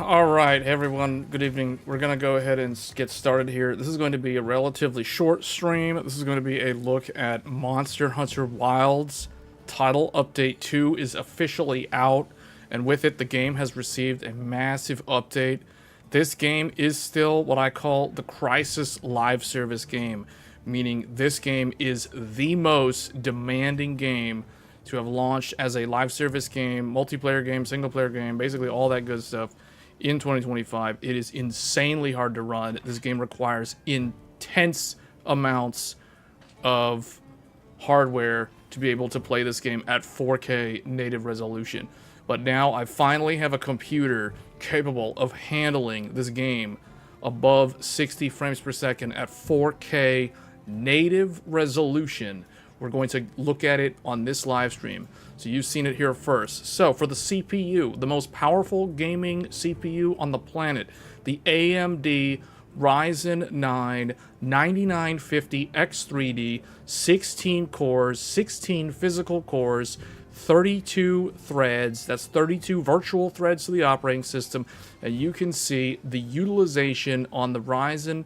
Alright, everyone, good evening. We're going to go ahead and get started here. This is going to be a relatively short stream. This is going to be a look at Monster Hunter Wilds. Title Update 2 is officially out, and with it, the game has received a massive update. This game is still what I call the Crisis Live Service game, meaning this game is the most demanding game to have launched as a live service game, multiplayer game, single player game, basically all that good stuff in 2025. It is insanely hard to run. This game requires intense amounts of hardware to be able to play this game at 4K native resolution. But now I finally have a computer capable of handling this game above 60 frames per second at 4K native resolution. We're going to look at it on this live stream. So you've seen it here first. So for the CPU, the most powerful gaming CPU on the planet, the AMD Ryzen 9 9950X3D, 16 cores, 16 physical cores, 32 threads. That's 32 virtual threads to the operating system. And you can see the utilization on the Ryzen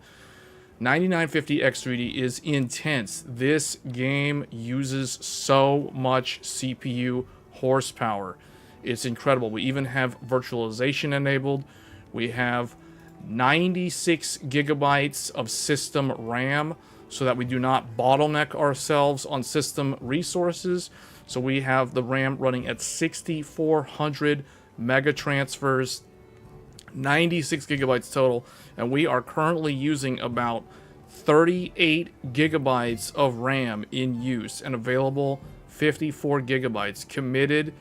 9950X3D is intense. This game uses so much CPU horsepower. It's incredible. We even have virtualization enabled. We have 96 gigabytes of system RAM so that we do not bottleneck ourselves on system resources. So we have the RAM running at 6400 mega transfers, 96 gigabytes total, and we are currently using about 38 gigabytes of RAM in use and available 54 gigabytes committed,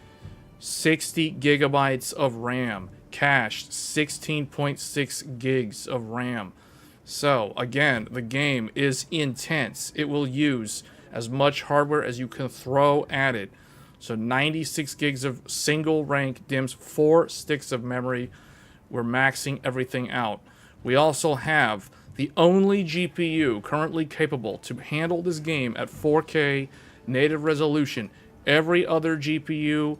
60 gigabytes of RAM cached, 16.6 gigs of RAM. So again, the game is intense. It will use as much hardware as you can throw at it. So 96 gigs of single rank DIMMs, 4 sticks of memory. We're maxing everything out. We also have the only GPU currently capable to handle this game at 4K native resolution. Every other GPU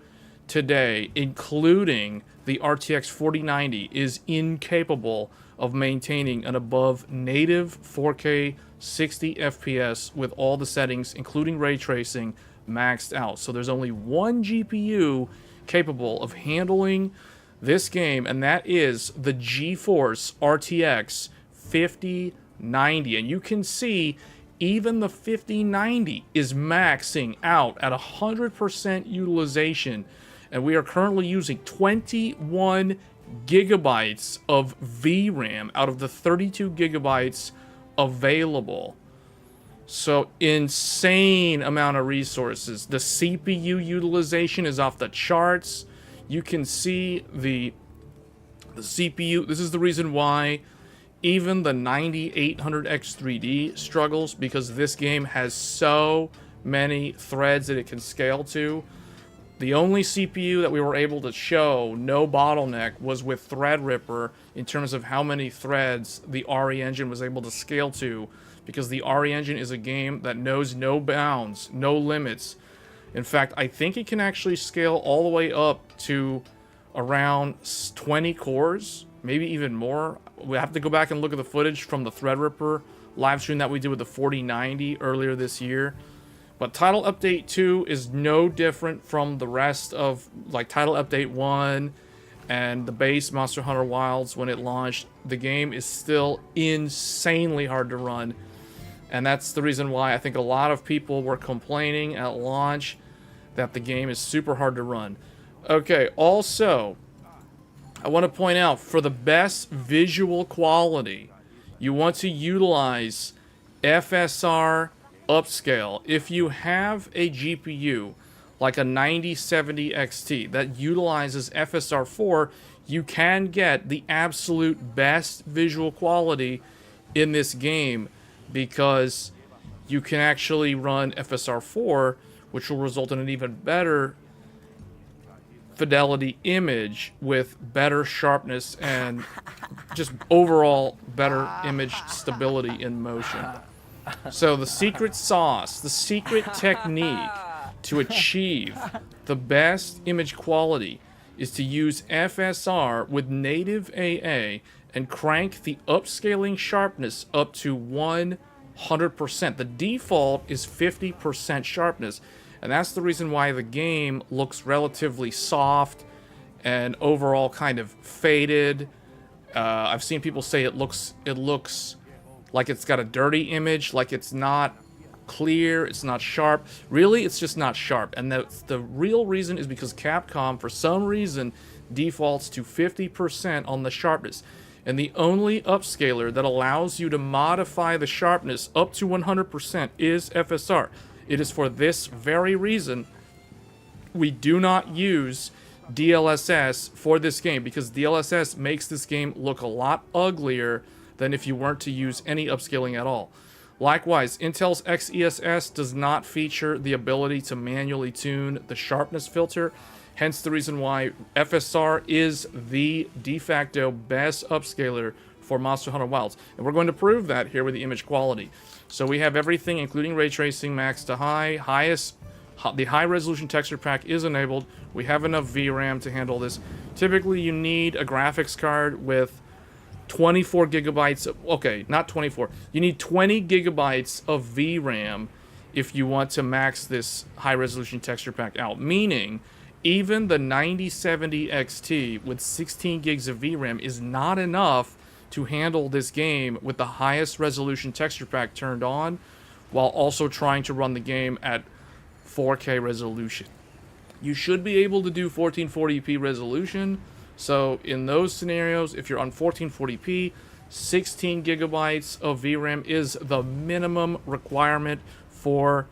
today, including the RTX 4090, is incapable of maintaining an above native 4K 60 FPS with all the settings, including ray tracing, maxed out. So there's only one GPU capable of handling this game, and that is the GeForce RTX 5090. And you can see even the 5090 is maxing out at 100% utilization, and we are currently using 21 gigabytes of VRAM out of the 32 gigabytes available. So insane amount of resources. The CPU utilization is off the charts. You can see the CPU. This is the reason why even the 9800X3D struggles, because this game has so many threads that it can scale to. The only CPU that we were able to show no bottleneck was with Threadripper in terms of how many threads the RE engine was able to scale to, because the RE engine is a game that knows no bounds, no limits. In fact, I think it can actually scale all the way up to around 20 cores, maybe even more. We have to go back and look at the footage from the Threadripper live stream that we did with the 4090 earlier this year. But Title Update 2 is no different from the rest of, like, Title Update 1 and the base Monster Hunter Wilds when it launched. The game is still insanely hard to run. And that's the reason why I think a lot of people were complaining at launch that the game is super hard to run. Okay, also, I want to point out, for the best visual quality, you want to utilize FSR upscale. If you have a GPU like a 9070 XT that utilizes FSR 4, you can get the absolute best visual quality in this game, because you can actually run FSR 4, which will result in an even better fidelity image with better sharpness and just overall better image stability in motion. So the secret sauce, the secret technique to achieve the best image quality is to use FSR with native AA and crank the upscaling sharpness up to 100%. The default is 50% sharpness, and that's the reason why the game looks relatively soft and overall kind of faded. I've seen people say it looks like it's got a dirty image, like it's not clear, it's not sharp. Really, it's just not sharp. And the real reason is because Capcom, for some reason, defaults to 50% on the sharpness. And the only upscaler that allows you to modify the sharpness up to 100% is FSR. It is for this very reason we do not use DLSS for this game, because DLSS makes this game look a lot uglier than if you weren't to use any upscaling at all. Likewise, Intel's XeSS does not feature the ability to manually tune the sharpness filter, hence the reason why FSR is the de facto best upscaler for Monster Hunter Wilds. And we're going to prove that here with the image quality. So we have everything, including ray tracing, max to high. The high resolution texture pack is enabled. We have enough VRAM to handle this. Typically, you need a graphics card with 24 gigabytes of, okay, not 24. You need 20 gigabytes of VRAM if you want to max this high resolution texture pack out. Meaning, even the 9070 XT with 16 gigs of VRAM is not enough to handle this game with the highest resolution texture pack turned on, while also trying to run the game at 4K resolution. You should be able to do 1440p resolution. So in those scenarios, if you're on 1440p, 16 gigabytes of VRAM is the minimum requirement for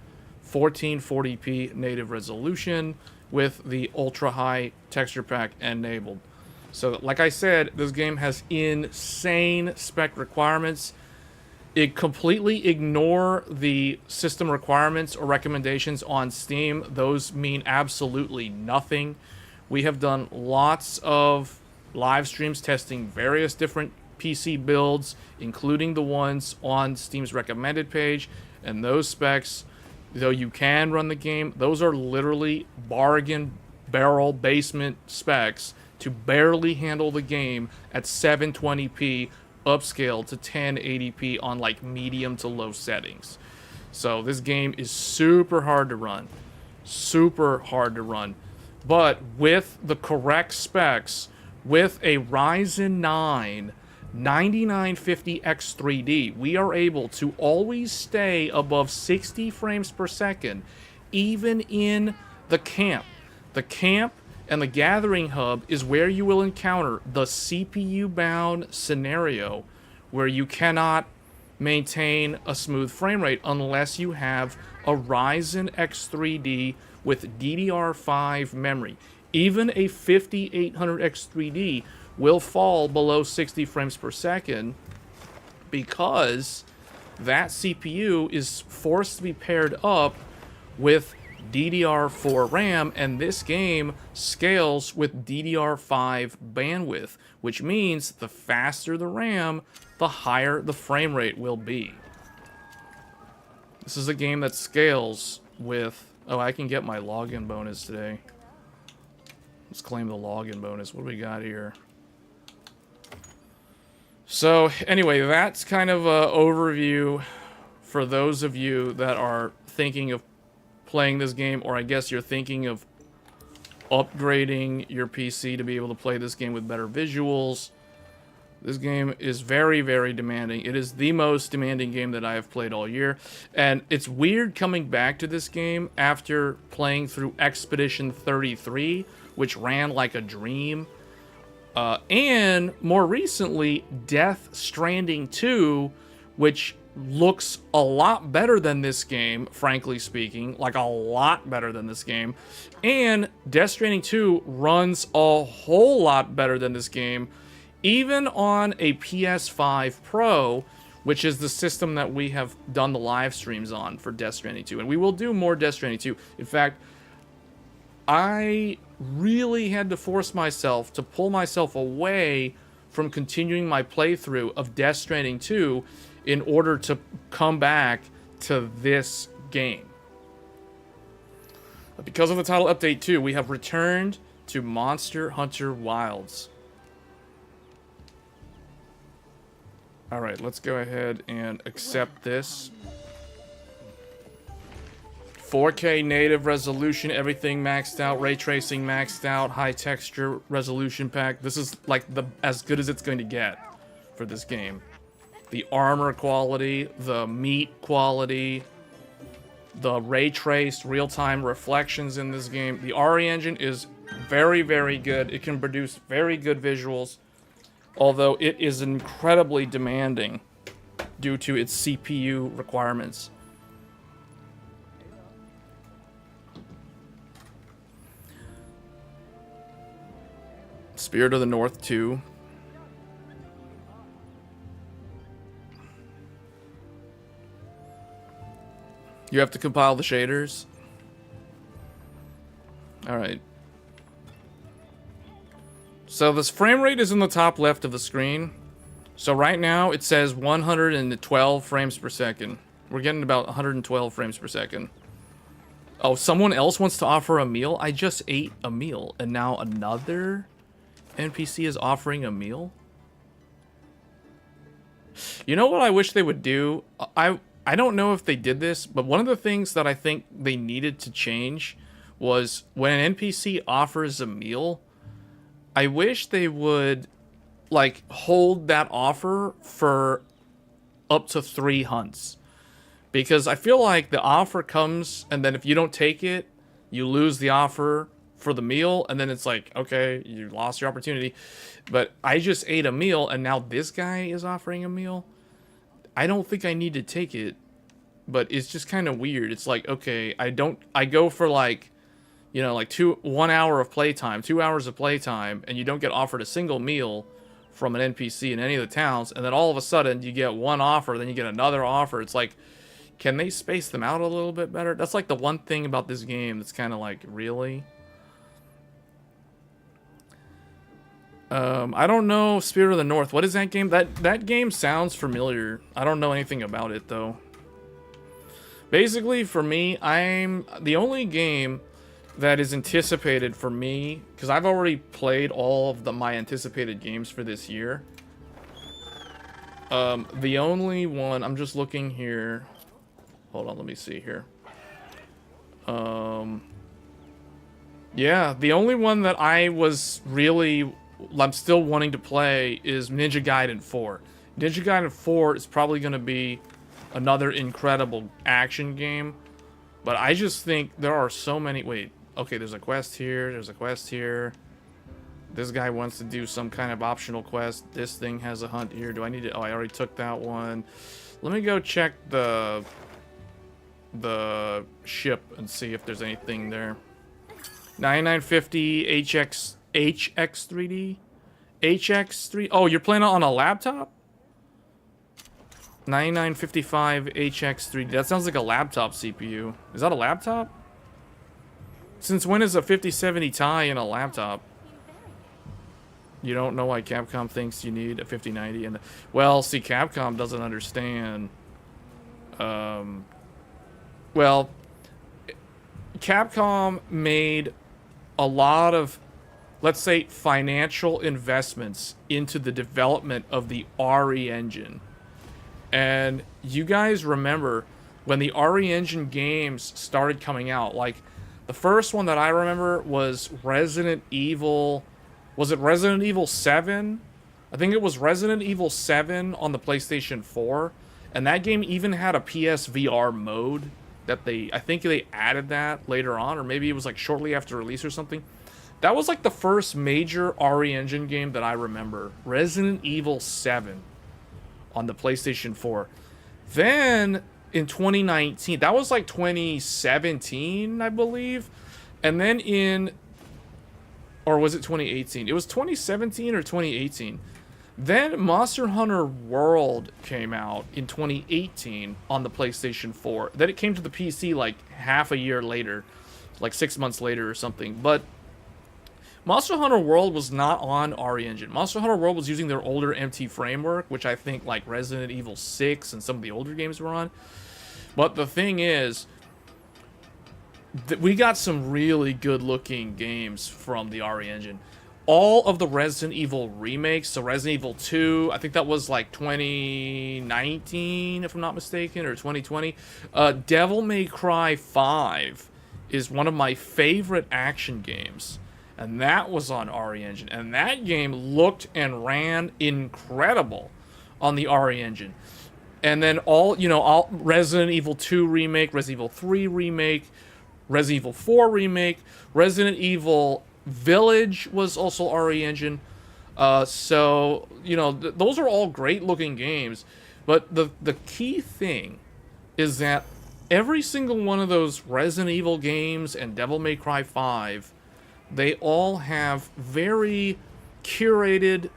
1440p native resolution with the ultra high texture pack enabled. So like I said, this game has insane spec requirements. It completely ignore the system requirements or recommendations on Steam. Those mean absolutely nothing. We have done lots of live streams testing various different PC builds, including the ones on Steam's recommended page, and those specs, though you can run the game, those are literally bargain barrel basement specs to barely handle the game at 720p upscaled to 1080p on like medium to low settings. So this game is super hard to run. Super hard to run. But with the correct specs, with a Ryzen 9 9950X3D, we are able to always stay above 60 frames per second, even in the camp. The camp and the gathering hub is where you will encounter the CPU-bound scenario where you cannot maintain a smooth frame rate unless you have a Ryzen X3D with DDR5 memory. Even a 5800X3D will fall below 60 frames per second because that CPU is forced to be paired up with DDR4 RAM, and this game scales with DDR5 bandwidth, which means the faster the RAM, the higher the frame rate will be. This is a game that scales with... Oh, I can get my login bonus today. Let's claim the login bonus. What do we got here? So, anyway, that's kind of an overview for those of you that are thinking of playing this game, or I guess you're thinking of upgrading your PC to be able to play this game with better visuals. This game is very, very demanding. It is the most demanding game that I have played all year. And it's weird coming back to this game after playing through Expedition 33, which ran like a dream. And more recently, Death Stranding 2, which looks a lot better than this game, frankly speaking. Like a lot better than this game. And Death Stranding 2 runs a whole lot better than this game, even on a PS5 Pro, which is the system that we have done the live streams on for Death Stranding 2. And we will do more Death Stranding 2. In fact, I really had to force myself to pull myself away from continuing my playthrough of Death Stranding 2 in order to come back to this game. Because of the title update 2, we have returned to Monster Hunter Wilds. Alright, let's go ahead and accept this. 4K native resolution, everything maxed out, ray tracing maxed out, high texture resolution pack. This is like as good as it's going to get for this game. The armor quality, the meat quality, the ray traced real-time reflections in this game. The RE engine is very, very good. It can produce very good visuals, although it is incredibly demanding due to its CPU requirements. Spirit of the North 2. You have to compile the shaders. Alright. So this frame rate is in the top left of the screen. So right now it says 112 frames per second. We're getting about 112 frames per second. Oh, someone else wants to offer a meal? I just ate a meal and now another NPC is offering a meal? You know what I wish they would do? I don't know if they did this, but one of the things that I think they needed to change was when an NPC offers a meal, I wish they would like hold that offer for up to 3 hunts. Because I feel like the offer comes and then if you don't take it, you lose the offer for the meal, and then it's like, okay, you lost your opportunity. But I just ate a meal and now this guy is offering a meal. I don't think I need to take it, but it's just kind of weird. It's like, okay, I go for like, you know, like 1 hour of playtime, 2 hours of playtime, and you don't get offered a single meal from an NPC in any of the towns, and then all of a sudden you get one offer, then you get another offer. It's like, can they space them out a little bit better? That's like the one thing about this game that's kind of like, really? I don't know Spirit of the North. What is that game? That game sounds familiar. I don't know anything about it, though. Basically, for me, I'm the only game that is anticipated for me, because I've already played all of my anticipated games for this year. The only one, I'm just looking here. Hold on, let me see here. Yeah, the only one that I'm still wanting to play is Ninja Gaiden 4. Ninja Gaiden 4 is probably going to be another incredible action game. But I just think there are so many... Wait, okay, there's a quest here. There's a quest here. This guy wants to do some kind of optional quest. This thing has a hunt here. Do I need to... Oh, I already took that one. Let me go check the ship and see if there's anything there. 9950 HX3D? HX3... Oh, you're playing it on a laptop? 9955 HX3D. That sounds like a laptop CPU. Is that a laptop? Since when is a 5070 Ti in a laptop? You don't know why Capcom thinks you need a 5090 and well, see, Capcom doesn't understand. Well, Capcom made a lot of, let's say, financial investments into the development of the RE engine. And you guys remember when the RE engine games started coming out, like the first one that I remember was Resident Evil. Was it Resident Evil 7? I think it was Resident Evil 7 on the PlayStation 4. And that game even had a PSVR mode that I think they added that later on, or maybe it was like shortly after release or something. That was like the first major RE engine game that I remember. Resident Evil 7 on the PlayStation 4. Then in 2019, that was like 2017, I believe. And then or was it 2018? It was 2017 or 2018. Then Monster Hunter World came out in 2018 on the PlayStation 4. Then it came to the PC like half a year later, like 6 months later or something. But Monster Hunter World was not on RE Engine. Monster Hunter World was using their older MT framework, which I think like Resident Evil 6 and some of the older games were on. But the thing is, we got some really good looking games from the RE engine. All of the Resident Evil remakes, so Resident Evil 2, I think that was like 2019, if I'm not mistaken, or 2020. Devil May Cry 5 is one of my favorite action games, and that was on RE engine, and that game looked and ran incredible on the RE engine. And then all Resident Evil 2 remake, Resident Evil 3 remake, Resident Evil 4 remake, Resident Evil Village was also RE engine. So, those are all great looking games. But the key thing is that every single one of those Resident Evil games and Devil May Cry 5, they all have very curated,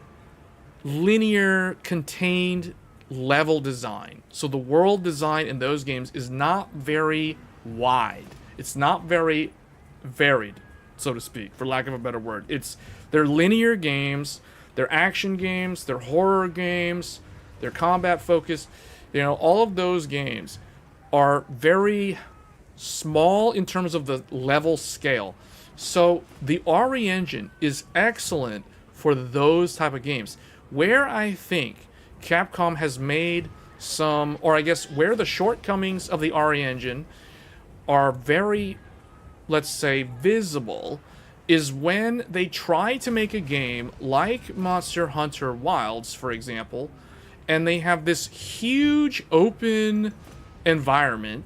linear, contained level design. So the world design in those games is not very wide. It's not very varied, so to speak, for lack of a better word. They're linear games, they're action games, they're horror games, they're combat focused. All of those games are very small in terms of the level scale. So the RE engine is excellent for those type of games. Where I think Capcom has made some, or I guess where the shortcomings of the RE engine are very, let's say, visible, is when they try to make a game like Monster Hunter Wilds, for example, and they have this huge open environment,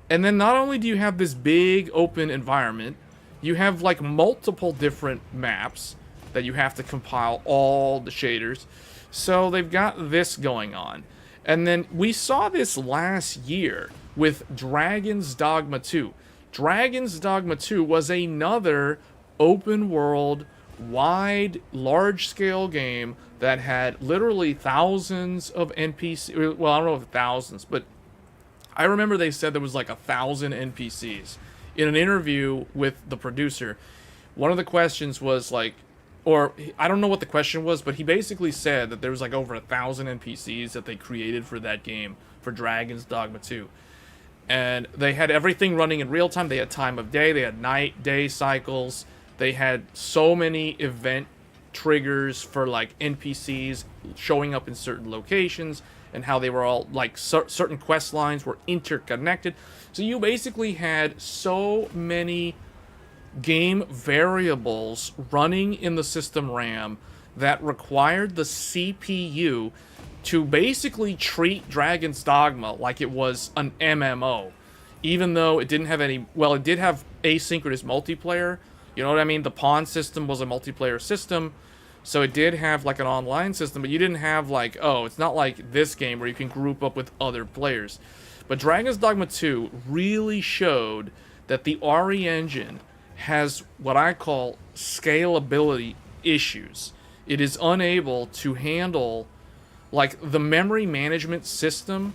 and then not only do you have this big open environment, you have like multiple different maps that you have to compile all the shaders. So they've got this going on. And then we saw this last year with Dragon's Dogma 2. Dragon's Dogma 2 was another open world, wide, large-scale game that had literally thousands of NPCs. Well, I don't know if thousands, but I remember they said there was like 1,000 NPCs. In an interview with the producer, one of the questions was like, or I don't know what the question was, but he basically said that there was like over 1,000 NPCs that they created for that game, for Dragon's Dogma 2. And they had everything running in real time. They had time of day, they had night, day cycles. They had so many event triggers for like NPCs showing up in certain locations, and how they were all like certain quest lines were interconnected. So you basically had so many game variables running in the system RAM that required the CPU to basically treat Dragon's Dogma like it was an MMO, even though it didn't have any. Well, it did have asynchronous multiplayer. You know what I mean? The pawn system was a multiplayer system, so it did have like an online system, but you didn't have like, it's not like this game where you can group up with other players. But Dragon's Dogma 2 really showed that the RE engine has what I call scalability issues. It is unable to handle, like, the memory management system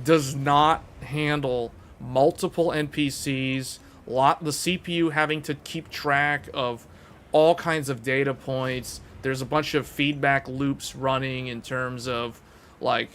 does not handle multiple NPCs, the CPU having to keep track of all kinds of data points. There's a bunch of feedback loops running in terms of, like,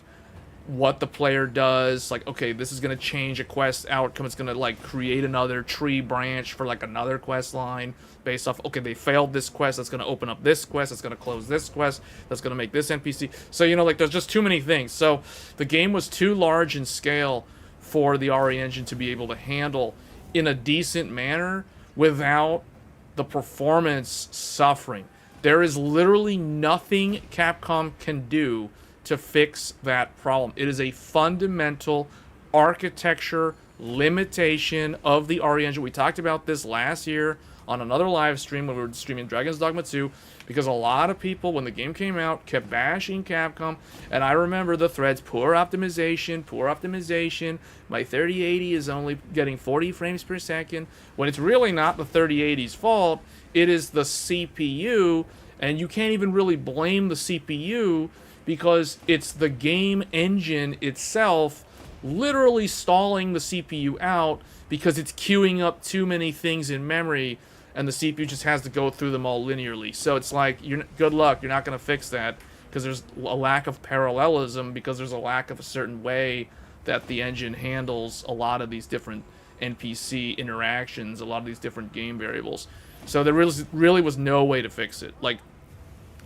what the player does. Like, okay, this is going to change a quest outcome. It's going to, like, create another tree branch for, like, another quest line based off, okay, they failed this quest. That's going to open up this quest. That's going to close this quest. That's going to make this NPC. So, like, there's just too many things. So the game was too large in scale for the RE engine to be able to handle in a decent manner without the performance suffering. There is literally nothing Capcom can do to fix that problem. It is a fundamental architecture limitation of the RE engine. We talked about this last year on another live stream when we were streaming Dragon's Dogma 2, because a lot of people, when the game came out, kept bashing Capcom, and I remember the threads, poor optimization, my 3080 is only getting 40 frames per second, when it's really not the 3080's fault, it is the CPU, and you can't even really blame the CPU, because it's the game engine itself literally stalling the CPU out because it's queuing up too many things in memory, and the CPU just has to go through them all linearly. So it's like, good luck, you're not going to fix that, because there's a lack of parallelism, because there's a lack of a certain way that the engine handles a lot of these different NPC interactions, a lot of these different game variables. So there really was no way to fix it. Like,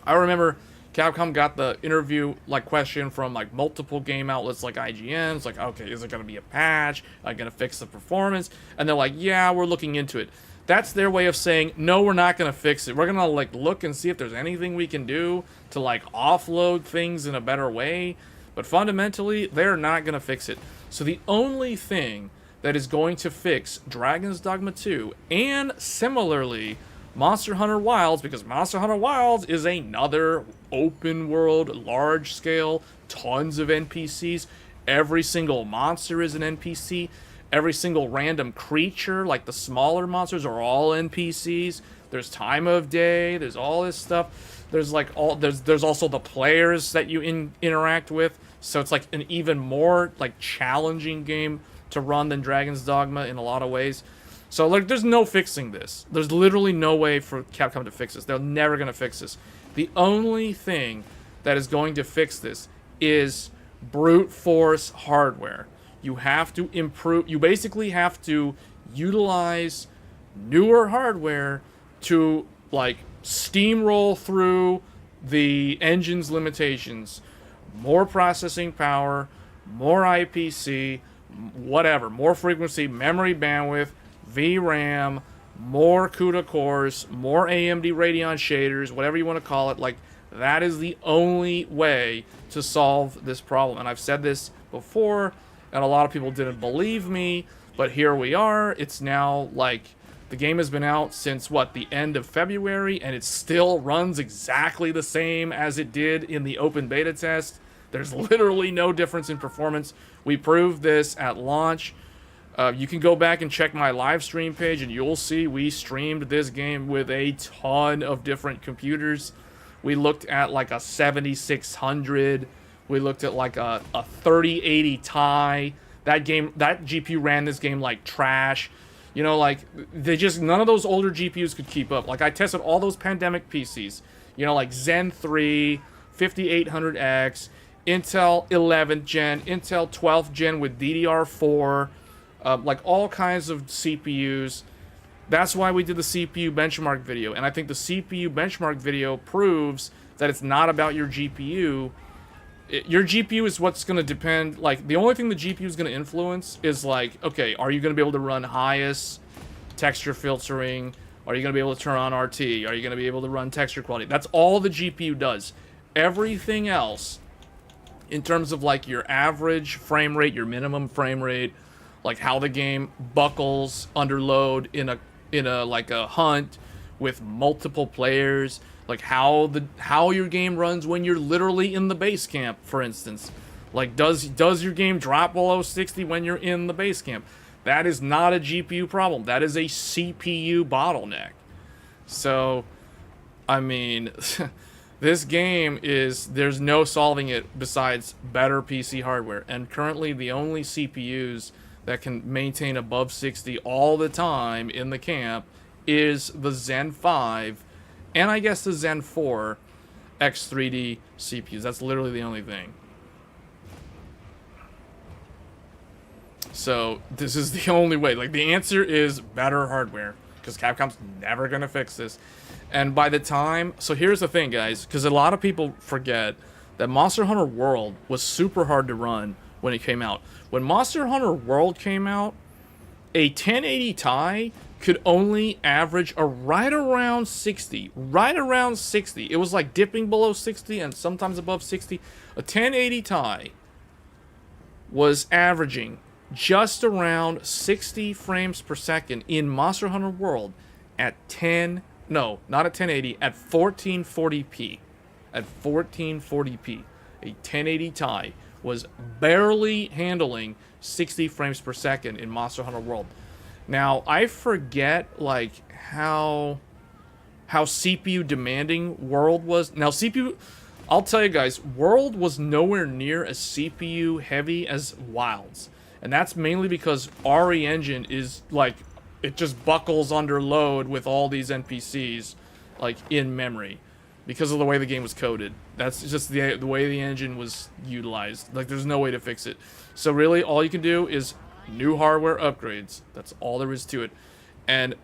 I remember Capcom got the interview like question from like multiple game outlets like IGN. It's like, okay, is it going to be a patch? Are you going to fix the performance? And they're like, yeah, we're looking into it. That's their way of saying, no, we're not going to fix it. We're going to like look and see if there's anything we can do to like offload things in a better way. But fundamentally, they're not going to fix it. So the only thing that is going to fix Dragon's Dogma 2 and similarly Monster Hunter Wilds, because Monster Hunter Wilds is another open world, large scale, tons of NPCs. Every single monster is an NPC. Every single random creature, like the smaller monsters, are all NPCs. There's time of day. There's all this stuff. There's like there's also the players that you interact with. So it's like an even more like challenging game to run than Dragon's Dogma in a lot of ways. So like there's no fixing this. There's literally no way for Capcom to fix this. They're never going to fix this. The only thing that is going to fix this is brute force hardware. You have to improve. You basically have to utilize newer hardware to like steamroll through the engine's limitations. More processing power, more IPC, whatever, more frequency, memory bandwidth, VRAM, more CUDA cores, more AMD Radeon shaders, whatever you want to call it. Like, that is the only way to solve this problem. And I've said this before, and a lot of people didn't believe me, but here we are. It's now, like, the game has been out since, what, the end of February, and it still runs exactly the same as it did in the open beta test. There's literally no difference in performance. We proved this at launch. You can go back and check my live stream page, and you'll see we streamed this game with a ton of different computers. We looked at like a 7600. We looked at like a 3080 Ti. That GPU ran this game like trash. You know, like, none of those older GPUs could keep up. Like, I tested all those pandemic PCs. You know, like Zen 3, 5800X, Intel 11th gen, Intel 12th gen with DDR4, like all kinds of CPUs. That's why we did the CPU benchmark video. And I think the CPU benchmark video proves that it's not about your GPU. Your GPU is what's going to depend, like, the only thing the GPU is going to influence is, like, okay, are you going to be able to run highest texture filtering? Are you going to be able to turn on RT? Are you going to be able to run texture quality? That's all the GPU does. Everything else, in terms of, like, your average frame rate, your minimum frame rate, like how the game buckles under load in a like a hunt with multiple players, like how your game runs when you're literally in the base camp, for instance. Like, does your game drop below 60 when you're in the base camp? That is not a GPU problem. That is a CPU bottleneck. So, I mean, this game there's no solving it besides better PC hardware. And currently the only CPUs that can maintain above 60 all the time in the camp is the Zen 5 and I guess the Zen 4 X3D CPUs. That's literally the only thing. So this is the only way. Like, the answer is better hardware, because Capcom's never going to fix this. And by the time... So here's the thing, guys, because a lot of people forget that Monster Hunter World was super hard to run when it came out. When Monster Hunter World came out, a 1080 Ti could only average right around 60. Right around 60. It was like dipping below 60 and sometimes above 60. A 1080 Ti was averaging just around 60 frames per second in Monster Hunter World at not at 1080, at 1440p. At 1440p. A 1080 Ti was barely handling 60 frames per second in Monster Hunter World. Now, I forget, like, how CPU demanding World was. Now, CPU, I'll tell you guys, World was nowhere near as CPU heavy as Wilds. And that's mainly because RE Engine is, like, it just buckles under load with all these NPCs, like, in memory, because of the way the game was coded. That's just the way the engine was utilized. Like, there's no way to fix it. So really, all you can do is new hardware upgrades. That's all there is to it. And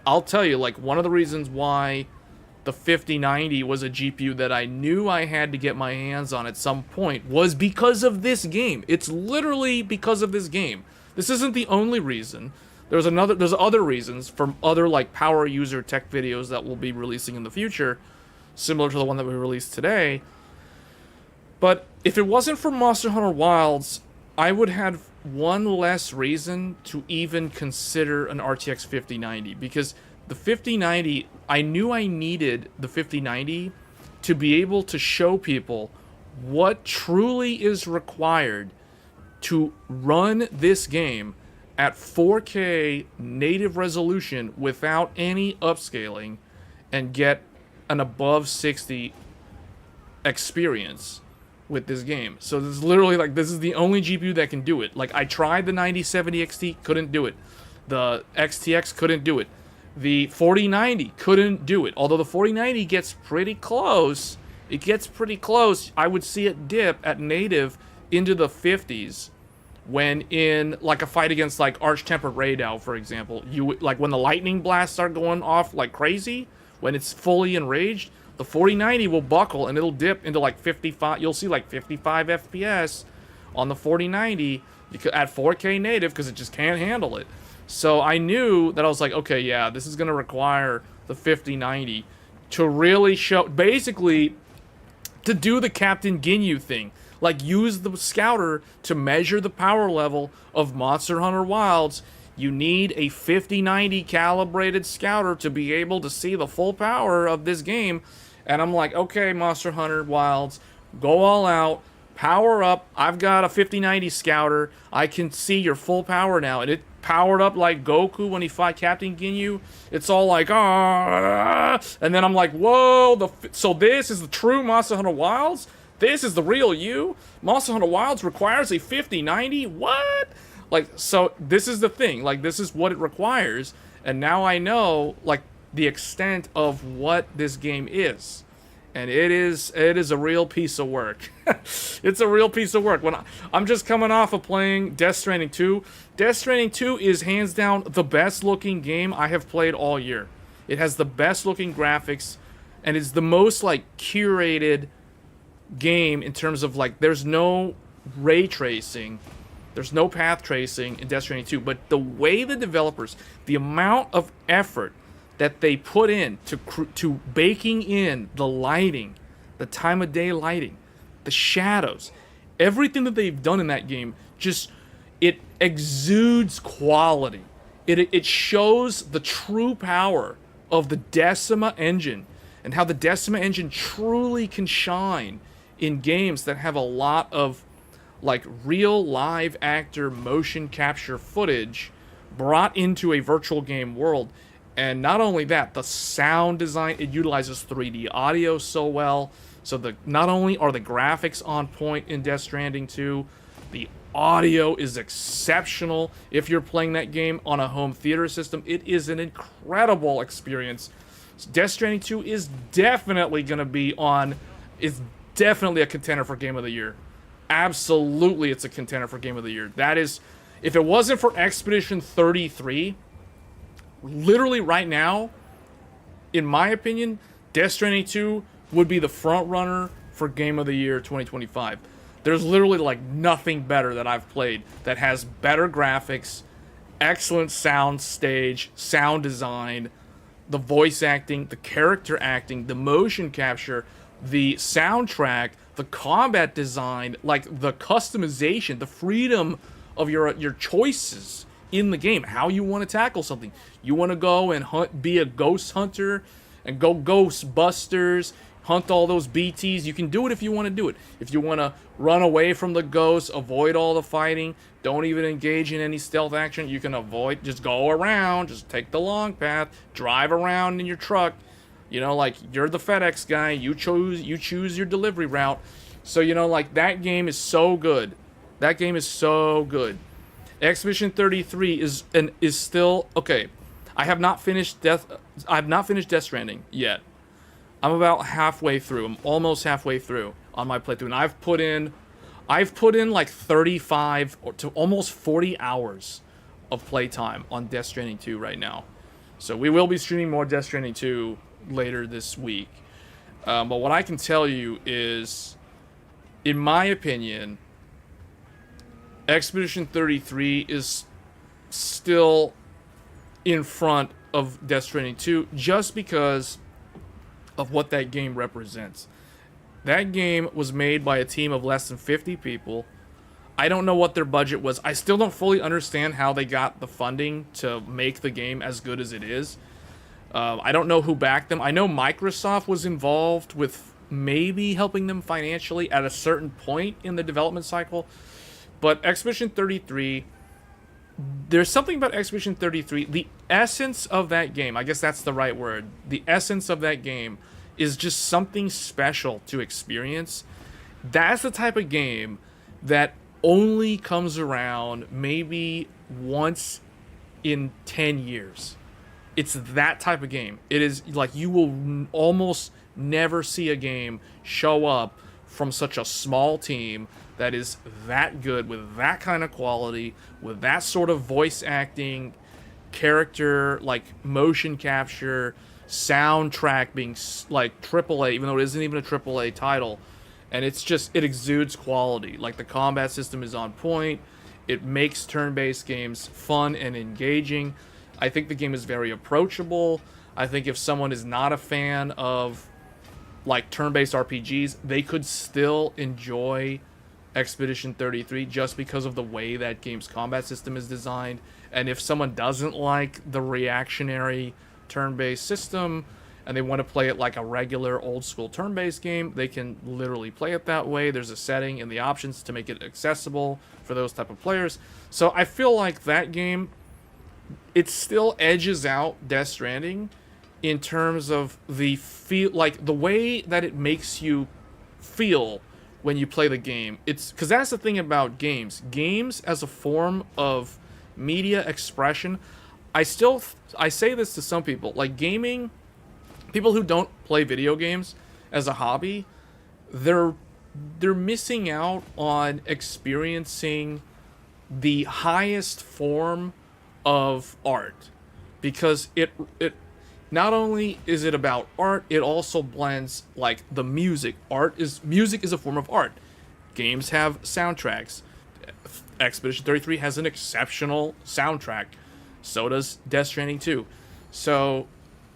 I'll tell you, like, one of the reasons why the 5090 was a GPU that I knew I had to get my hands on at some point was because of this game. It's literally because of this game. This isn't the only reason. There's other reasons from other, like, power user tech videos that we'll be releasing in the future, similar to the one that we released today. But if it wasn't for Monster Hunter Wilds, I would have one less reason to even consider an RTX 5090, because the 5090, I knew I needed the 5090 to be able to show people what truly is required to run this game at 4K native resolution without any upscaling and get an above 60 experience with this game. So this is literally, like, this is the only GPU that can do it. Like, I tried the 9070 XT, couldn't do it. The XTX couldn't do it. The 4090 couldn't do it. Although the 4090 gets pretty close. It gets pretty close. I would see it dip at native into the 50s when in, like, a fight against, like, Arch-Tempered Radeon, for example. Like, when the lightning blasts start going off like crazy, when it's fully enraged, the 4090 will buckle and it'll dip into, like, 55. You'll see, like, 55 FPS on the 4090 at 4K native because it just can't handle it. So I knew that I was like, okay, yeah, this is going to require the 5090 to really show, basically, to do the Captain Ginyu thing. Like, use the scouter to measure the power level of Monster Hunter Wilds. You need a 5090 calibrated scouter to be able to see the full power of this game. And I'm like, okay, Monster Hunter Wilds, go all out, power up. I've got a 5090 scouter. I can see your full power now. And it powered up like Goku when he fought Captain Ginyu. It's all like, ah. And then I'm like, whoa, so this is the true Monster Hunter Wilds? This is the real you? Monster Hunter Wilds requires a 5090? What? Like, so this is the thing. Like, this is what it requires. And now I know, like, the extent of what this game is. And it is a real piece of work. It's a real piece of work. When I'm just coming off of playing Death Stranding 2. Death Stranding 2 is hands down the best looking game I have played all year. It has the best looking graphics, and it's the most, like, curated game in terms of, like, there's no ray tracing, there's no path tracing in Death Stranding 2, but the way the developers, the amount of effort that they put in to baking in the lighting, the time of day lighting, the shadows, everything that they've done in that game, just, it exudes quality. It shows the true power of the Decima engine and how the Decima engine truly can shine in games that have a lot of, like, real live actor motion capture footage brought into a virtual game world. And not only that, the sound design, it utilizes 3D audio so well. So not only are the graphics on point in Death Stranding 2, the audio is exceptional. If you're playing that game on a home theater system, it is an incredible experience. So Death Stranding 2 is definitely going to be it's definitely a contender for Game of the Year. Absolutely, it's a contender for Game of the Year. That is, if it wasn't for Expedition 33, literally right now, in my opinion, Death Stranding 2 would be the front runner for Game of the Year 2025. There's literally, like, nothing better that I've played that has better graphics, excellent sound stage, sound design, the voice acting, the character acting, the motion capture, the soundtrack, the combat design, like, the customization, the freedom of your choices in the game, how you want to tackle something. You want to go and be a ghost hunter and go Ghostbusters, hunt all those BTs. You can do it if you want to do it. If you want to run away from the ghosts, avoid all the fighting, don't even engage in any stealth action, you can avoid, just go around, just take the long path, drive around in your truck. You know, like, you're the FedEx guy, you choose your delivery route. So, you know, like, that game is so good. That game is so good. Expedition 33 is still okay. I have not finished Death Stranding yet. I'm about halfway through. I'm almost halfway through on my playthrough, and I've put in I've put in like 35 to almost 40 hours of playtime on Death Stranding 2 right now. So we will be streaming more Death Stranding 2 later this week. But what I can tell you is, in my opinion, Expedition 33 is still in front of Death Stranding 2 just because of what that game represents. That game was made by a team of less than 50 people. I don't know what their budget was. I still don't fully understand how they got the funding to make the game as good as it is. I don't know who backed them. I know Microsoft was involved with maybe helping them financially at a certain point in the development cycle. But Expedition 33, there's something about Expedition 33. The essence of that game, I guess that's the right word. The essence of that game is just something special to experience. That's the type of game that only comes around maybe once in 10 years. It's that type of game. It is like you will almost never see a game show up from such a small team that is that good, with that kind of quality, with that sort of voice acting, character, like motion capture, soundtrack being like AAA, even though it isn't even a AAA title. And it's just, it exudes quality. Like, the combat system is on point. It makes turn-based games fun and engaging. I think the game is very approachable. I think if someone is not a fan of like turn-based RPGs, they could still enjoy Expedition 33 just because of the way that game's combat system is designed. And if someone doesn't like the reactionary turn-based system and they want to play it like a regular old-school turn-based game, they can literally play it that way. There's a setting in the options to make it accessible for those type of players. So I feel like that game, it still edges out Death Stranding in terms of the feel, like the way that it makes you feel when you play the game. It's because that's the thing about games. Games as a form of media expression. I say this to some people, like gaming, people who don't play video games as a hobby, they're missing out on experiencing the highest form of art, because it not only is it about art, it also blends like the music. Music is a form of art. Games have soundtracks. Expedition 33 has an exceptional soundtrack. So does Death Stranding 2. So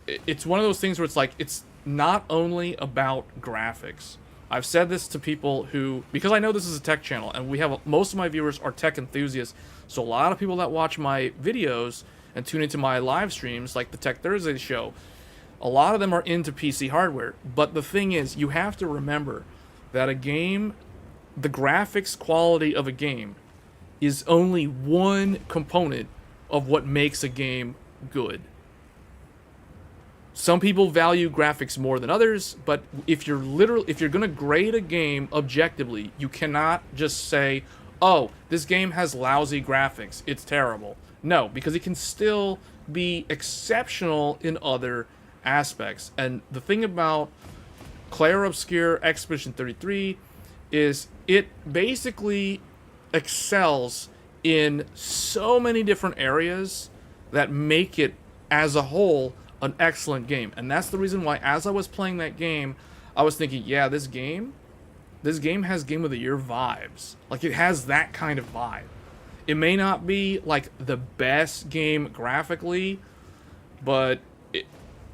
it's one of those things where it's like, it's not only about graphics. I've said this to people who, because I know this is a tech channel, and most of my viewers are tech enthusiasts. So a lot of people that watch my videos and tune into my live streams, like the Tech Thursday show, a lot of them are into PC hardware. But the thing is, you have to remember that a game, the graphics quality of a game, is only one component of what makes a game good. Some people value graphics more than others, but if you're going to grade a game objectively, you cannot just say, oh, this game has lousy graphics, it's terrible. No, because it can still be exceptional in other aspects. And the thing about Clair Obscur Expedition 33 is it basically excels in so many different areas that make it, as a whole, an excellent game. And that's the reason why, as I was playing that game, I was thinking, yeah, this game has Game of the Year vibes. Like, it has that kind of vibe. It may not be like the best game graphically, but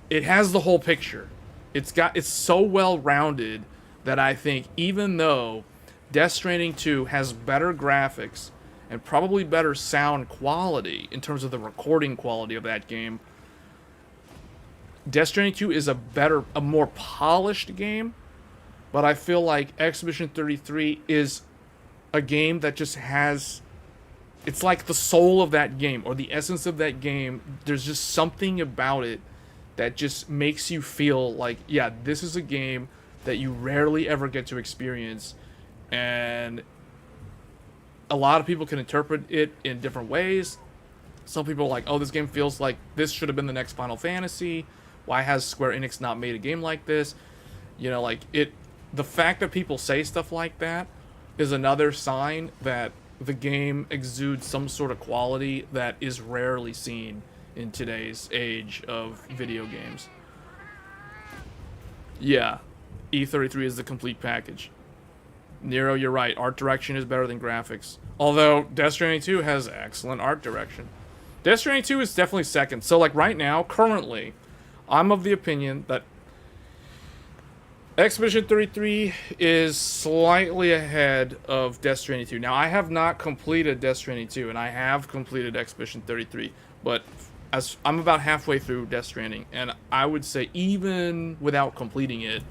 it has the whole picture. It's so well rounded that I think, even though Death Stranding 2 has better graphics and probably better sound quality in terms of the recording quality of that game, Death Stranding 2 is a more polished game. But I feel like Expedition 33 is a game that just has, it's like the soul of that game, or the essence of that game. There's just something about it that just makes you feel like, yeah, this is a game that you rarely ever get to experience. And a lot of people can interpret it in different ways. Some people are like, oh, this game feels like this should have been the next Final Fantasy. Why has Square Enix not made a game like this? You know, like, the fact that people say stuff like that is another sign that the game exudes some sort of quality that is rarely seen in today's age of video games. Yeah, E33 is the complete package. Nero, you're right. Art direction is better than graphics. Although Death Stranding 2 has excellent art direction. Death Stranding 2 is definitely second. So, like, right now, currently, I'm of the opinion that Expedition 33 is slightly ahead of Death Stranding 2. Now, I have not completed Death Stranding 2, and I have completed Expedition 33, but as I'm about halfway through Death Stranding, and I would say even without completing it,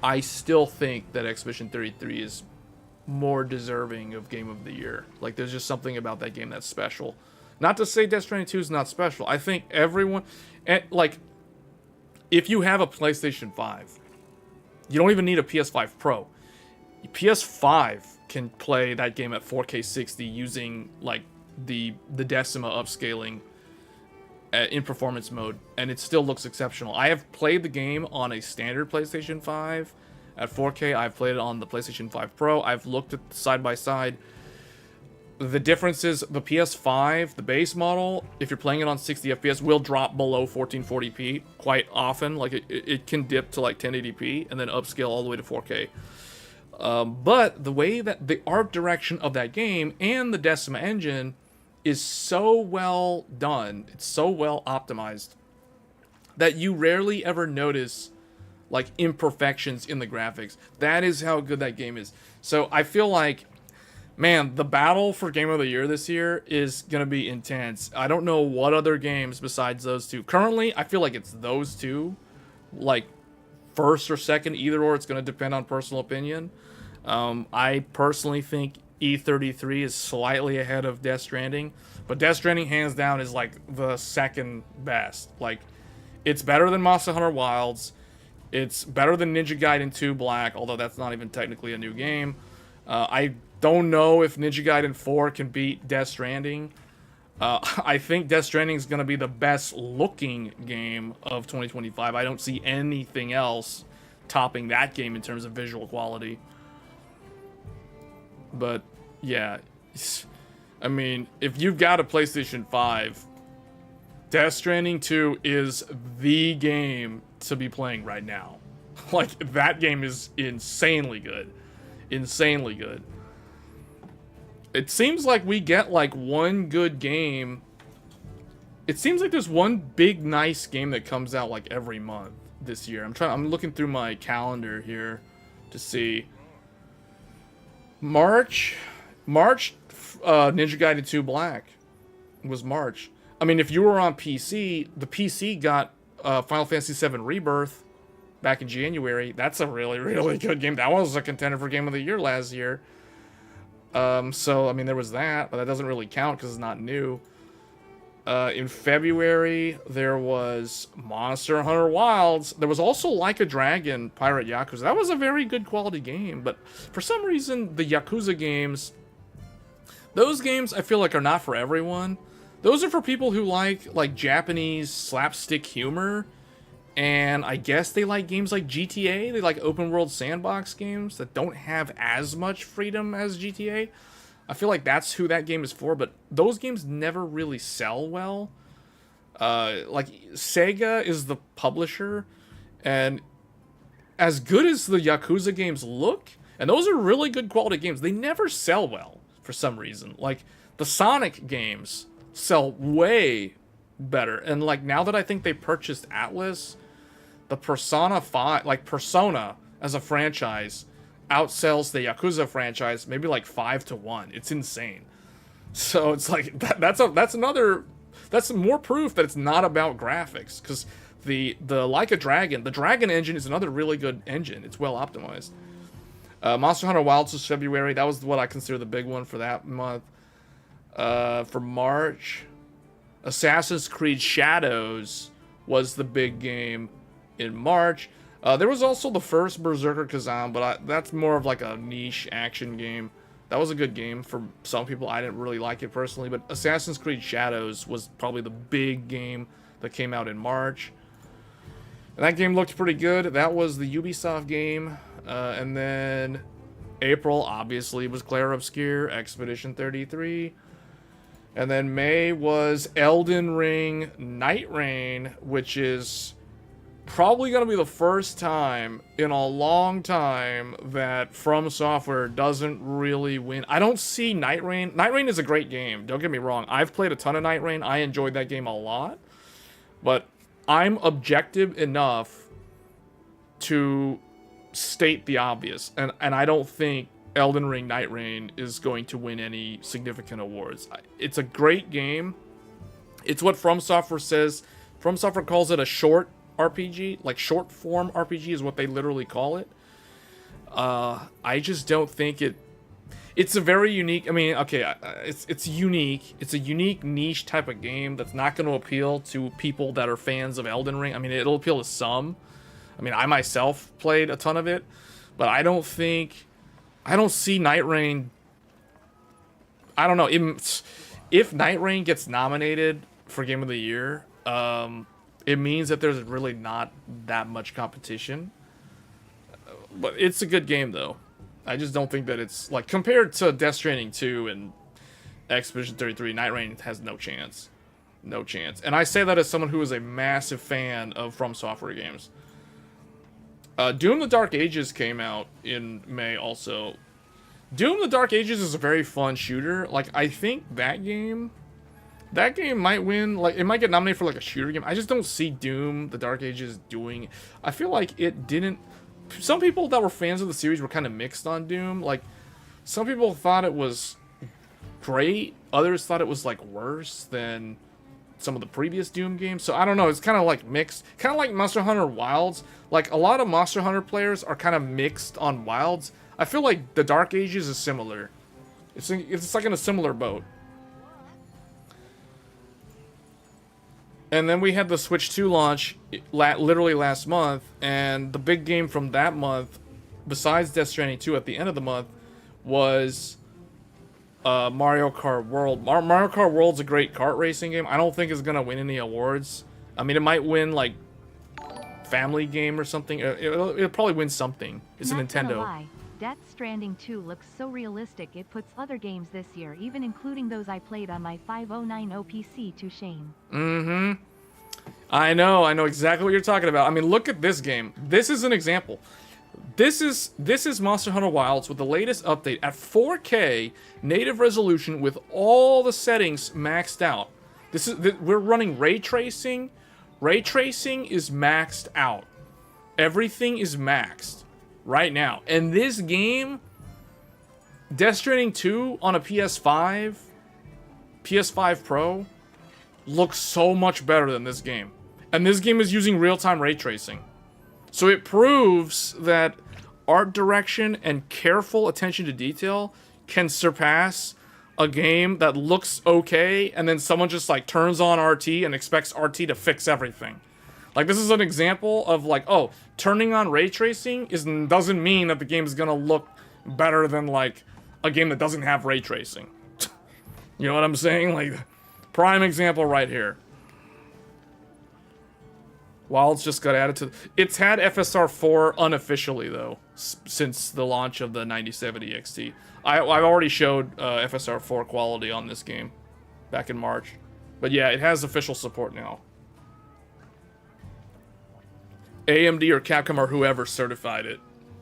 I still think that Expedition 33 is more deserving of Game of the Year. Like, there's just something about that game that's special. Not to say Death Stranding 2 is not special. I think everyone, like, if you have a PlayStation 5, you don't even need a PS5 Pro. PS5 can play that game at 4K 60 using, like, the Decima upscaling in performance mode, and it still looks exceptional. I have played the game on a standard PlayStation 5 at 4K. I've played it on the PlayStation 5 Pro. I've looked at side by side. The difference is the PS5, the base model, if you're playing it on 60 FPS, will drop below 1440p quite often. Like, it can dip to like 1080p and then upscale all the way to 4K. But the way that the art direction of that game and the Decima engine is so well done, it's so well optimized, that you rarely ever notice like imperfections in the graphics. That is how good that game is. So I feel like, man, the battle for Game of the Year this year is going to be intense. I don't know what other games besides those two. Currently, I feel like it's those two. Like, first or second, either or. It's going to depend on personal opinion. I personally think E33 is slightly ahead of Death Stranding. But Death Stranding, hands down, is like the second best. Like, it's better than Monster Hunter Wilds. It's better than Ninja Gaiden 2 Black, although that's not even technically a new game. I don't know if Ninja Gaiden 4 can beat Death Stranding. I think Death Stranding is going to be the best looking game of 2025. I don't see anything else topping that game in terms of visual quality. But, yeah. I mean, if you've got a PlayStation 5, Death Stranding 2 is the game to be playing right now. Like, that game is insanely good. Insanely good. It seems like we get, like, one good game. It seems like there's one big, nice game that comes out, like, every month this year. I'm looking through my calendar here to see. March, Ninja Gaiden 2 Black was March. I mean, if you were on PC, the PC got Final Fantasy VII Rebirth back in January. That's a really, really good game. That was a contender for Game of the Year last year. So, I mean, there was that, but that doesn't really count because it's not new. In February, there was Monster Hunter Wilds. There was also Like a Dragon, Pirate Yakuza. That was a very good quality game, but for some reason, the Yakuza games, those games I feel like are not for everyone. Those are for people who like Japanese slapstick humor, and I guess they like games like GTA. They like open world sandbox games that don't have as much freedom as GTA. I feel like that's who that game is for, but those games never really sell well. Like, Sega is the publisher, and as good as the Yakuza games look, and those are really good quality games, they never sell well for some reason. Like, the Sonic games sell way better, and like, now that I think they purchased Atlas, the Persona 5, like, Persona as a franchise outsells the Yakuza franchise maybe like 5-1. It's insane. So it's like that's more proof that it's not about graphics, because the Like a Dragon, the Dragon engine is another really good engine. It's well optimized. Monster Hunter Wilds was February. That was what I consider the big one for that month. For March, Assassin's Creed Shadows was the big game in March. There was also the first Berserker Kazan, but that's more of like a niche action game. That was a good game for some people. I didn't really like it personally, but Assassin's Creed Shadows was probably the big game that came out in March. And that game looked pretty good. That was the Ubisoft game. And then April, obviously, was Clair Obscure, Expedition 33. And then May was Elden Ring Night Rain, which is probably going to be the first time in a long time that From Software doesn't really win. I don't see Night Rain. Night Rain is a great game. Don't get me wrong. I've played a ton of Night Rain. I enjoyed that game a lot. But I'm objective enough to state the obvious. And I don't think Elden Ring Night Rain is going to win any significant awards. It's a great game. It's what From Software says. From Software calls it a short RPG, like short form RPG is what they literally call it. I just don't think it's a very unique, I mean, okay, it's unique. It's a unique niche type of game that's not going to appeal to people that are fans of Elden Ring. I mean, it'll appeal to some. I mean, I myself played a ton of it, but I don't see Night Rain. I don't know. If Night Rain gets nominated for Game of the Year, it means that there's really not that much competition. But it's a good game, though. I just don't think that it's, like, compared to Death Stranding 2 and Expedition 33, Night Rain has no chance. No chance. And I say that as someone who is a massive fan of From Software games. Doom the Dark Ages came out in May also. Doom the Dark Ages is a very fun shooter. Like, I think that game might win. Like, it might get nominated for, like, a shooter game. I just don't see Doom the Dark Ages doing. I feel like it didn't. Some people that were fans of the series were kind of mixed on Doom. Like, some people thought it was great. Others thought it was, like, worse than some of the previous Doom games. So, I don't know. It's kind of, like, mixed. Kind of like Monster Hunter Wilds. Like, a lot of Monster Hunter players are kind of mixed on Wilds. I feel like the Dark Ages is similar. It's like in a similar boat. And then we had the Switch 2 launch literally last month, and the big game from that month, besides Death Stranding 2 at the end of the month, was Mario Kart World. Mario Kart World's a great kart racing game. I don't think it's going to win any awards. I mean, it might win, like, family game or something. It'll probably win something. It's a Nintendo. Gonna lie. Death Stranding 2 looks so realistic it puts other games this year, even including those I played on my 5090 PC, to shame. Mm-hmm. I know exactly what you're talking about. I mean, look at this game. This is an example. This is Monster Hunter Wilds with the latest update at 4K native resolution with all the settings maxed out. We're running ray tracing. Ray tracing is maxed out. Everything is maxed right now. And this game, Death Stranding 2 on a PS5 Pro, looks so much better than this game. And this game is using real-time ray tracing. So it proves that art direction and careful attention to detail can surpass a game that looks okay and then someone just like turns on RT and expects RT to fix everything. Like, this is an example of, like, oh, turning on ray tracing doesn't mean that the game is going to look better than, like, a game that doesn't have ray tracing. You know what I'm saying? Like, prime example right here. Wilds just got added to. It's had FSR 4 unofficially, though, since the launch of the 9070 XT. I've already showed FSR 4 quality on this game back in March. But yeah, it has official support now. AMD or Capcom or whoever certified it.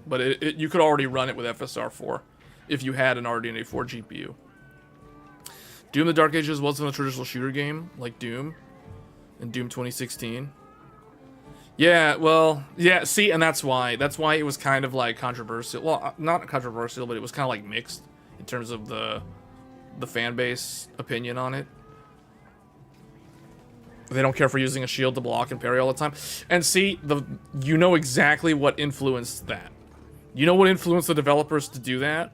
But you could already run it with FSR 4 if you had an RDNA 4 GPU. Doom the Dark Ages wasn't a traditional shooter game like Doom in Doom 2016. Yeah, well, yeah, see, and that's why it was kind of like controversial. Well, not controversial, but it was kind of like mixed in terms of the fan base opinion on it. They don't care for using a shield to block and parry all the time. And see, you know exactly what influenced that. You know what influenced the developers to do that?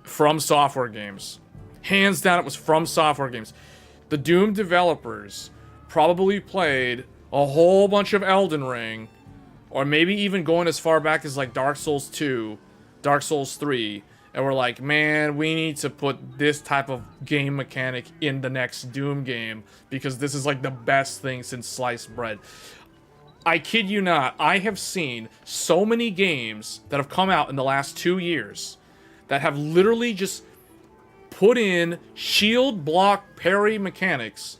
From Software games. Hands down, it was From Software games. The Doom developers probably played a whole bunch of Elden Ring, or maybe even going as far back as like Dark Souls 2, Dark Souls 3, and we're like, man, we need to put this type of game mechanic in the next Doom game because this is like the best thing since sliced bread. I kid you not, I have seen so many games that have come out in the last 2 years that have literally just put in shield, block, parry mechanics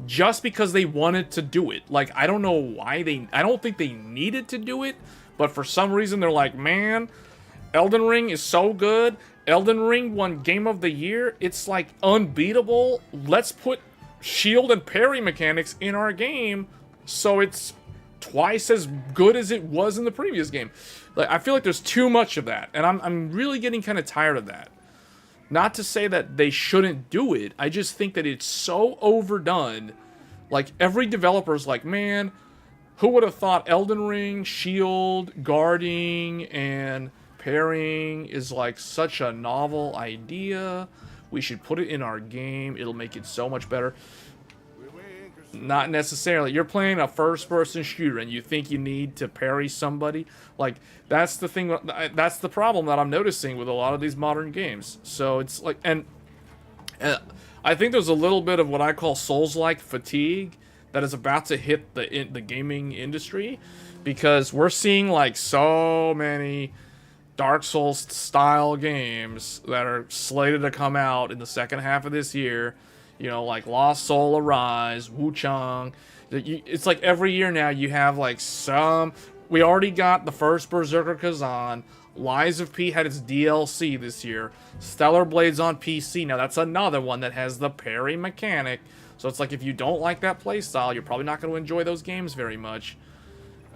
just because they wanted to do it. Like, I don't know why I don't think they needed to do it, but for some reason they're like, man, Elden Ring is so good. Elden Ring won Game of the Year. It's like unbeatable. Let's put shield and parry mechanics in our game so it's twice as good as it was in the previous game. Like, I feel like there's too much of that, and I'm really getting kind of tired of that. Not to say that they shouldn't do it, I just think that it's so overdone. Like, every developer's like, man, who would have thought Elden Ring, shield, guarding, and parrying is like such a novel idea. We should put it in our game. It'll make it so much better. Not necessarily. You're playing a first-person shooter and you think you need to parry somebody. Like, that's the thing. That's the problem that I'm noticing with a lot of these modern games. So it's like, and I think there's a little bit of what I call Souls-like fatigue that is about to hit the gaming industry, because we're seeing like so many Dark Souls style games that are slated to come out in the second half of this year. You know, like Lost Soul Arise, Wu Chang. It's like every year now you have like some. We already got the first Berserker Kazan. Lies of P had its DLC this year. Stellar Blades on PC. Now that's another one that has the parry mechanic. So it's like, if you don't like that playstyle, you're probably not going to enjoy those games very much.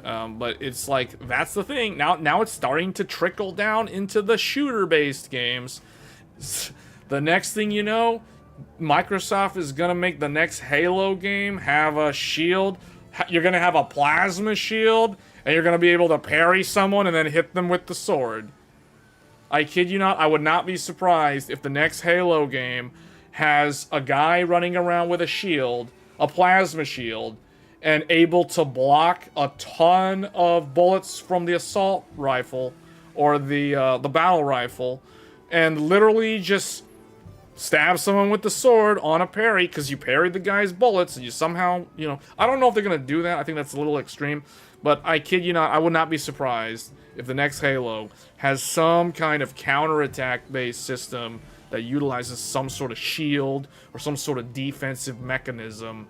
But it's like, that's the thing. Now it's starting to trickle down into the shooter-based games. The next thing you know, Microsoft is going to make the next Halo game have a shield. You're going to have a plasma shield, and you're going to be able to parry someone and then hit them with the sword. I kid you not, I would not be surprised if the next Halo game has a guy running around with a shield, a plasma shield, and able to block a ton of bullets from the assault rifle or the battle rifle, and literally just stab someone with the sword on a parry because you parried the guy's bullets and you somehow, you know, I don't know if they're going to do that. I think that's a little extreme, but I kid you not, I would not be surprised if the next Halo has some kind of counterattack based system that utilizes some sort of shield or some sort of defensive mechanism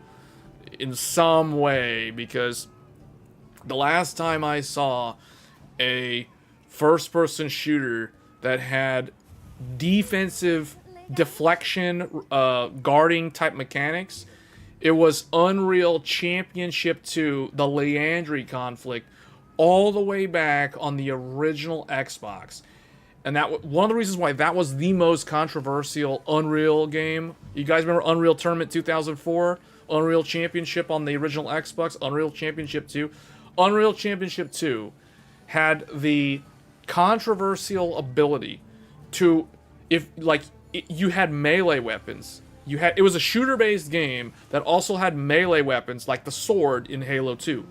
in some way, because the last time I saw a first-person shooter that had defensive deflection, guarding type mechanics, it was Unreal Championship 2, the Leandri conflict, all the way back on the original Xbox. And that one of the reasons why that was the most controversial Unreal game. You guys remember Unreal Tournament 2004? Unreal Championship on the original Xbox? Unreal Championship 2? Unreal Championship 2 had the controversial ability to, you had melee weapons. It was a shooter-based game that also had melee weapons, like the sword in Halo 2.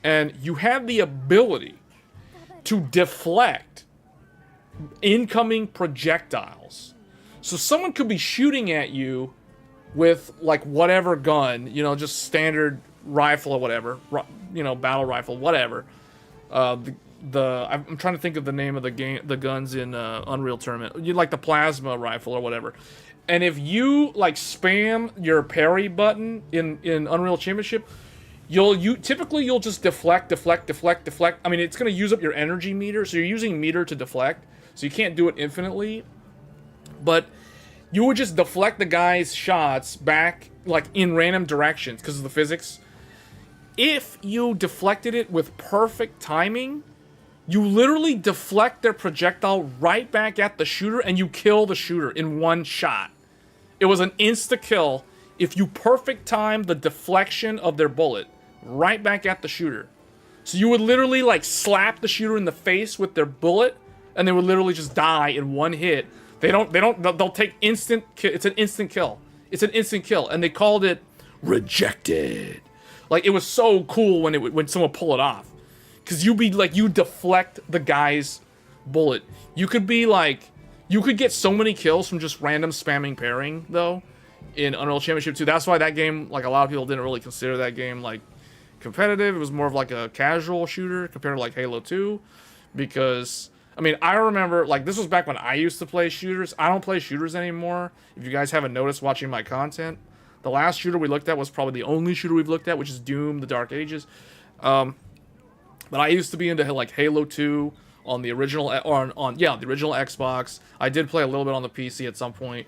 And you had the ability to deflect incoming projectiles. So someone could be shooting at you with like whatever gun, you know, just standard rifle or whatever, you know, battle rifle, whatever. I'm trying to think of the name of the guns in Unreal Tournament. You like the plasma rifle or whatever. And if you like spam your parry button in Unreal Championship, you'll just deflect. I mean, it's going to use up your energy meter, so you're using meter to deflect. So you can't do it infinitely, but you would just deflect the guy's shots back like in random directions because of the physics. If you deflected it with perfect timing, you literally deflect their projectile right back at the shooter and you kill the shooter in one shot. It was an insta-kill if you perfect time the deflection of their bullet right back at the shooter. So you would literally like slap the shooter in the face with their bullet and they would literally just die in one hit. They'll take instant kill. It's an instant kill. It's an instant kill. And they called it rejected. Like, it was so cool when someone pull it off. Because you deflect the guy's bullet. You could get so many kills from just random spamming parrying, though, in Unreal Championship 2. That's why that game, like, a lot of people didn't really consider that game, like, competitive. It was more of like a casual shooter compared to, like, Halo 2. Because I mean, I remember, like, this was back when I used to play shooters. I don't play shooters anymore. If you guys haven't noticed watching my content, the last shooter we looked at was probably the only shooter we've looked at, which is Doom, The Dark Ages. But I used to be into, like, Halo 2 on the original, the original Xbox. I did play a little bit on the PC at some point,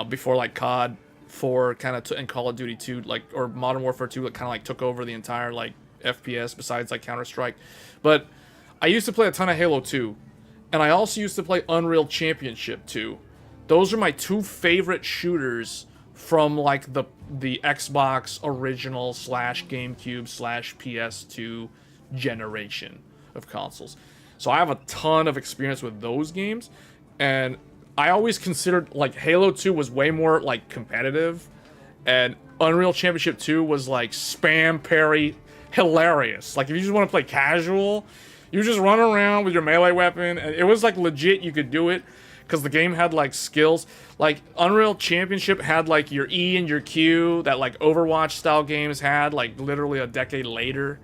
before, like, COD 4 kind of, and Call of Duty 2, like, or Modern Warfare 2, that kind of, like, took over the entire, like, FPS besides, like, Counter-Strike. But I used to play a ton of Halo 2, and I also used to play Unreal Championship 2. Those are my two favorite shooters from, like, the Xbox original / GameCube / PS2 generation of consoles. So I have a ton of experience with those games, and I always considered, like, Halo 2 was way more, like, competitive, and Unreal Championship 2 was, like, spam parry hilarious. Like, if you just want to play casual, you just run around with your melee weapon, and it was, like, legit, you could do it, because the game had, like, skills. Like, Unreal Championship had, like, your E and your Q that, like, Overwatch-style games had, like, literally a decade later.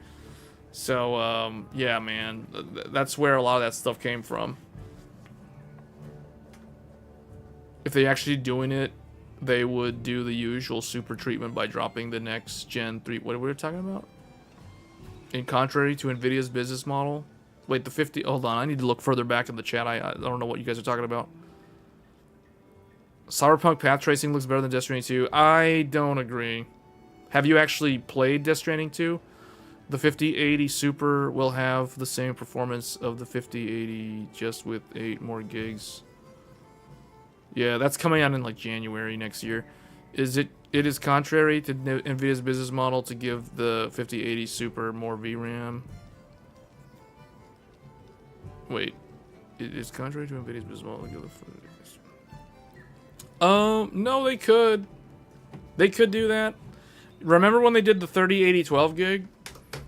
So, yeah, man, that's where a lot of that stuff came from. If they actually doing it, they would do the usual super treatment by dropping the next Gen 3. What were we talking about? In contrary to NVIDIA's business model. Wait, the 50... Hold on, I need to look further back in the chat. I don't know what you guys are talking about. Cyberpunk Path Tracing looks better than Death Stranding 2. I don't agree. Have you actually played Death Stranding 2? The 5080 Super will have the same performance of the 5080, just with 8 more gigs. Yeah, that's coming out in, like, January next year. It is contrary to NVIDIA's business model to give the 5080 Super more VRAM. Wait, it is contrary to NVIDIA's business model to give the... no, they could. They could do that. Remember when they did the 3080 12 gig?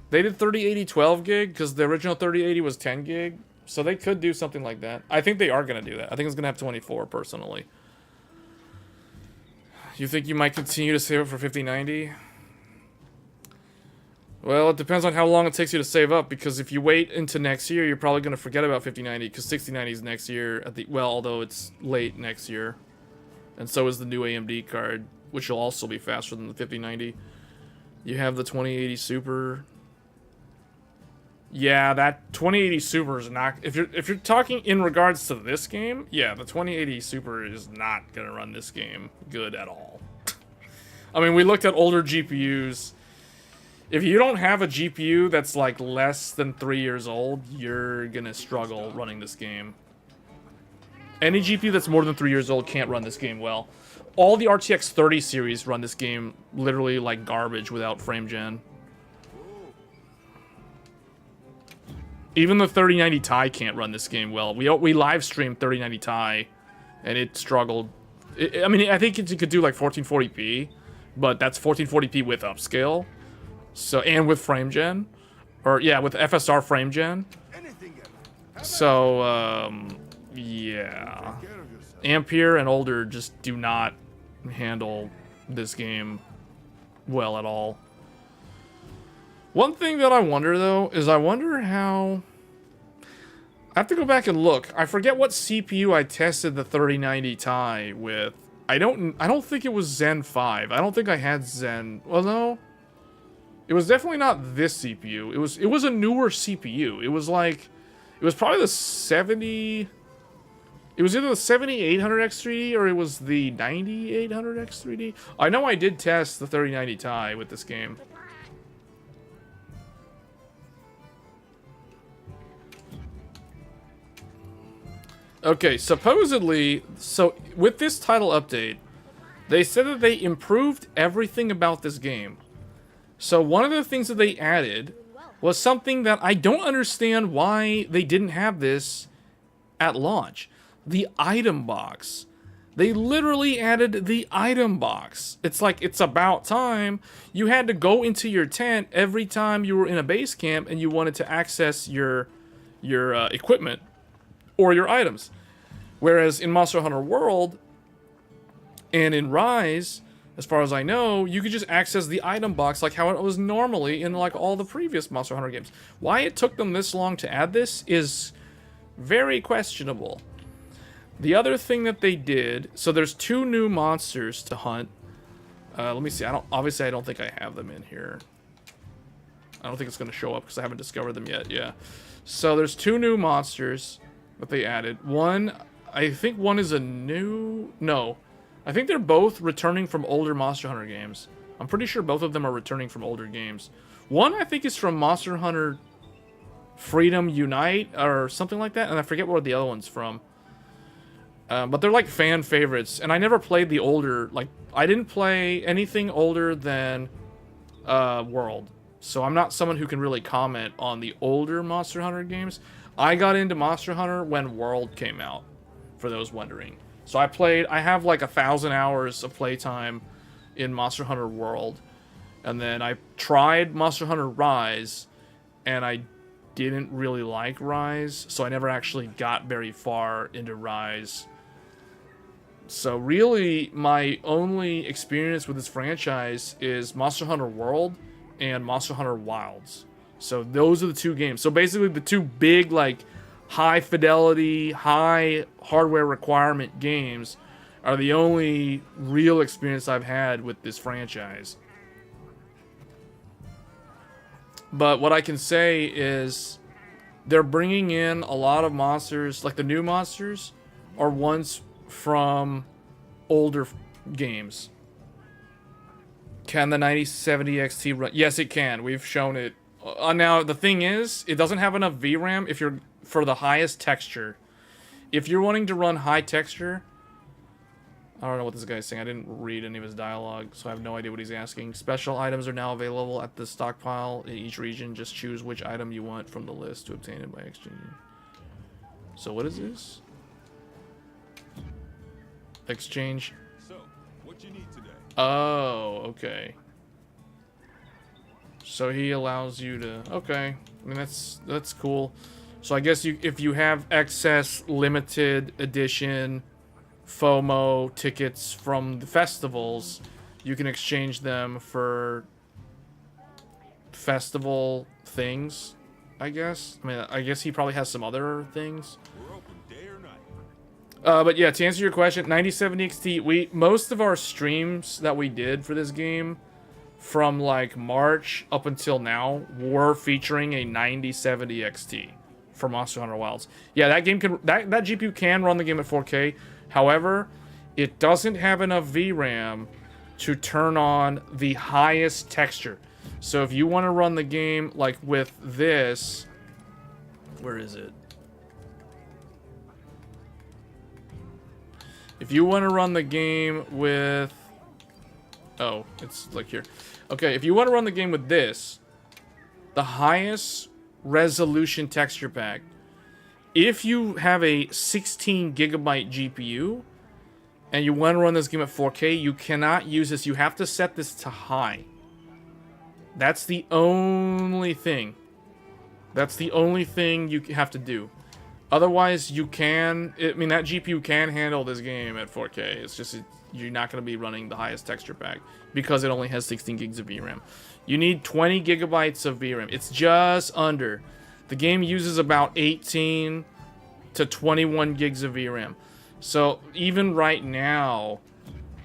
They did 3080 12 gig because the original 3080 was 10 gig. So they could do something like that. I think they are going to do that. I think it's going to have 24, personally. You think you might continue to save it for 5090? Well, it depends on how long it takes you to save up, because if you wait into next year, you're probably going to forget about 5090, because 6090 is next year, well, although it's late next year. And so is the new AMD card, which will also be faster than the 5090. You have the 2080 Super. Yeah, that 2080 Super is not... If you're talking in regards to this game, yeah, the 2080 Super is not going to run this game good at all. I mean, we looked at older GPUs. If you don't have a GPU that's, like, less than 3 years old, you're going to struggle running this game. Any GPU that's more than 3 years old can't run this game well. All the RTX 30 series run this game literally like garbage without frame gen. Even the 3090 Ti can't run this game well. We live streamed 3090 Ti, and it struggled. I mean, I think it could do like 1440p, but that's 1440p with upscale, so, and with frame gen, or yeah, with FSR frame gen. So yeah, Ampere and older just do not handle this game well at all. One thing that I wonder, though, is I wonder how... I have to go back and look. I forget what CPU I tested the 3090 Ti with. I don't think it was Zen 5. I don't think I had Zen... Well, no. It was definitely not this CPU. It was a newer CPU. It was like... It was probably the 70... It was either the 7800X3D or it was the 9800X3D. I know I did test the 3090 Ti with this game. Okay, supposedly, so with this title update, they said that they improved everything about this game. So one of the things that they added was something that I don't understand why they didn't have this at launch. The item box. They literally added the item box. It's like, it's about time. You had to go into your tent every time you were in a base camp and you wanted to access your equipment or your items. Whereas in Monster Hunter World and in Rise, as far as I know, you could just access the item box like how it was normally in like all the previous Monster Hunter games. Why it took them this long to add this is Very questionable. The other thing that they did, so there's 2 new monsters to hunt. Let me see. Obviously I don't think I have them in here. I don't think it's going to show up because I haven't discovered them yet. Yeah. So there's 2 new monsters that they added. One, I think one is a new... No. I think they're both returning from older Monster Hunter games. I'm pretty sure both of them are returning from older games. One, I think, is from Monster Hunter Freedom Unite or something like that. And I forget where the other one's from. But they're like fan favorites. And I never played the older... Like, I didn't play anything older than World. So I'm not someone who can really comment on the older Monster Hunter games. I got into Monster Hunter when World came out, for those wondering. So I have like 1,000 hours of playtime in Monster Hunter World. And then I tried Monster Hunter Rise, and I didn't really like Rise. So I never actually got very far into Rise. So really, my only experience with this franchise is Monster Hunter World and Monster Hunter Wilds. So those are the 2 games. So basically the 2 big, like, high fidelity, high hardware requirement games are the only real experience I've had with this franchise. But what I can say is they're bringing in a lot of monsters. Like, the new monsters are ones from older games. Can the 9070 XT run? Yes, it can. We've shown it. Now, the thing is, it doesn't have enough VRAM if you're for the highest texture. If you're wanting to run high texture... I don't know what this guy's saying. I didn't read any of his dialogue, so I have no idea what he's asking. Special items are now available at the stockpile in each region. Just choose which item you want from the list to obtain it by exchanging. So what is this? Exchange. So, what you need today? Oh, okay. So he allows you to... Okay. I mean, that's cool. So I guess if you have excess limited edition FOMO tickets from the festivals, you can exchange them for festival things, I guess. I mean, I guess he probably has some other things. We're open day or night. But yeah, to answer your question, 9070 XT, most of our streams that we did for this game from like March up until now were featuring a 9070 XT for Monster Hunter Wilds. Yeah, that game can that GPU can run the game at 4K. However, it doesn't have enough VRAM to turn on the highest texture. So if you want to run the game like with this, where is it? If you want to run the game with... Oh, it's like here. Okay, if you want to run the game with this, the highest resolution texture pack, if you have a 16 gigabyte GPU and you want to run this game at 4K, you cannot use this. You have to set this to high. That's the only thing. That's the only thing you have to do. Otherwise, you can... I mean, that GPU can handle this game at 4K. It's just you're not going to be running the highest texture pack because it only has 16 gigs of VRAM. You need 20 gigabytes of VRAM. It's just under. The game uses about 18 to 21 gigs of VRAM. So even right now,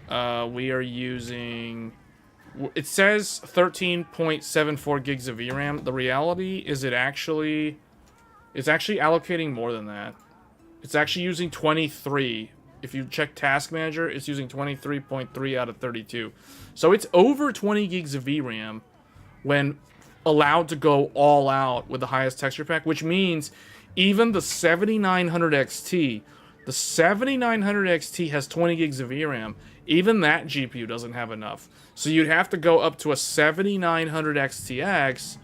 we are using... It says 13.74 gigs of VRAM. The reality is it's actually allocating more than that. It's actually using 23. If you check Task Manager, it's using 23.3 out of 32. So it's over 20 gigs of VRAM when allowed to go all out with the highest texture pack, which means even the 7900 XT, the 7900 XT has 20 gigs of VRAM. Even that GPU doesn't have enough. So you'd have to go up to a 7900 XTX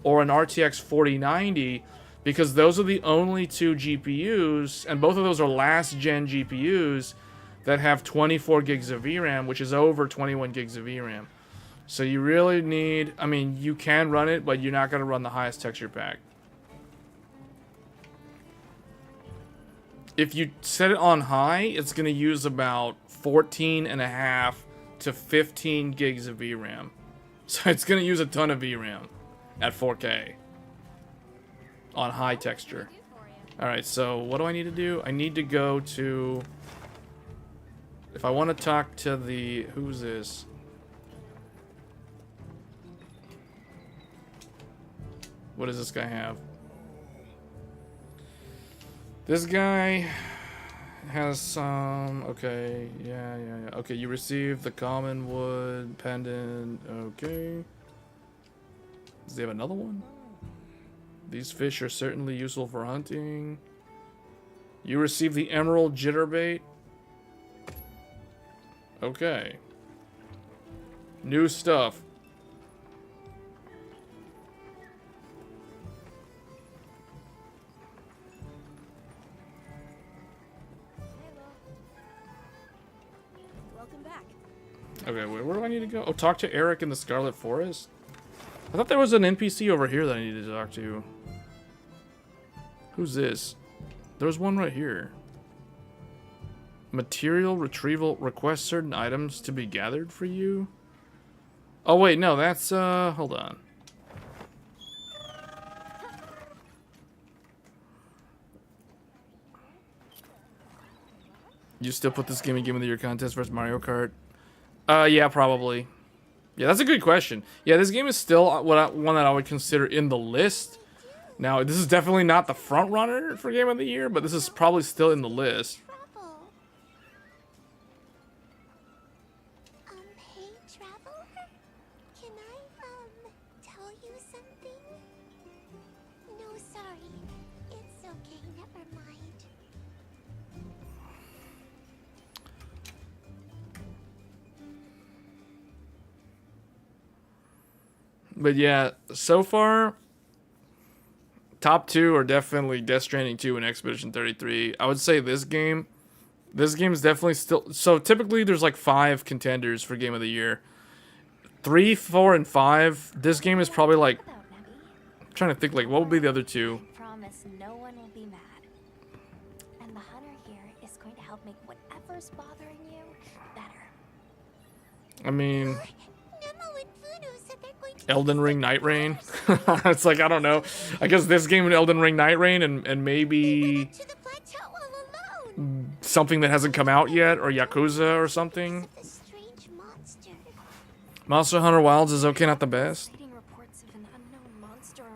or an RTX 4090, because those are the only 2 GPUs, and both of those are last gen GPUs that have 24 gigs of VRAM, which is over 21 gigs of VRAM. So you really need, I mean, you can run it, but you're not going to run the highest texture pack. If you set it on high, it's going to use about 14.5 to 15 gigs of VRAM. So it's going to use a ton of VRAM at 4K on high texture. Alright, so what do I need to do? I need to go to... If I want to talk to the... Who's this? What does this guy have? This guy has some... Okay, yeah. Okay, you received the common wood pendant. Okay. Does he have another one? These fish are certainly useful for hunting. You received the emerald jitterbait. Okay. New stuff. Welcome back. Okay, wait, where do I need to go? Oh, talk to Eric in the Scarlet Forest? I thought there was an NPC over here that I needed to talk to. Who's this? There's one right here. Material retrieval. Request certain items to be gathered for you. Oh, wait, no, that's, hold on. You still put this game in Game of the Year contest versus Mario Kart? Yeah, probably. Yeah, that's a good question. Yeah, this game is still one that I would consider in the list. Now, this is definitely not the front runner for Game of the Year, but this is probably still in the list. Travel. Hey, traveler? Can I, tell you something? No, sorry. It's okay, never mind. But yeah, so far, top two are definitely Death Stranding 2 and Expedition 33. I would say this game is definitely still... So typically there's like 5 contenders for Game of the Year. 3, 4, and 5. This game is probably like... I'm trying to think, like, what would be the other two? I promise no one will be mad. And the hunter here is going to help make whatever's bothering you better. I mean... Elden Ring Night Rain. It's like, I don't know. I guess this game and Elden Ring Night Rain and maybe something that hasn't come out yet, or Yakuza or something. Monster Hunter Wilds is okay, not the best.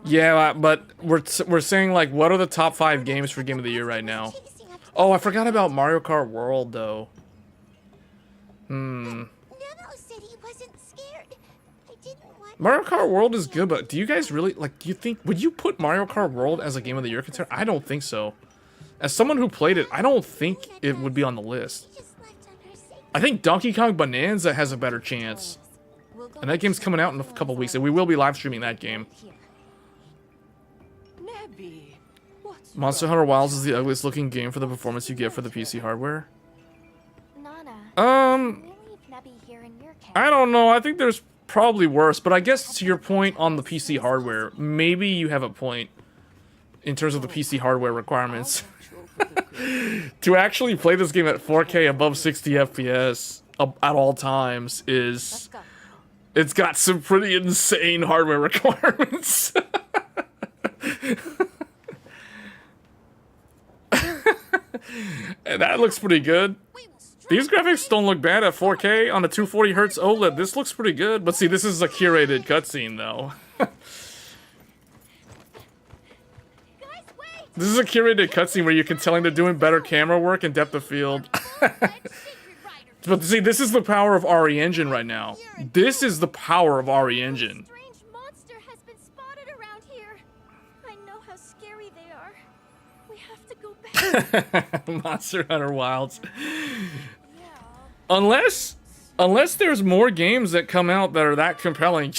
Yeah, but we're saying, like, what are the top 5 games for Game of the Year right now? Oh, I forgot about Mario Kart World, though. Mario Kart World is good, but do you guys really, like, do you think, would you put Mario Kart World as a Game of the Year contender? I don't think so. As someone who played it, I don't think it would be on the list. I think Donkey Kong Bonanza has a better chance. And that game's coming out in a couple weeks, and we will be live streaming that game. Monster Hunter Wilds is the ugliest looking game for the performance you get for the PC hardware. I don't know, I think there's probably worse, but I guess to your point on the PC hardware, maybe you have a point in terms of the PC hardware requirements. To actually play this game at 4K above 60 FPS at all times is... It's got some pretty insane hardware requirements. And that looks pretty good. These graphics don't look bad at 4K on a 240 Hz OLED. This looks pretty good. But see, this is a curated cutscene, though. This is a curated cutscene where you can tell they're doing better camera work and depth of field. But see, this is the power of RE Engine right now. This is the power of RE Engine. Monster Hunter Wilds. Unless there's more games that come out that are that compelling,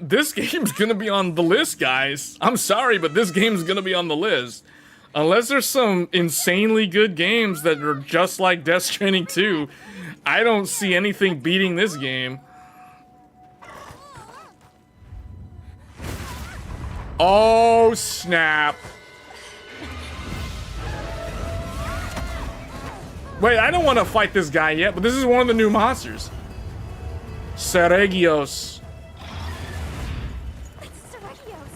this game's gonna be on the list, guys. I'm sorry, but this game's gonna be on the list. Unless there's some insanely good games that are just like Death Stranding 2, I don't see anything beating this game. Oh, snap. Wait, I don't want to fight this guy yet, but this is one of the new monsters. Seregios. It's Seregios.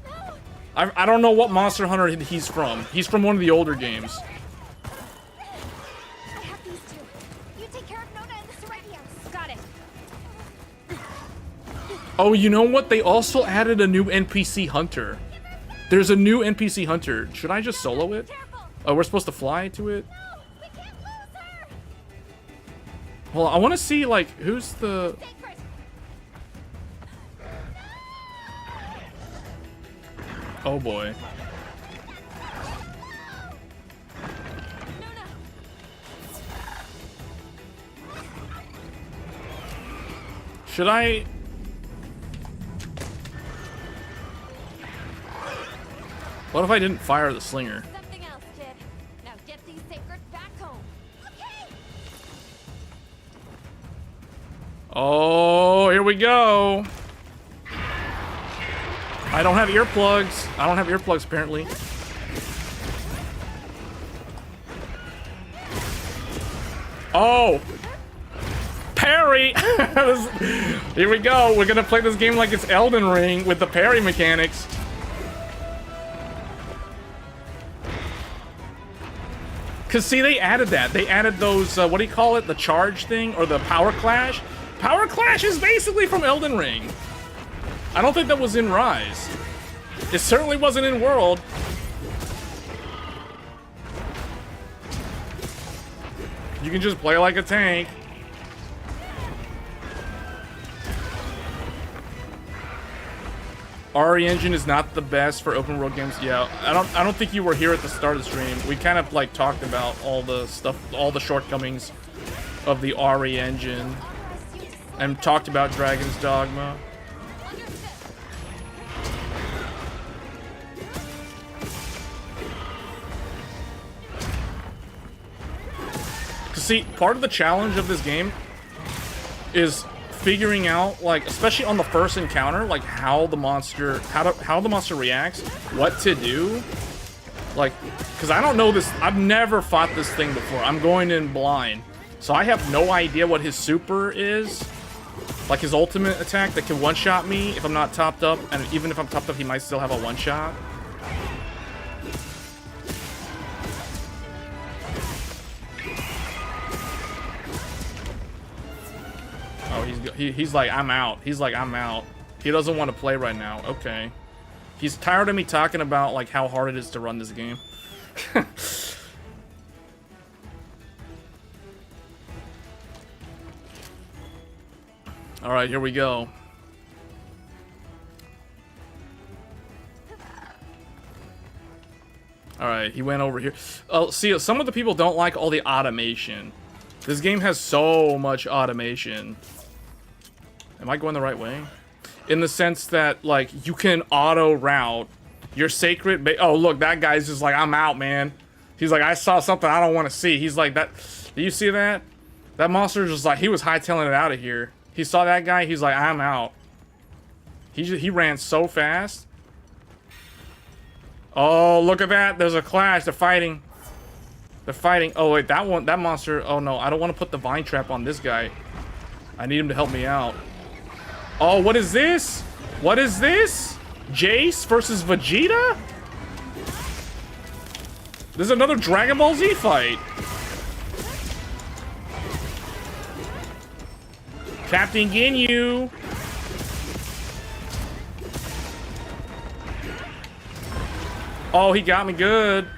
No, I don't know what Monster Hunter he's from. He's from one of the older games. I have these two. You take care of Nona and the Serenians. Got it. Oh, you know what? They also added a new NPC hunter. There's a new NPC hunter. Should I just solo it? Oh, we're supposed to fly to it? No, we can't lose her. Well, I want to see, like, who's the... Sacred. Oh, boy. Nona. Should I... What if I didn't fire the slinger? Something else, kid. Now get these Sacred back home. Okay. Oh, here we go. I don't have earplugs. I don't have earplugs, apparently. Oh! Parry! Here we go. We're gonna play this game like it's Elden Ring with the parry mechanics. Cause see, they added that. They added those, what do you call it? The charge thing or the power clash? Power clash is basically from Elden Ring. I don't think that was in Rise. It certainly wasn't in World. You can just play like a tank. RE Engine is not the best for open world games. Yeah, I don't think you were here at the start of the stream. We kind of like talked about all the stuff, all the shortcomings of the RE Engine, and talked about Dragon's Dogma. Cause see, part of the challenge of this game is figuring out, like, especially on the first encounter, like how the monster reacts, what to do. Like, because I don't know this, I've never fought this thing before. I'm going in blind, so I have no idea what his super is, like his ultimate attack that can one-shot me if I'm not topped up, and even if I'm topped up, he might still have a one-shot. Oh, he's like, I'm out. He's like, I'm out. He doesn't want to play right now. Okay. He's tired of me talking about, like, how hard it is to run this game. Alright, here we go. Alright, he went over here. Oh, see, some of the people don't like all the automation. This game has so much automation. Am I going the right way? In the sense that, like, you can auto-route your sacred... Oh, look, that guy's just like, I'm out, man. He's like, I saw something I don't want to see. He's like, that... Do you see that? That monster's just like, he was hightailing it out of here. He saw that guy, he's like, I'm out. He ran so fast. Oh, look at that. There's a clash. They're fighting. They're fighting. Oh, wait, that one, that monster... Oh, no, I don't want to put the vine trap on this guy. I need him to help me out. Oh, what is this? What is this? Jace versus Vegeta? There's another Dragon Ball Z fight. Captain Ginyu. Oh, he got me good.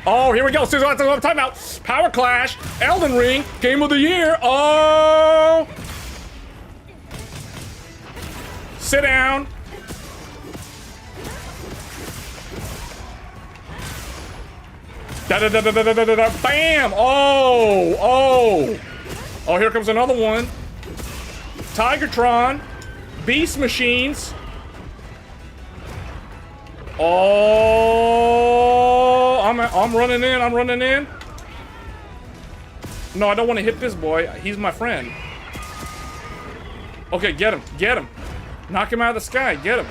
Oh, here we go. So what I'm talking about. Power Clash, Elden Ring, Game of the Year. Oh! Sit down. Da-da-da-da-da-da-da-da. Bam! Oh! Oh! Oh, here comes another one. Tigertron. Beast Machines. Oh! I'm running in. I'm running in. No, I don't want to hit this boy. He's my friend. Okay, get him. Get him. Knock him out of the sky. Get him.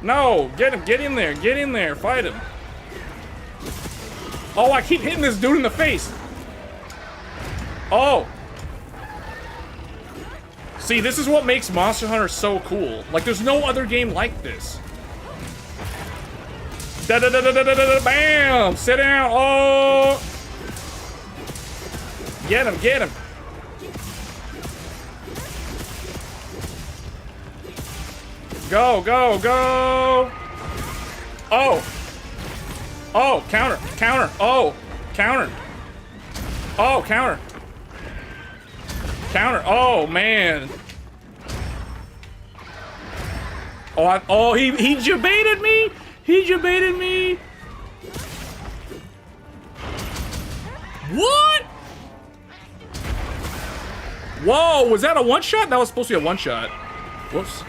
No, get him. Get in there. Get in there. Fight him. Oh, I keep hitting this dude in the face. Oh. See, this is what makes Monster Hunter so cool. Like, there's no other game like this. Bam! Sit down. Oh! Get him, get him. Go, go, go. Oh. Oh, counter, counter. Oh, counter. Oh, counter. Counter. Oh, man. Oh, he jebaited me. He jebaited me. What? Whoa, was that a one-shot? That was supposed to be a one-shot. Whoops.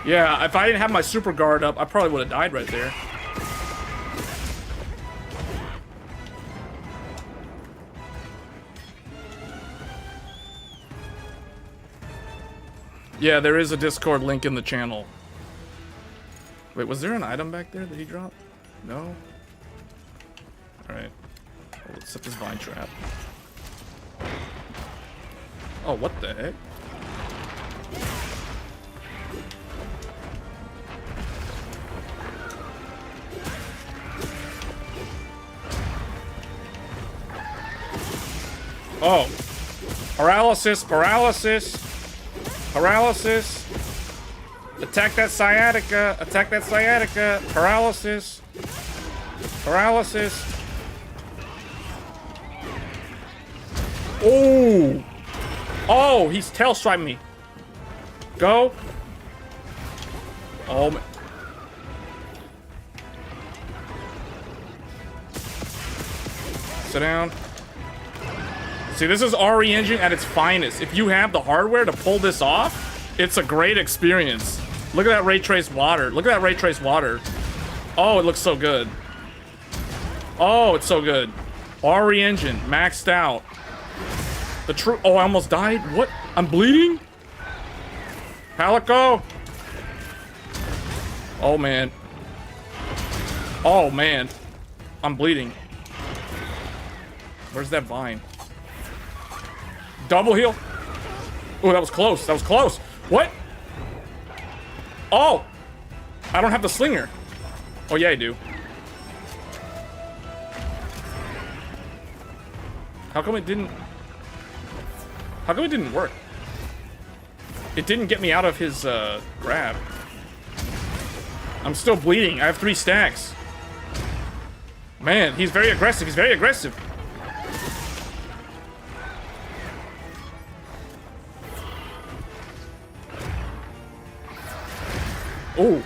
Yeah, if I didn't have my super guard up, I probably would have died right there. Yeah, there is a Discord link in the channel. Wait, was there an item back there that he dropped? No? Alright. Well, let's set this vine trap. Oh, what the heck? Oh. Paralysis, paralysis. Paralysis. Attack that sciatica. Attack that sciatica. Paralysis. Paralysis. Oh. Oh, he's tail striping me. Go. Oh, man. Sit down. See, this is RE Engine at its finest. If you have the hardware to pull this off, it's a great experience. Look at that ray trace water. Look at that ray trace water. Oh, it looks so good. Oh, it's so good. RE Engine, maxed out. The true. Oh, I almost died. What? I'm bleeding? Palico. Oh, man. Oh, man. I'm bleeding. Where's that vine? Double heal. Oh, that was close. That was close. What? Oh. I don't have the slinger. Oh, yeah, I do. How come it didn't... How come it didn't work? It didn't get me out of his, grab. I'm still bleeding. I have 3 stacks. Man, he's very aggressive. He's very aggressive. Oh.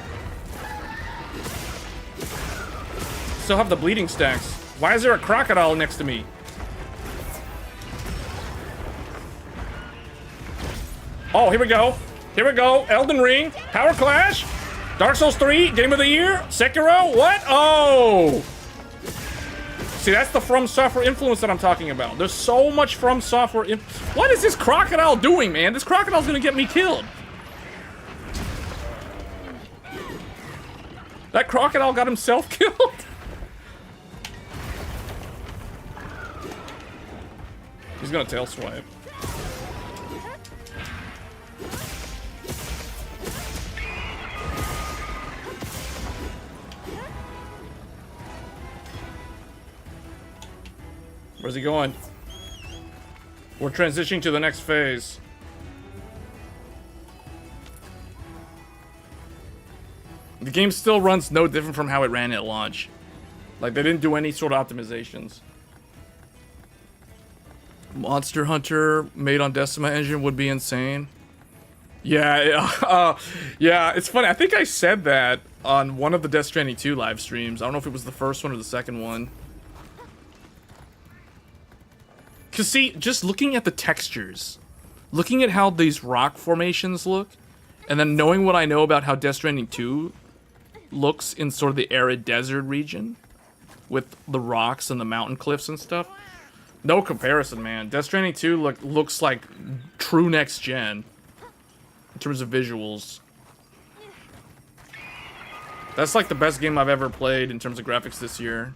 Still have the bleeding stacks. Why is there a crocodile next to me? Oh, here we go. Here we go. Elden Ring. Power Clash. Dark Souls 3. Game of the Year. Sekiro. What? Oh. See, that's the From Software influence that I'm talking about. There's so much From Software. What is this crocodile doing, man? This crocodile's gonna get me killed. That crocodile got himself killed? He's gonna tail swipe. Where's he going? We're transitioning to the next phase. The game still runs no different from how it ran at launch. Like, they didn't do any sort of optimizations. Monster Hunter made on Decima Engine would be insane. Yeah, yeah, it's funny. I think I said that on one of the Death Stranding 2 live streams. I don't know if it was the first one or the second one. Because, see, just looking at the textures, looking at how these rock formations look, and then knowing what I know about how Death Stranding 2 looks in sort of the arid desert region with the rocks and the mountain cliffs and stuff, no comparison, man. Death Stranding 2 looks like true next gen in terms of visuals. That's like the best game I've ever played in terms of graphics this year.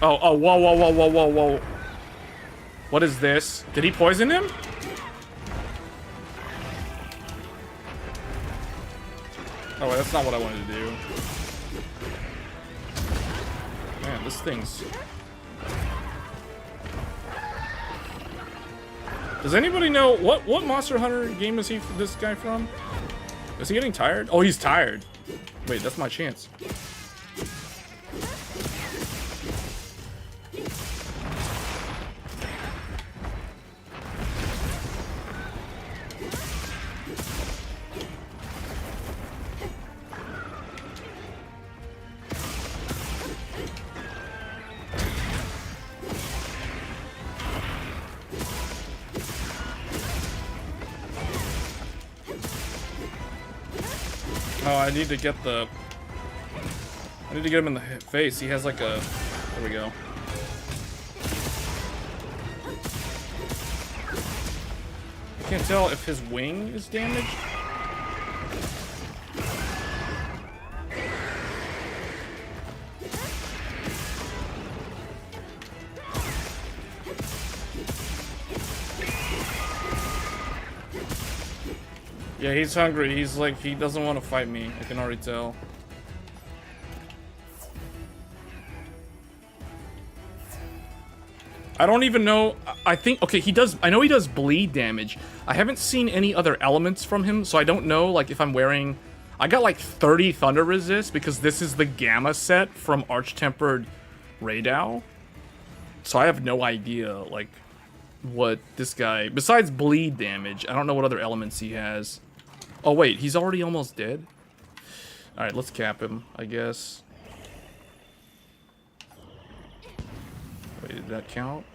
Oh, whoa, whoa, whoa, whoa, whoa, whoa. What is this? Did he poison him? Oh, that's not what I wanted to do. Man, this thing's... Does anybody know what Monster Hunter game is this guy from? Is he getting tired? Oh, he's tired. Wait, that's my chance. Oh, I need to get him in the face. He has like a... There we go. I can't tell if his wing is damaged. Yeah, he's hungry. He's like, he doesn't want to fight me. I can already tell. I don't even know. I think, okay, he does, I know he does bleed damage. I haven't seen any other elements from him, so I don't know, like, if I'm wearing... I got, like, 30 Thunder Resist, because this is the Gamma set from Arch-Tempered Radeon. So I have no idea, like, what this guy... Besides bleed damage, I don't know what other elements he has. Oh, wait, he's already almost dead? Alright, let's cap him, I guess. Wait, did that count?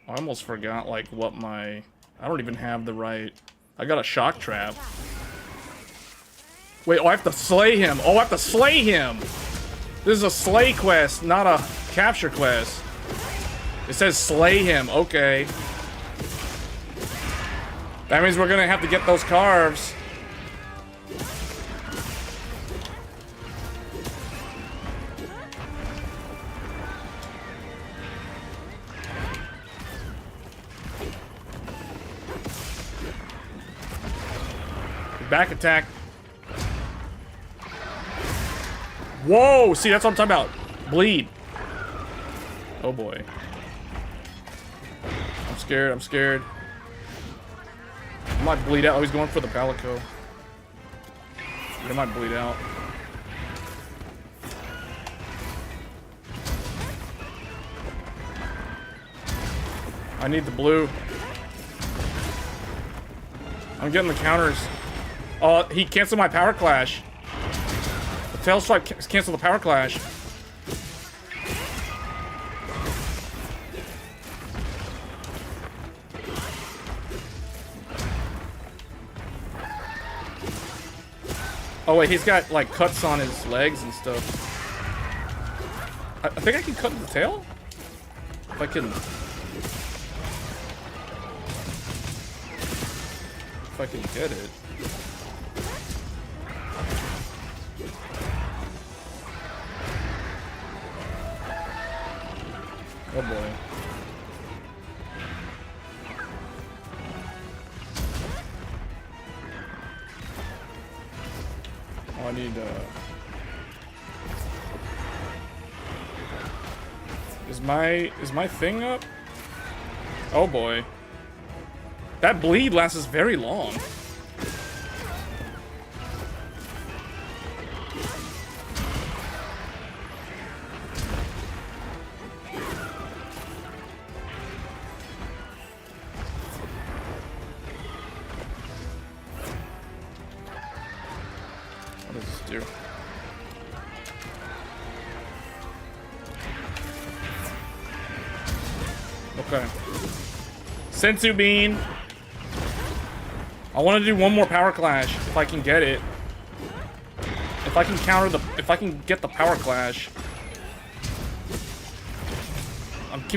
I almost forgot, like, what my... I don't even have the right... I got a shock trap. Wait, oh, I have to slay him! Oh, I have to slay him! This is a slay quest, not a capture quest. It says slay him, okay. That means we're gonna have to get those carves. Back attack. Whoa! See, that's what I'm talking about. Bleed. Oh boy. I'm scared, I'm scared. I might bleed out. Oh, he's going for the Palico. He might bleed out. I need the blue. I'm getting the counters. Oh, he canceled my power clash. The tail swipe canceled the power clash. Oh wait, he's got like cuts on his legs and stuff. I think I can cut the tail? If I can... If I can get it. Oh boy. Oh, I need Is my thing up? Oh boy. That bleed lasts very long. What does this do? Okay. Sensu Bean. I want to do one more power clash if I can get it. If I can counter the, if I can get the power clash.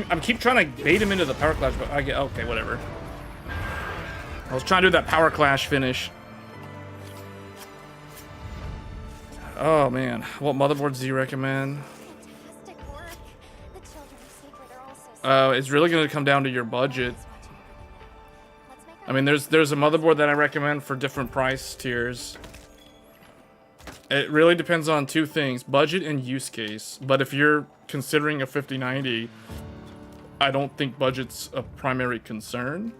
I'm keep trying to bait him into the power clash, but I get, okay, whatever. I was trying to do that power clash finish. Oh man, what motherboards do you recommend? Fantastic work. The children of Secret are also It's really gonna come down to your budget. Let's make I mean, there's a motherboard that I recommend for different price tiers. It really depends on two things, budget and use case. But if you're considering a 5090, I don't think budget's a primary concern.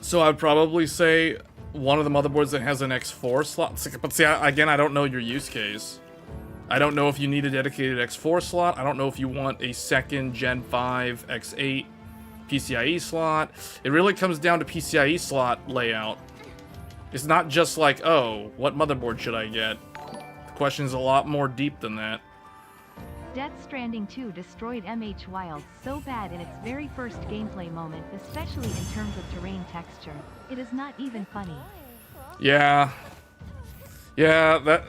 So I'd probably say one of the motherboards that has an X4 slot. But see, again, I don't know your use case. I don't know if you need a dedicated X4 slot. I don't know if you want a second Gen 5 X8 PCIe slot. It really comes down to PCIe slot layout. It's not just like, oh, what motherboard should I get? The question is a lot more deep than that. Death Stranding 2 destroyed MH Wild so bad in its very first gameplay moment, especially in terms of terrain texture. It is not even funny. Yeah. Yeah,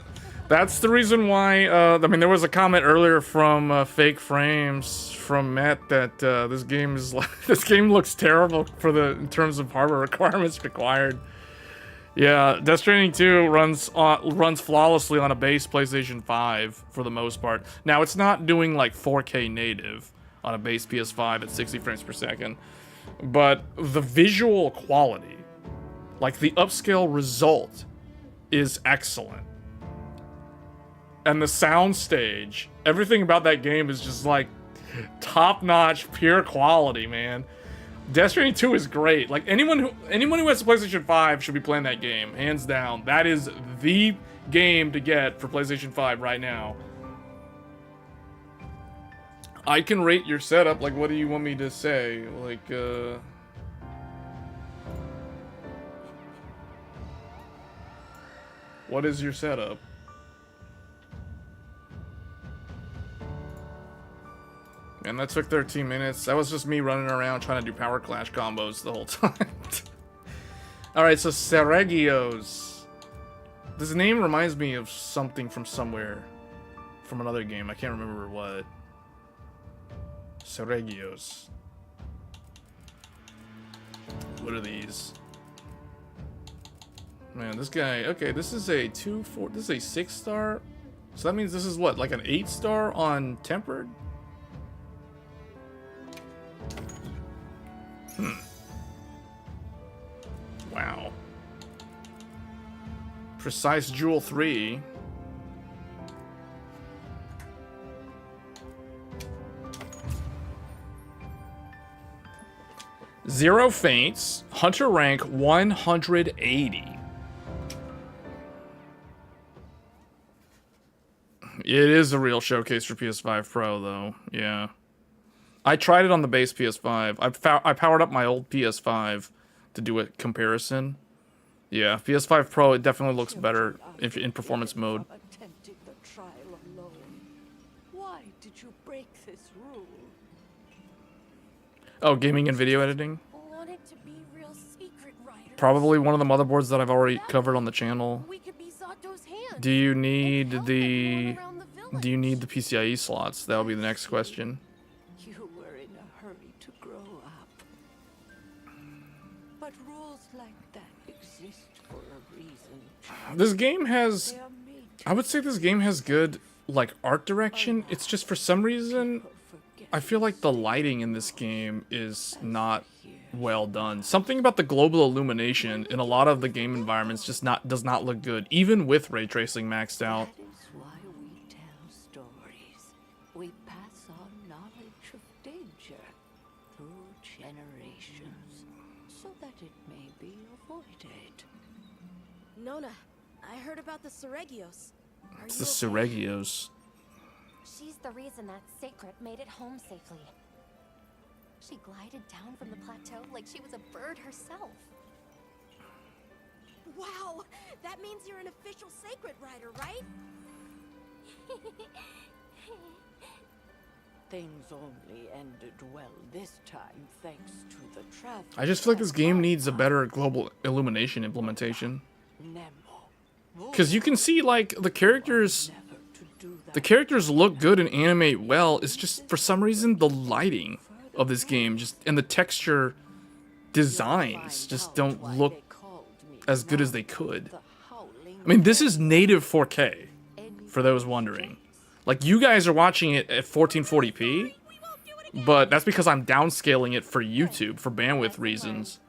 that's the reason why, I mean, there was a comment earlier from Fake Frames from Matt that this game is this game looks terrible in terms of hardware requirements required. Yeah, Death Stranding 2 runs flawlessly on a base PlayStation 5 for the most part. Now, it's not doing like 4K native on a base PS5 at 60 frames per second, but the visual quality, like the upscale result, is excellent. And the soundstage, everything about that game is just like top-notch, pure quality, man. Death Stranding 2 is great. Like anyone who has a PlayStation 5 should be playing that game, hands down. That is the game to get for PlayStation 5 right now. I can rate your setup. Like, what do you want me to say? Like, what is your setup? And that took 13 minutes. That was just me running around trying to do power clash combos the whole time. Alright, so Seregios. This name reminds me of something from somewhere. From another game. I can't remember what. Seregios. What are these? Man, this guy... Okay, this is a 2-4... This is a 6-star? So that means this is what? Like an 8-star on Tempered? Wow. Precise Jewel 3. Zero faints. Hunter rank 180. It is a real showcase for PS5 Pro, though. Yeah. I tried it on the base PS5. I powered up my old PS5 to do a comparison. Yeah, PS5 Pro, it definitely looks better if in performance mode. Attempting the trial alone. Why did you break this rule? Oh, gaming and video editing? Want it to be real secret, writers. Probably one of the motherboards that I've already covered on the channel. We could be Zato's hand. Do you and need help the everyone around the Do you village. need the PCIe slots? That'll be the next question. You were in a hurry to grow up. But rules like that exist for a reason. This game has, They are made to I would say this game has good, like, art direction. It's just for some reason, forget. I feel like the lighting in this game is not well done. Something about the global illumination in a lot of the game environments just does not look good, even with ray tracing maxed out. That is why we tell stories. We pass on knowledge of danger through generations, so that it may be avoided. Nona, I heard about the Seregios. Are It's you the okay? Seregios. She's the reason that Sacred made it home safely. She glided down from the plateau like she was a bird herself. Wow, that means you're an official Sacred Rider, right? Things only ended well this time thanks to the travel. I just feel like this game needs a better global illumination implementation. Nemo. Because you can see, like, the characters... Never to do that. The characters look good and animate well. It's just, for some reason, the lighting of this game and the texture designs just don't look as good as they could. I mean, this is native 4K, for those wondering. Like, you guys are watching it at 1440p. but that's because I'm downscaling it for YouTube for bandwidth reasons.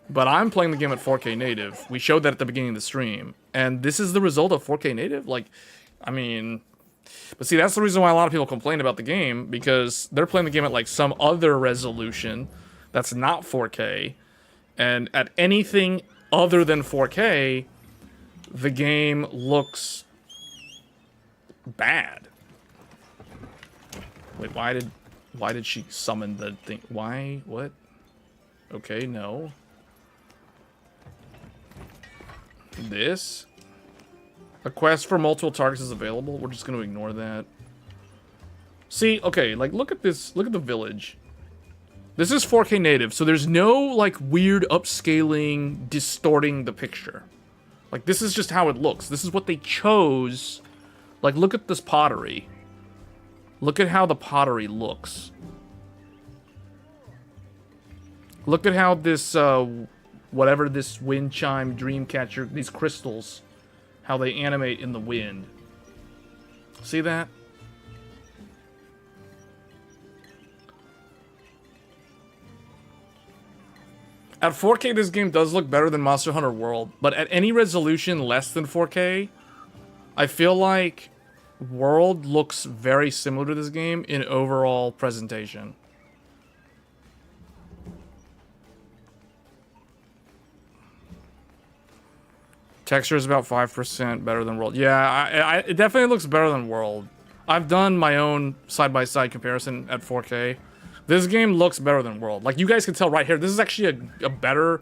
But I'm playing the game at 4K native. We showed that at the beginning of the stream, and this is the result of 4K native. Like, I mean, but see, that's the reason why a lot of people complain about the game, because they're playing the game at like some other resolution that's not 4K, and at anything other than 4K, the game looks bad. Wait, why did she summon the thing? Why? What? Okay, no. This? A quest for multiple targets is available. We're just going to ignore that. See, okay, like, look at this. Look at the village. This is 4K native, so there's no, like, weird upscaling, distorting the picture. Like, this is just how it looks. This is what they chose. Like, look at this pottery. Look at how the pottery looks. Look at how this, whatever this wind chime, dream catcher, these crystals, how they animate in the wind. See that? At 4K, this game does look better than Monster Hunter World, but at any resolution less than 4K, I feel like World looks very similar to this game in overall presentation. Texture is about 5% better than World. Yeah, it definitely looks better than World. I've done my own side-by-side comparison at 4K. This game looks better than World. Like, you guys can tell right here, this is actually a better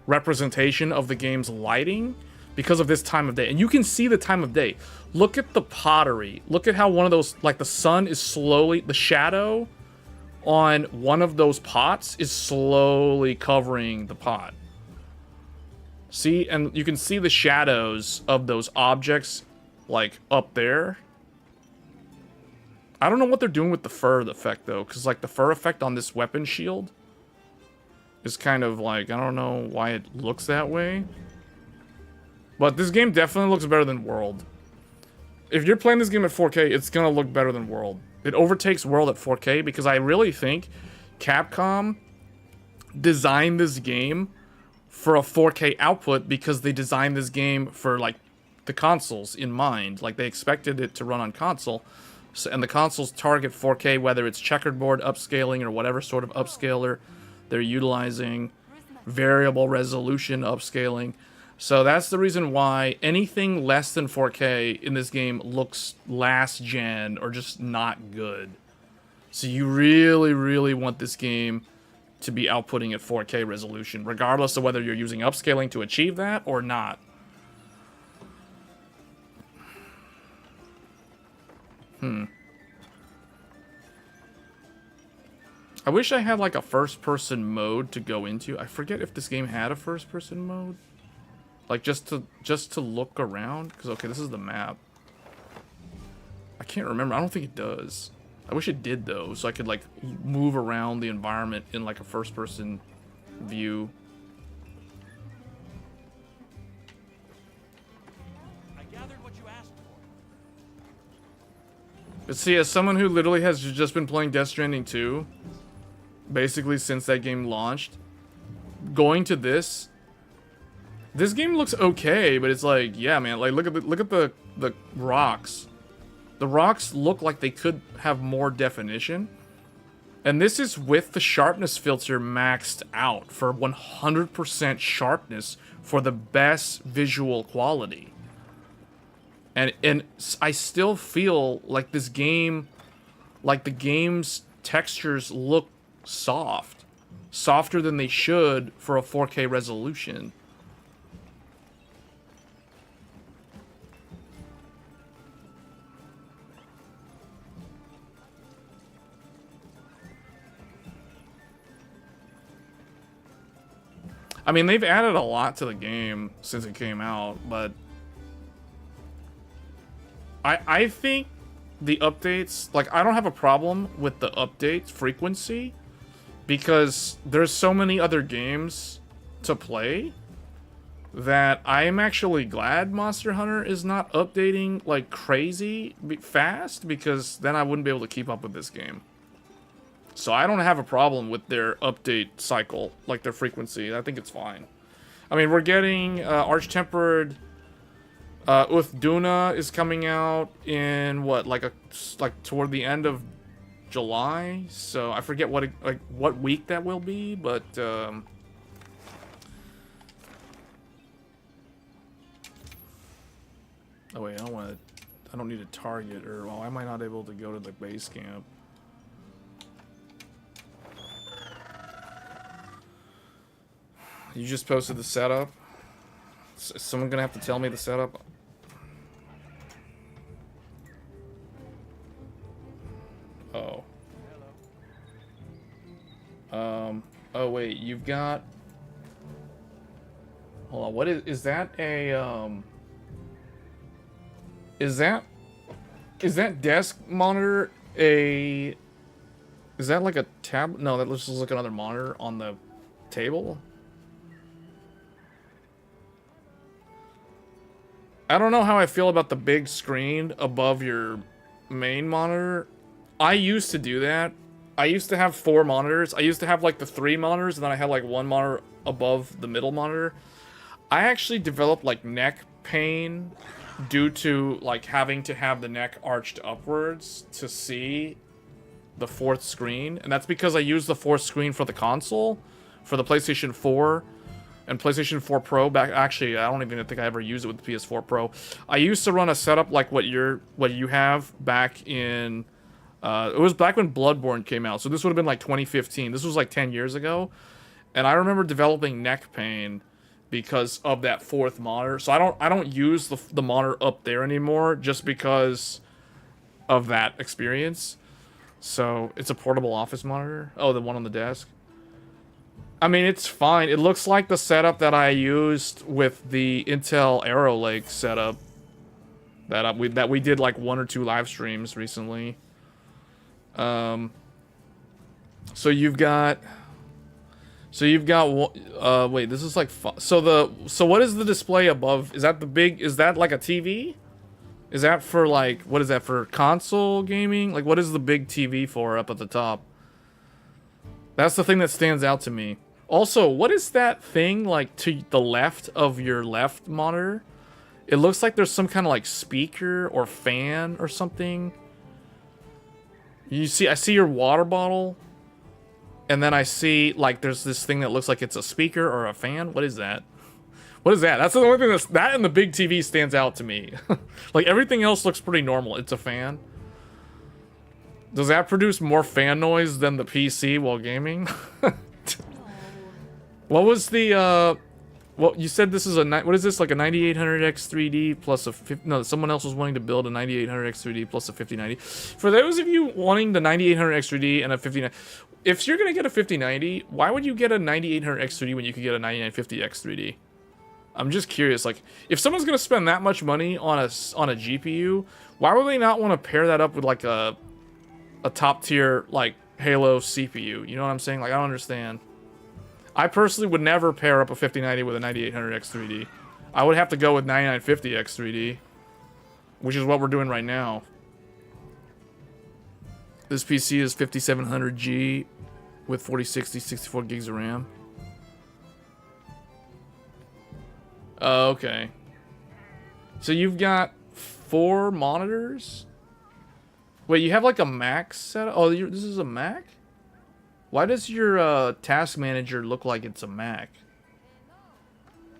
representation of the game's lighting because of this time of day. And you can see the time of day. Look at the pottery. Look at how one of those, like, the sun is slowly, the shadow on one of those pots is slowly covering the pot. See, and you can see the shadows of those objects, like, up there. I don't know what they're doing with the fur effect, though, because, like, the fur effect on this weapon shield is kind of, like, I don't know why it looks that way. But this game definitely looks better than World. If you're playing this game at 4K, it's going to look better than World. It overtakes World at 4K because I really think Capcom designed this game for a 4K output because they designed this game for, like, the consoles in mind. Like, they expected it to run on console. So, and the consoles target 4K, whether it's checkerboard upscaling or whatever sort of upscaler they're utilizing, variable resolution upscaling. So that's the reason why anything less than 4K in this game looks last gen or just not good. So you really, really want this game to be outputting at 4K resolution, regardless of whether you're using upscaling to achieve that or not. I wish I had like a first-person mode to go into. I forget if this game had a first-person mode. Like just to look around. Because okay, this is the map. I can't remember. I don't think it does. I wish it did though, so I could like move around the environment in like a first-person view. I gathered what you asked for. But see, as someone who literally has just been playing Death Stranding 2, basically since that game launched, going to this game looks okay, but it's like, yeah, man, like look at the rocks. The rocks look like they could have more definition. And this is with the sharpness filter maxed out for 100% sharpness for the best visual quality. And I still feel like this game, like the game's textures look soft. Softer than they should for a 4K resolution. I mean, they've added a lot to the game since it came out, but I think the updates, like, I don't have a problem with the update frequency because there's so many other games to play that I'm actually glad Monster Hunter is not updating like crazy fast, because then I wouldn't be able to keep up with this game. So I don't have a problem with their update cycle, like their frequency. I think it's fine. I mean, we're getting Arch-Tempered Duna is coming out in what, like toward the end of July. So I forget what week that will be, but oh wait, I don't need a target, or well, I might not be able to go to the base camp. You just posted the setup. Is someone gonna have to tell me the setup? Oh. Oh wait, you've got. Hold on. What is that? Is that desk monitor a? Is that like a tab? No, that looks like another monitor on the table. I don't know how I feel about the big screen above your main monitor. I used to do that. I used to have 4 monitors. I used to have like the 3 monitors, and then I had like 1 monitor above the middle monitor. I actually developed like neck pain due to like having to have the neck arched upwards to see the 4th screen. And that's because I used the 4th screen for the console, for the PlayStation 4. And PlayStation 4 Pro back. Actually, I don't even think I ever used it with the PS4 Pro. I used to run a setup like what you have back in. It was back when Bloodborne came out, so this would have been like 2015. This was like 10 years ago, and I remember developing neck pain because of that 4th monitor. So I don't use the monitor up there anymore just because of that experience. So it's a portable office monitor. Oh, the one on the desk. I mean, it's fine. It looks like the setup that I used with the Intel Arrow Lake setup that we did like 1 or 2 live streams recently. So you've got wait, this is like so what is the display above? Is that like a TV? Is that for like, what is that for, console gaming? Like, what is the big TV for up at the top? That's the thing that stands out to me. Also, what is that thing like to the left of your left monitor? It looks like there's some kind of like speaker or fan or something. I see your water bottle, and then I see like there's this thing that looks like it's a speaker or a fan. What is that? What is that? That's the only thing that and the big TV stands out to me. Like everything else looks pretty normal. It's a fan. Does that produce more fan noise than the PC while gaming? What was the well, you said this is what is this, like a 9800X 3D plus a no, someone else was wanting to build a 9800X 3D plus a 5090. For those of you wanting the 9800X 3D and a 5090, if you're gonna get a 5090, why would you get a 9800X 3D when you could get a 9950X 3D? I'm just curious, like, if someone's gonna spend that much money on a GPU, why would they not want to pair that up with like a top tier like Halo CPU? You know what I'm saying? Like, I don't understand. I personally would never pair up a 5090 with a 9800X 3D. I would have to go with 9950X 3D, which is what we're doing right now. This PC is 5700G with 4060, 64 gigs of RAM. Okay. So you've got 4 monitors? Wait, you have like a Mac setup? Oh, this is a Mac? Why does your task manager look like it's a Mac?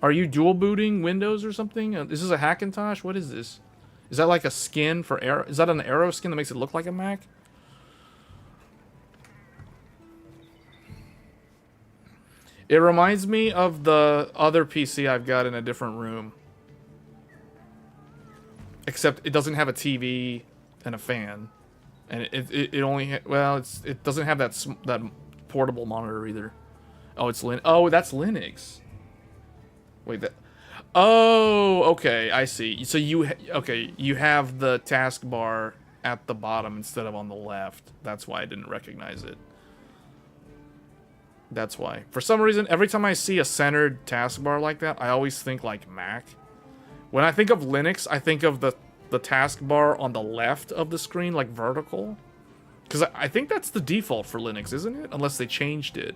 Are you dual booting Windows or something? This is a Hackintosh? What is this? Is that like a skin for Arrow? Is that an Arrow skin that makes it look like a Mac? It reminds me of the other PC I've got in a different room. Except it doesn't have a TV and a fan. And it only it doesn't have that portable monitor either. Oh, it's oh, that's Linux. Wait, that. Oh, okay, I see. So you have the taskbar at the bottom instead of on the left. That's why I didn't recognize it. That's why. For some reason, every time I see a centered taskbar like that, I always think like Mac. When I think of Linux, I think of the taskbar on the left of the screen, like vertical. Because I think that's the default for Linux, isn't it? Unless they changed it.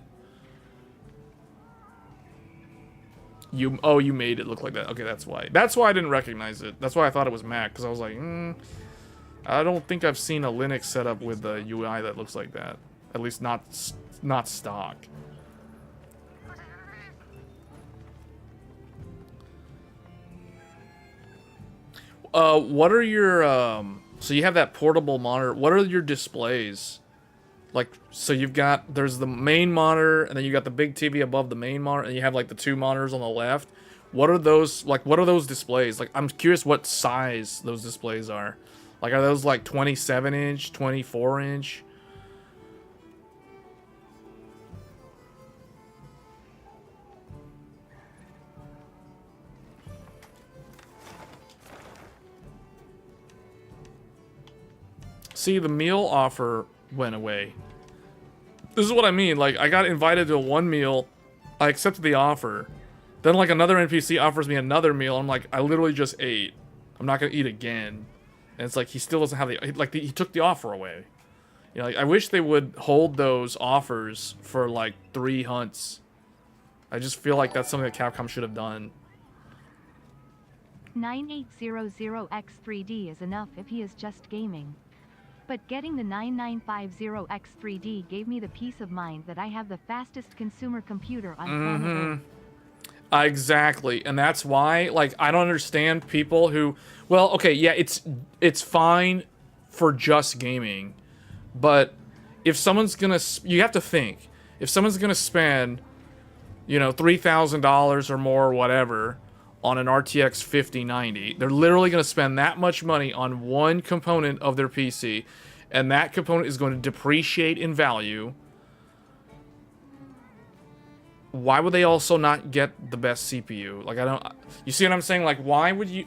You made it look like that. Okay, that's why. That's why I didn't recognize it. That's why I thought it was Mac, because I was like, I don't think I've seen a Linux setup with a UI that looks like that. At least not stock. What are your so you have that portable monitor. What are your displays? Like, so you've got, there's the main monitor, and then you got the big TV above the main monitor, and you have like the 2 monitors on the left. What are those, like, what are those displays? Like, I'm curious what size those displays are. Like, are those like 27 inch, 24 inch? See, the meal offer went away. This is what I mean. Like, I got invited to a 1 meal. I accepted the offer. Then, like, another NPC offers me another meal. I'm like, I literally just ate. I'm not going to eat again. And it's like, he still doesn't have the... Like, he took the offer away. You know, like, I wish they would hold those offers for, like, 3 hunts. I just feel like that's something that Capcom should have done. 9800X3D is enough if he is just gaming. But getting the 9950X3D gave me the peace of mind that I have the fastest consumer computer on planet Earth. Exactly, and that's why, like, I don't understand people who, well, okay, yeah, it's fine for just gaming, but if someone's gonna, you have to think, if someone's gonna spend, you know, $3,000 or more or whatever on an RTX 5090, they're literally gonna spend that much money on one component of their PC, and that component is going to depreciate in value. Why would they also not get the best CPU? Like, I don't... You see what I'm saying? Like, why would you...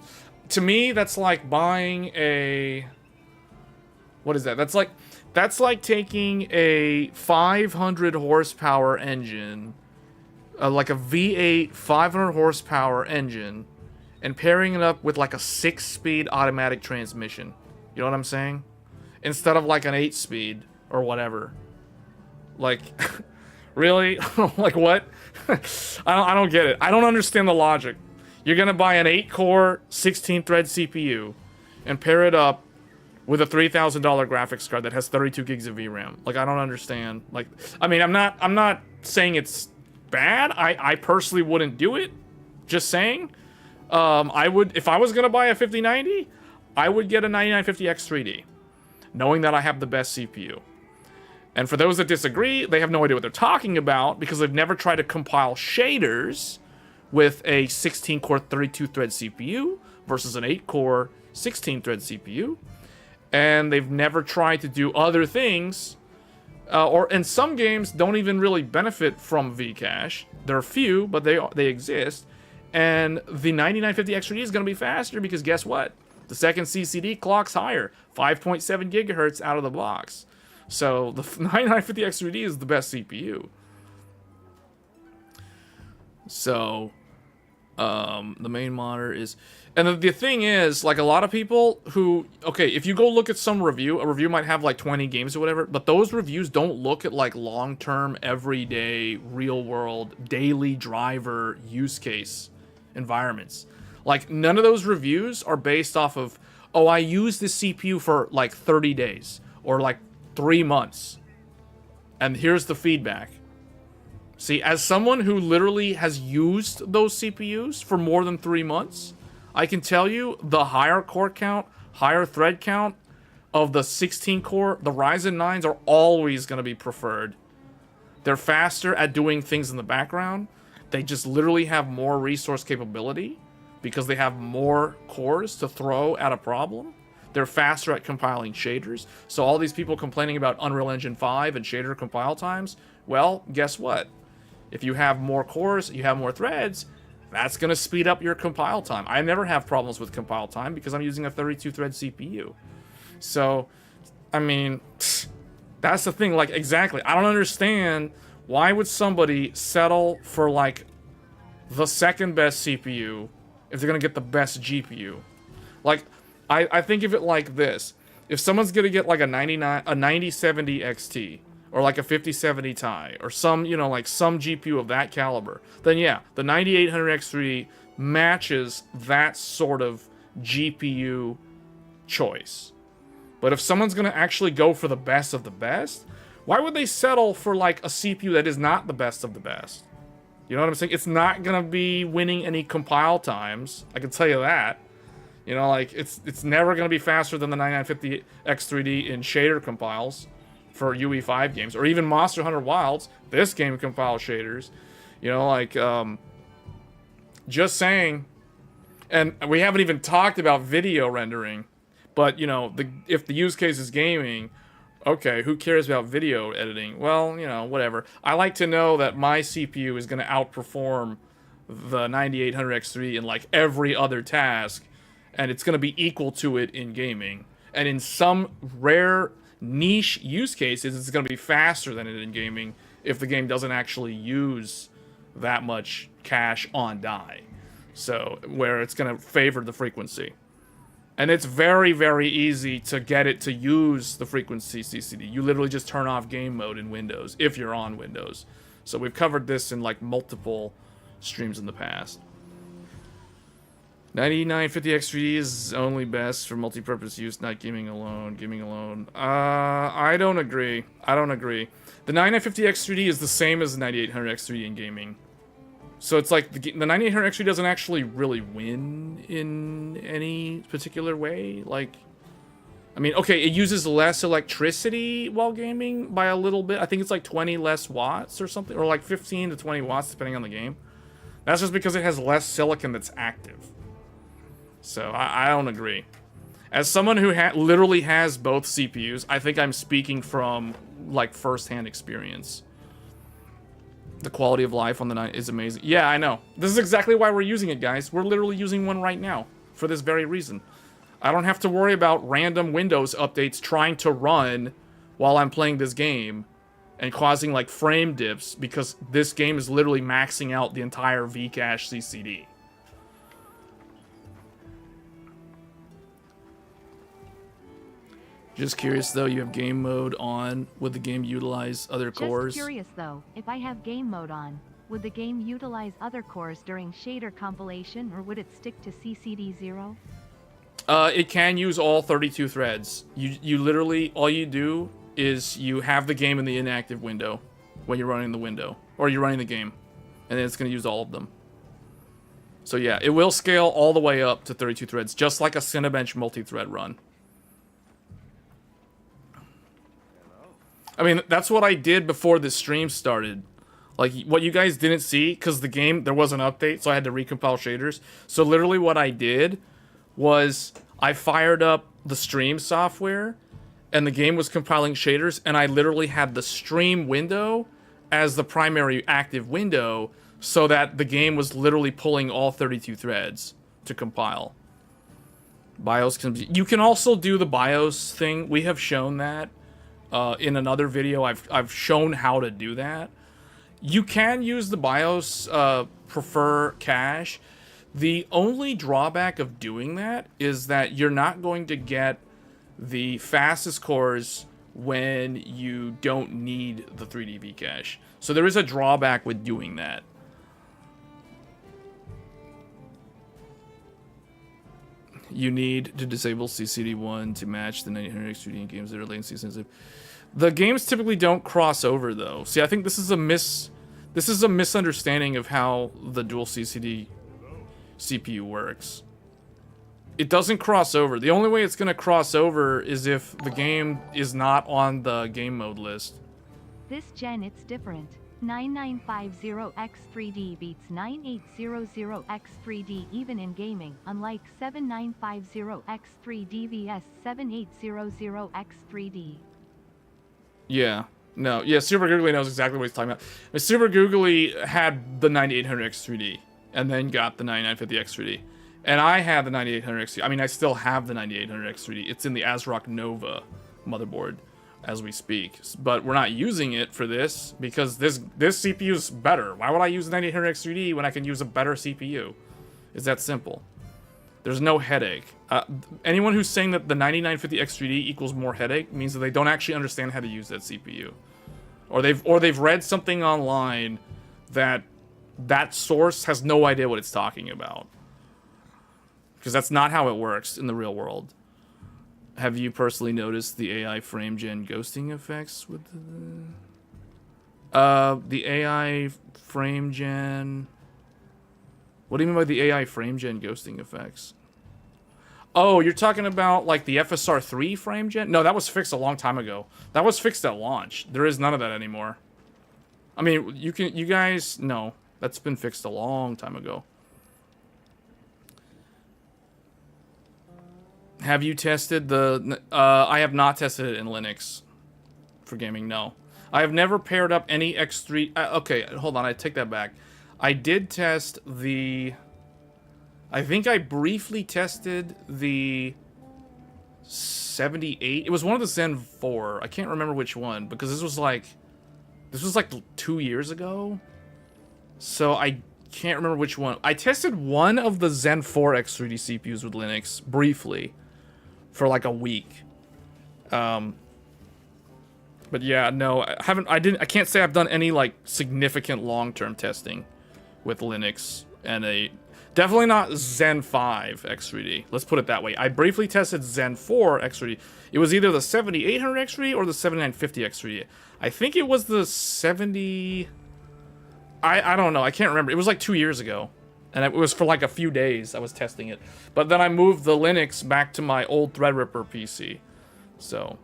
To me, that's like buying a... What is that? That's like taking a 500 horsepower engine, like a V8 500 horsepower engine, and pairing it up with like a 6-speed automatic transmission. You know what I'm saying? Instead of like an 8-speed or whatever. Like... Really? Like, what? I don't get it. I don't understand the logic. You're gonna buy an 8-core, 16-thread CPU and pair it up with a $3,000 graphics card that has 32 gigs of VRAM. Like, I don't understand. Like, I mean, I'm not saying it's bad. I personally wouldn't do it. Just saying. I would, if I was gonna buy a 5090, I would get a 9950X3D, knowing that I have the best CPU. And for those that disagree, they have no idea what they're talking about because they've never tried to compile shaders with a 16-core 32-thread CPU versus an 8-core 16-thread CPU. And they've never tried to do other things. And some games don't even really benefit from Vcache. There are few, but they exist. And the 9950X3D is going to be faster because guess what? The second CCD clock's higher. 5.7 gigahertz out of the box. So the 9950X3D is the best CPU. So the main monitor is, and the thing is, like, a lot of people who, okay, if you go look at some review, a review might have like 20 games or whatever, but those reviews don't look at like long-term, everyday, real-world, daily driver use case environments. Like, none of those reviews are based off of, oh, I used this CPU for like 30 days or like 3 months, and here's the feedback. See, as someone who literally has used those CPUs for more than 3 months, I can tell you the higher core count, higher thread count of the 16-core, the Ryzen 9s are always going to be preferred. They're faster at doing things in the background. They just literally have more resource capability because they have more cores to throw at a problem. They're faster at compiling shaders. So all these people complaining about Unreal Engine 5 and shader compile times, well, guess what? If you have more cores, you have more threads, that's going to speed up your compile time. I never have problems with compile time because I'm using a 32-thread CPU. So, I mean, that's the thing. Like, exactly. I don't understand why would somebody settle for, like, the second best CPU if they're going to get the best GPU. Like, I think of it like this. If someone's gonna get like a 9070 XT or like a 5070 Ti or some, you know, like some GPU of that caliber, then yeah, the 9800 X3D matches that sort of GPU choice. But if someone's gonna actually go for the best of the best, why would they settle for like a CPU that is not the best of the best? You know what I'm saying? It's not gonna be winning any compile times. I can tell you that. You know, like it's never gonna be faster than the 9950 X3D in shader compiles for UE5 games, or even Monster Hunter Wilds. This game compiles shaders. You know, like just saying. And we haven't even talked about video rendering, but you know, if the use case is gaming. Okay, who cares about video editing? Well, you know, whatever. I like to know that my CPU is going to outperform the 9800 X3 in like every other task, and it's going to be equal to it in gaming. And in some rare niche use cases, it's going to be faster than it in gaming if the game doesn't actually use that much cache on die. So, where it's going to favor the frequency. And it's very, very easy to get it to use the frequency CCD. You literally just turn off game mode in Windows, if you're on Windows. So we've covered this in like multiple streams in the past. 9950 X3D is only best for multi-purpose use, not gaming alone. Gaming alone. I don't agree. I don't agree. The 9950 X3D is the same as the 9800 X3D in gaming. So it's like the 9800 X3 doesn't actually really win in any particular way. Like, I mean, okay, it uses less electricity while gaming by a little bit. I think it's like 20 less watts or something, or like 15 to 20 watts depending on the game. That's just because it has less silicon that's active. So I don't agree. As someone who literally has both CPUs, I think I'm speaking from like first-hand experience. The quality of life on the 9 is amazing. Yeah, I know. This is exactly why we're using it, guys. We're literally using one right now for this very reason. I don't have to worry about random Windows updates trying to run while I'm playing this game and causing like frame dips because this game is literally maxing out the entire Vcache CCD. Just curious though, you have game mode on. Would the game utilize other cores? Just curious though, if I have game mode on, would the game utilize other cores during shader compilation, or would it stick to CCD 0? It can use all 32 threads. You literally, all you do is you have the game in the inactive window when you're running the window, or you're running the game, and then it's going to use all of them. So yeah, it will scale all the way up to 32 threads, just like a Cinebench multi-thread run. I mean, that's what I did before this stream started. Like, what you guys didn't see, because the game, there was an update, so I had to recompile shaders. So literally what I did was I fired up the stream software, and the game was compiling shaders, and I literally had the stream window as the primary active window, so that the game was literally pulling all 32 threads to compile. BIOS you can also do the BIOS thing. We have shown that. In another video, I've shown how to do that. You can use the BIOS prefer cache. The only drawback of doing that is that you're not going to get the fastest cores when you don't need the 3D Vcache. So there is a drawback with doing that. You need to disable CCD1 to match the 900 X3D in games that are latency sensitive. The games typically don't cross over though. See, I think this is a misunderstanding of how the dual CCD CPU works. It doesn't cross over. The only way it's going to cross over is if the game is not on the game mode list. This gen it's different. 9950X3D beats 9800X3D even in gaming, unlike 7950X3D vs 7800X3D. Yeah. No. Yeah, Super Googly knows exactly what he's talking about. But Super Googly had the 9800X3D and then got the 9950X3D. And I had the 9800X3D. I mean, I still have the 9800X3D. It's in the ASRock Nova motherboard as we speak, but we're not using it for this because this CPU is better. Why would I use the 9800X3D when I can use a better CPU? It's that simple. There's no headache. Anyone who's saying that the 9950X3D equals more headache means that they don't actually understand how to use that CPU. Or they've read something online that source has no idea what it's talking about. Because that's not how it works in the real world. Have you personally noticed the AI frame gen ghosting effects with the AI frame gen? What do you mean by the AI frame gen ghosting effects? Oh, you're talking about like the FSR3 frame gen? No, that was fixed a long time ago. That was fixed at launch. There is none of that anymore. I mean, you guys, no, that's been fixed a long time ago. Have you tested the... I have not tested it in Linux for gaming, no. I have never paired up any X3... okay, hold on, I take that back. I did test the... I think I briefly tested the 78. It was one of the Zen 4. I can't remember which one, because this was like 2 years ago. So I can't remember which one. I tested one of the Zen 4 X3D CPUs with Linux briefly for like a week. But yeah, no, I can't say I've done any like significant long-term testing with Linux and definitely not Zen 5 X3D. Let's put it that way. I briefly tested Zen 4 X3D. It was either the 7800 X3D or the 7950 X3D. I think it was the 70... I don't know. I can't remember. It was like 2 years ago. And it was for like a few days I was testing it. But then I moved the Linux back to my old Threadripper PC. So...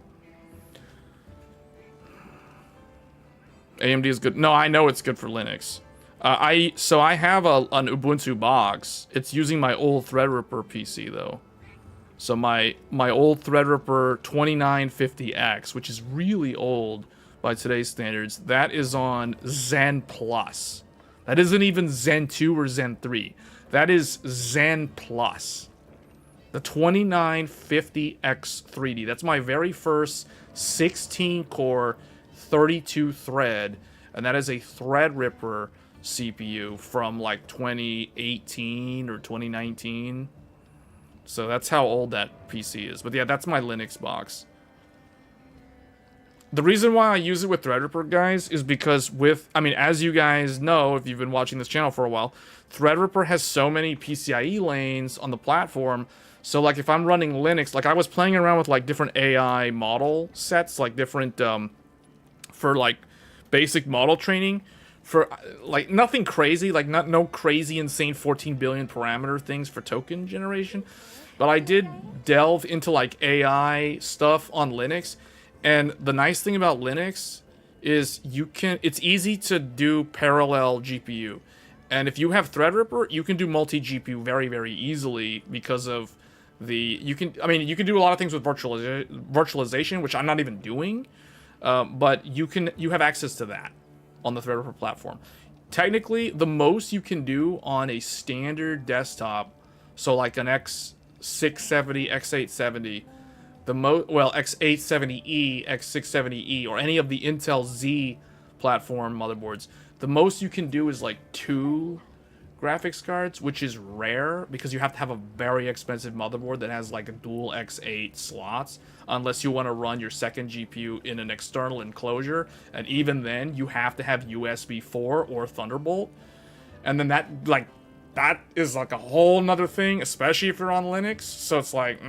AMD is good. No, I know it's good for Linux. So I have an Ubuntu box. It's using my old Threadripper PC though. So my old Threadripper 2950X, which is really old by today's standards, that is on Zen Plus. That isn't even Zen 2 or Zen 3. That is Zen Plus. The 2950X3D. That's my very first 16-core, 32-thread, and that is a Threadripper CPU from like 2018 or 2019. So that's how old that PC is. But yeah, that's my Linux box. The reason why I use it with Threadripper, guys, is because as you guys know, if you've been watching this channel for a while, Threadripper has so many PCIe lanes on the platform. So like if I'm running Linux, like I was playing around with like different AI model sets, like different, for like basic model training. For like nothing crazy, like no crazy insane 14 billion parameter things for token generation, but I did delve into like AI stuff on Linux, and the nice thing about Linux is it's easy to do parallel GPU, and if you have Threadripper, you can do multi GPU very, very easily because of you can do a lot of things with virtualization, which I'm not even doing, but you have access to that on the Threadripper platform. Technically, the most you can do on a standard desktop, so like an X670, X870, X870E, X670E, or any of the Intel Z platform motherboards, the most you can do is like 2 graphics cards, which is rare because you have to have a very expensive motherboard that has like a dual X8 slots, unless you want to run your second GPU in an external enclosure, and even then you have to have USB 4 or Thunderbolt, and then that is like a whole nother thing, especially if you're on Linux. So it's like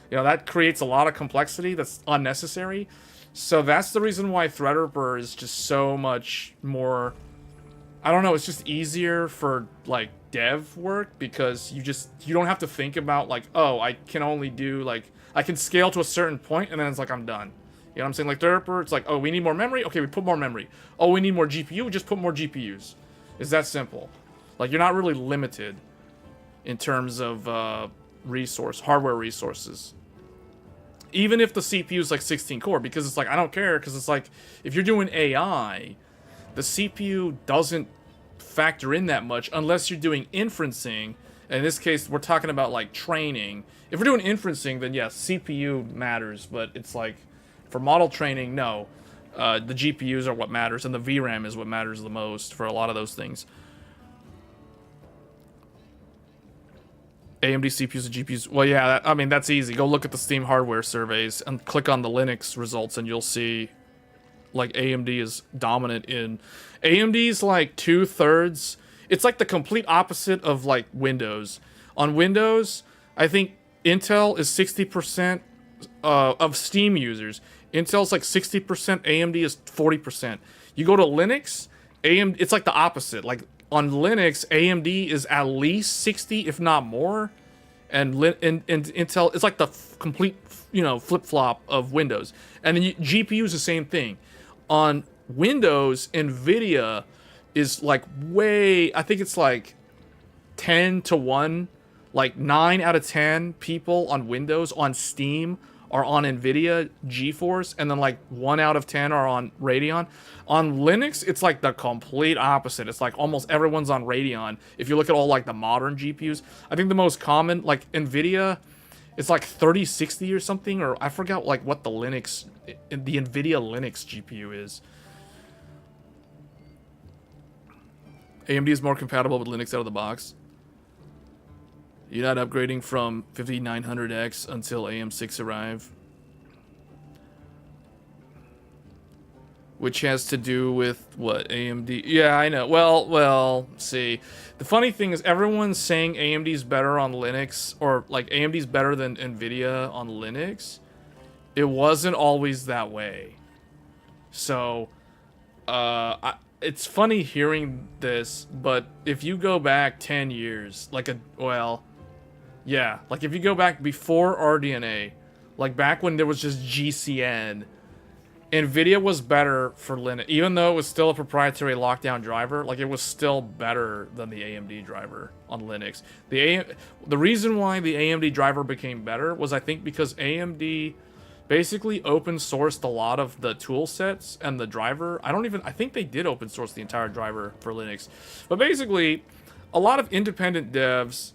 that creates a lot of complexity that's unnecessary. So that's the reason why Threadripper is just so much more, I don't know, it's just easier for like dev work, because you don't have to think about like, oh, I can only do like, I can scale to a certain point and then it's like I'm done. You know what I'm saying? Like Threadripper, it's like, oh, we need more memory, okay, we put more memory. Oh, we need more GPU, we just put more GPUs. It's that simple. Like, you're not really limited in terms of hardware resources. Even if the CPU is like 16 core, because it's like, I don't care, because it's like, if you're doing AI, the CPU doesn't factor in that much unless you're doing inferencing. And in this case, we're talking about like training. If we're doing inferencing, then yes, CPU matters, but it's like, for model training, no. The GPUs are what matters, and the VRAM is what matters the most for a lot of those things. AMD CPUs and GPUs. Well, yeah, I mean, that's easy. Go look at the Steam hardware surveys and click on the Linux results, and you'll see, like, AMD is dominant in... AMD's, like, 2/3. It's, like, the complete opposite of, like, Windows. On Windows, I think Intel is 60% of Steam users. Intel's, like, 60%. AMD is 40%. You go to Linux, AMD... It's, like, the opposite. Like, on Linux, AMD is at least 60, if not more. And Intel, it's like the complete, you know, flip-flop of Windows. And then GPU is the same thing. On Windows, NVIDIA is like way, I think it's like 10 to 1. Like 9 out of 10 people on Windows on Steam are on NVIDIA GeForce, and then like 1 out of 10 are on Radeon. On Linux, it's like the complete opposite. It's like almost everyone's on Radeon. If you look at all like the modern GPUs, I think the most common, like NVIDIA, it's like 3060 or something, or I forgot like what the NVIDIA Linux GPU is. AMD is more compatible with Linux out of the box. You're not upgrading from 5900X until AM6 arrive. Which has to do with what? AMD? Yeah, I know. Well, see. The funny thing is everyone's saying AMD's better on Linux, or like AMD's better than NVIDIA on Linux. It wasn't always that way. So, it's funny hearing this, but if you go back 10 years, like yeah, like if you go back before RDNA, like back when there was just GCN, NVIDIA was better for Linux. Even though it was still a proprietary lockdown driver, like it was still better than the AMD driver on Linux. The reason why the AMD driver became better was, I think, because AMD basically open sourced a lot of the tool sets and the driver. I think they did open source the entire driver for Linux. But basically, a lot of independent devs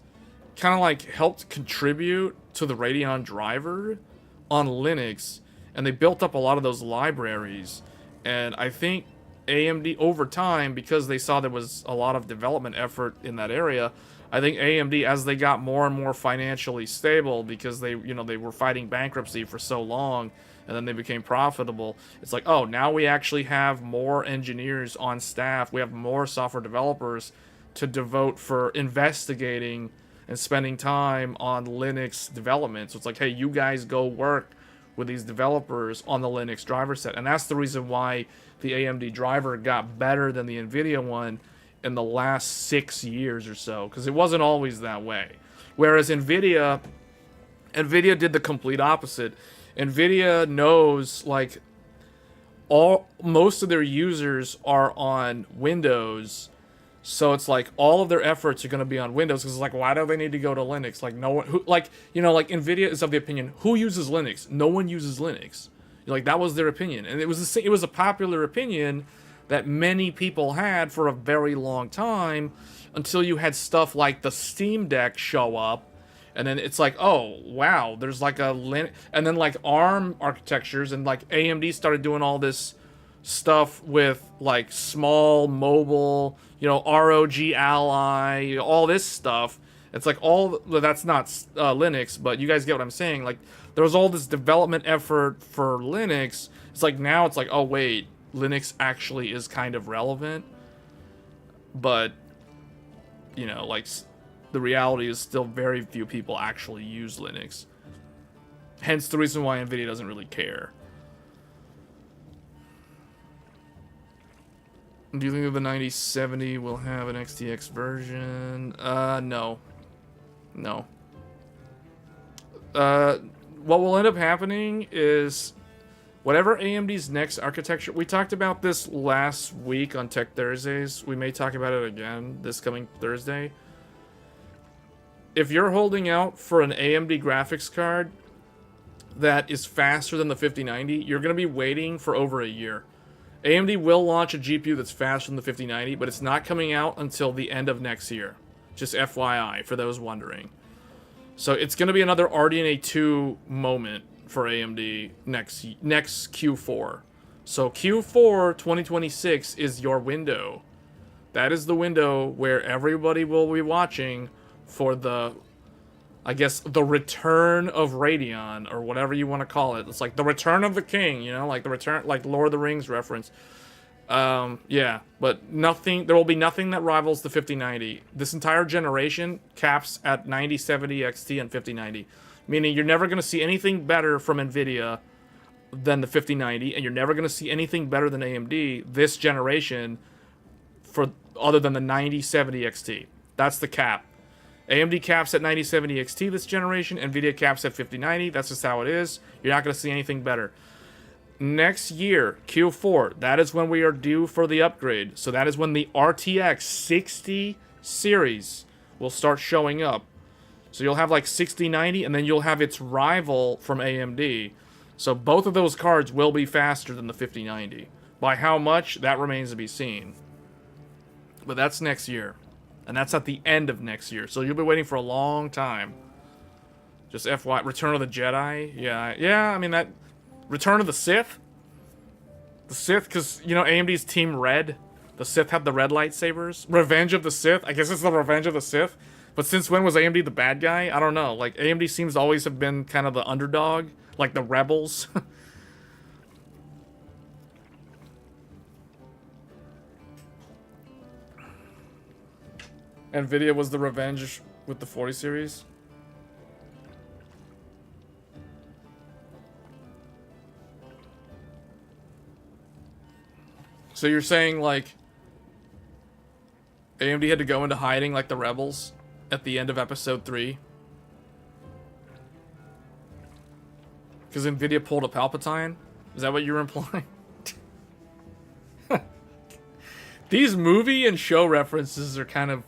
kind of like helped contribute to the Radeon driver on Linux, and they built up a lot of those libraries. And I think AMD over time, because they saw there was a lot of development effort in that area, I think AMD, as they got more and more financially stable, because they were fighting bankruptcy for so long, and then they became profitable, it's like, oh, now we actually have more engineers on staff, we have more software developers to devote for investigating and spending time on Linux development. So it's like, hey, you guys go work with these developers on the Linux driver set. And that's the reason why the AMD driver got better than the NVIDIA one in the last 6 years or so, because it wasn't always that way. Whereas NVIDIA did the complete opposite. NVIDIA knows, like, most of their users are on Windows, so it's like all of their efforts are going to be on Windows, because it's like, why do they need to go to Linux? Like, no one, like NVIDIA is of the opinion, who uses Linux? No one uses Linux. Like, that was their opinion, and it was a popular opinion that many people had for a very long time, until you had stuff like the Steam Deck show up, and then it's like, oh wow, there's like a Linux, and then like ARM architectures, and like AMD started doing all this stuff with like small mobile, ROG Ally, all this stuff. It's like that's not Linux, but you guys get what I'm saying. Like, there was all this development effort for Linux. It's like, now it's like, oh wait, Linux actually is kind of relevant. But, like, the reality is still very few people actually use Linux. Hence the reason why NVIDIA doesn't really care. Do you think the 9070 will have an XTX version? No. No. What will end up happening is whatever AMD's next architecture... We talked about this last week on Tech Thursdays. We may talk about it again this coming Thursday. If you're holding out for an AMD graphics card that is faster than the 5090, you're going to be waiting for over a year. AMD will launch a GPU that's faster than the 5090, but it's not coming out until the end of next year. Just FYI, for those wondering. So it's going to be another RDNA 2 moment for AMD next Q4. So Q4 2026 is your window. That is the window where everybody will be watching for the I guess, the return of Radeon, or whatever you want to call it. It's like the return of the king, you know, like the return, like Lord of the Rings reference. Yeah, but nothing, there will be nothing that rivals the 5090. This entire generation caps at 9070 XT and 5090. Meaning you're never going to see anything better from NVIDIA than the 5090, and you're never going to see anything better than AMD this generation for other than the 9070 XT. That's the cap. AMD caps at 9070 XT this generation, NVIDIA caps at 5090. That's just how it is. You're not going to see anything better. Next year, Q4, that is when we are due for the upgrade. So that is when the RTX 60 series will start showing up. So you'll have like 6090, and then you'll have its rival from AMD. So both of those cards will be faster than the 5090. By how much, that remains to be seen. But that's next year. And that's at the end of next year. So you'll be waiting for a long time. Just FY, Return of the Jedi. Yeah, I mean that... Return of the Sith? The Sith, because, you know, AMD's Team Red. The Sith have the red lightsabers. Revenge of the Sith. I guess it's the Revenge of the Sith. But since when was AMD the bad guy? I don't know. Like, AMD seems to always have been kind of the underdog. Like the rebels. NVIDIA was the Revenge with the 40 series. So you're saying, like, AMD had to go into hiding like the rebels at the end of episode 3? Because NVIDIA pulled a Palpatine? Is that what you're implying? These movie and show references are kind of...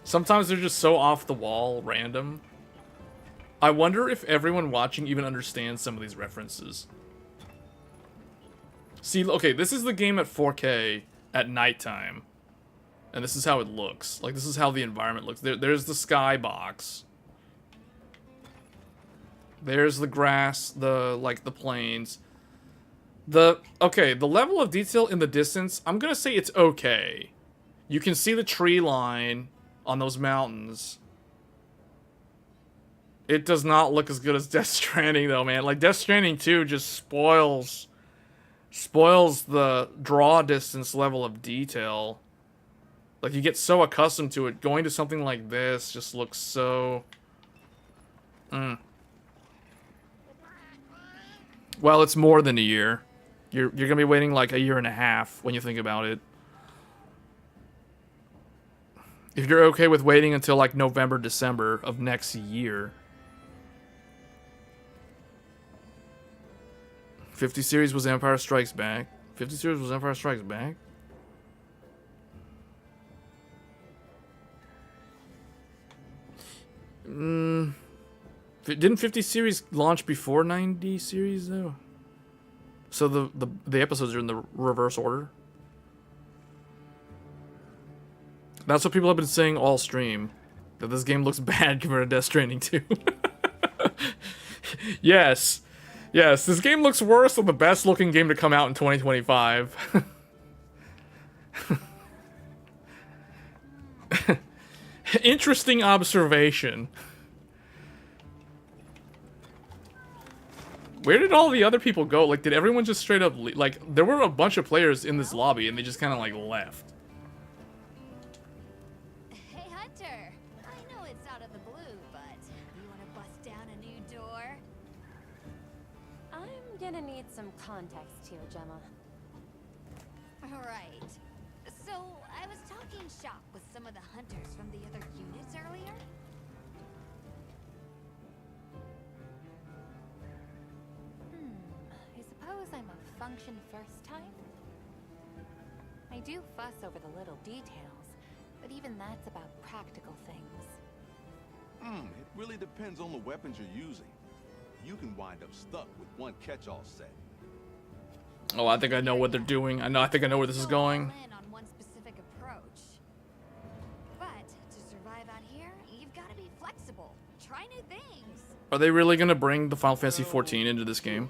Sometimes they're just so off the wall, random. I wonder if everyone watching even understands some of these references. See, okay, this is the game at 4K at nighttime. And this is how it looks. Like, this is how the environment looks. There's the skybox. There's the grass, the plains. Okay, the level of detail in the distance, I'm gonna say it's okay. You can see the tree line on those mountains. It does not look as good as Death Stranding, though, man. Like, Death Stranding 2 just spoils the draw distance level of detail. Like, you get so accustomed to it. Going to something like this just looks so... Well, it's more than a year. You're gonna be waiting like a year and a half when you think about it. If you're okay with waiting until like November, December of next year. 50 series was Empire Strikes Back. 50 series was Empire Strikes Back? Didn't 50 series launch before 90 series though? So the episodes are in the reverse order? That's what people have been saying all stream. That this game looks bad compared to Death Stranding 2. Yes. Yes, this game looks worse than the best looking game to come out in 2025. Interesting observation. Where did all the other people go? Like, did everyone just straight up leave? Like, there were a bunch of players in this lobby and they just kind of like left. Hey, Hunter. I know it's out of the blue, but you want to bust down a new door? I'm gonna need some context here, Gemma. Alright. So, I was talking shop with some of the hunters from the other units earlier. I suppose I'm a function first time? I do fuss over the little details, but even that's about practical things. It really depends on the weapons you're using. You can wind up stuck with one catch-all set. Oh, I think I know what they're doing. I think I know where this is going. Go all in on one specific approach. But to survive out here, you've got to be flexible. Try new things. Are they really gonna bring the Final Fantasy 14 into this game?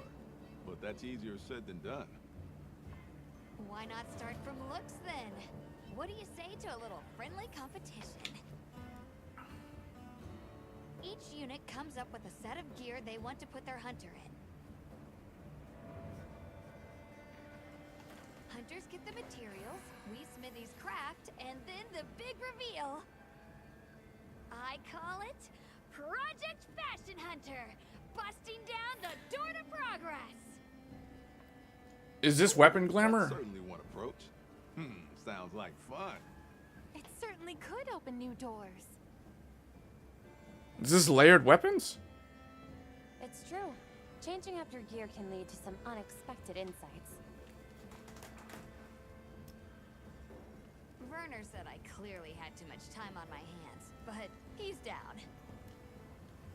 But that's easier said than done. Why not start from looks then? What do you say to a little friendly competition? Each unit comes up with a set of gear they want to put their hunter in. Hunters get the materials, we smithies craft, and then the big reveal. I call it Project Fashion Hunter, busting down the door to progress. Is this weapon That's glamour? certainly one approach. Sounds like fun. It certainly could open new doors. Is this layered weapons? It's true. Changing up your gear can lead to some unexpected insights. Werner said I clearly had too much time on my hands, but he's down.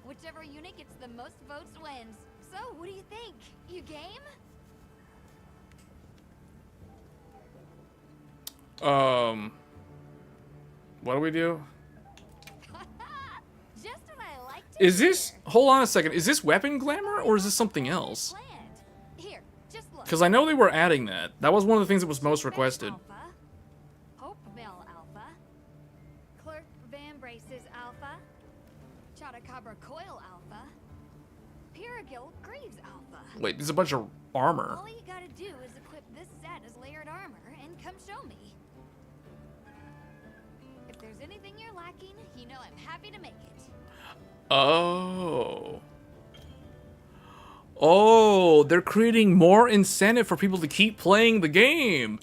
Whichever unit gets the most votes wins. So, what do you think? You game? What do we do? Just what I like to Is this, hear. hold on a second, is this weapon glamour or is this something else? Planned. Here, just look. Because I know they were adding that. That was one of the things that was most Spec requested. Alpha, Hope Mill Alpha, Clerk Van Brace's Alpha, Chattacabra Coil Alpha, Piragil Greaves Alpha. Wait, there's a bunch of armor. All you gotta do is equip this set as layered armor and come show me. If there's anything you're lacking, you know I'm happy to make it. Oh. Oh, they're creating more incentive for people to keep playing the game.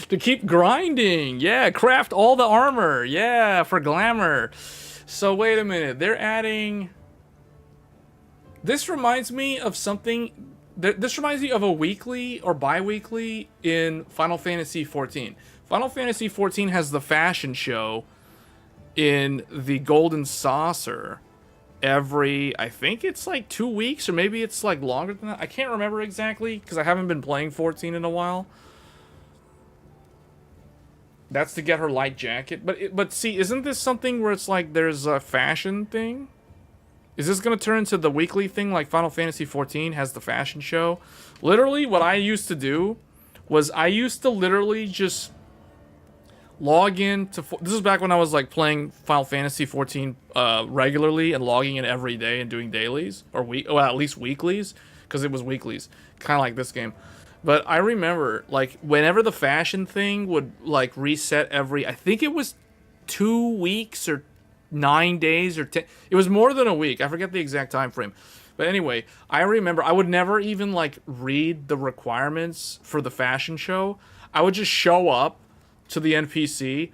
To keep grinding. Yeah, craft all the armor. Yeah, for glamour. So wait a minute. They're adding... This reminds me of something... This reminds me of a weekly or bi-weekly in Final Fantasy XIV. Final Fantasy XIV has the fashion show in the Golden Saucer every, I think it's like 2 weeks, or maybe it's like longer than that. I can't remember exactly because I haven't been playing 14 in a while. That's to get her light jacket. But see, isn't this something where it's like there's a fashion thing? Is this going to turn into the weekly thing like Final Fantasy XIV has the fashion show? Literally, what I used to do was I used to literally just log in to... This is back when I was like playing Final Fantasy XIV regularly and logging in every day and doing dailies. Or well, at least weeklies. Because it was weeklies. Kind of like this game. But I remember, like, whenever the fashion thing would, like, reset every... I think it was 2 weeks or 9 days or 10... It was more than a week. I forget the exact time frame. But anyway, I remember I would never even, like, read the requirements for the fashion show. I would just show up to the NPC,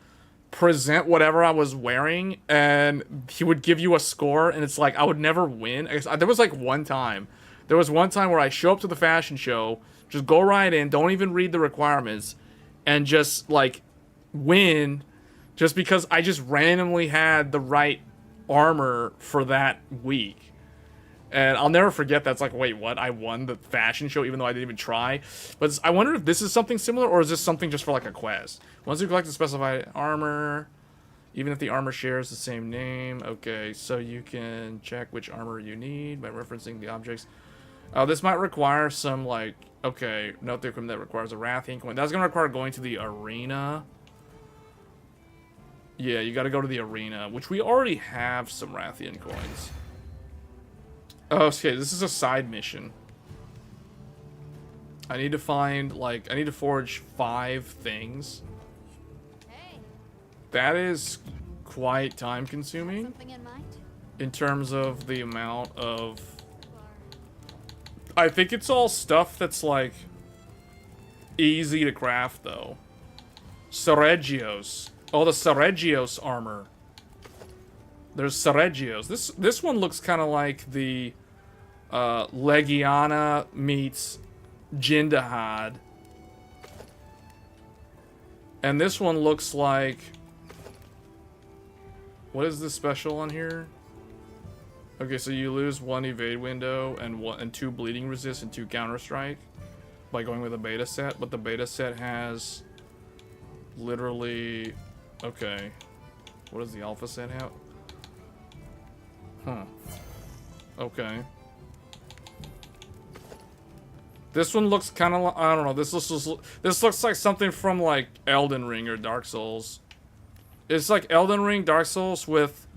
present whatever I was wearing, and he would give you a score, and it's like, I would never win. There was, like, one time. There was one time where I show up to the fashion show, just go right in, don't even read the requirements, and just, like, win just because I just randomly had the right armor for that week. And I'll never forget that's like, wait, what? I won the fashion show even though I didn't even try? But I wonder if this is something similar or is this something just for like a quest? Once you collect the specified armor, even if the armor shares the same name. Okay, so you can check which armor you need by referencing the objects. This might require some like, okay, note the equipment that requires a Rathian coin. That's going to require going to the arena. Yeah, you got to go to the arena, which we already have some Rathian coins. Oh, okay, this is a side mission. I need to find, like, I need to forge 5 things. Hey, That is quite time consuming something in mind? in terms of the amount of... I think it's all stuff that's, like, easy to craft, though. Seregios. Oh, the Seregios armor. There's Seregios. This one looks kind of like the Legiana meets Jindahad. And this one looks like... What is this special on here? Okay, so you lose 1 evade window and 2 bleeding resist and 2 counter strike by going with a beta set, but the beta set has literally... Okay. What does the alpha set have? Huh. Okay. This one looks kind of... I don't know. This looks like something from, like, Elden Ring or Dark Souls. It's like Elden Ring, Dark Souls with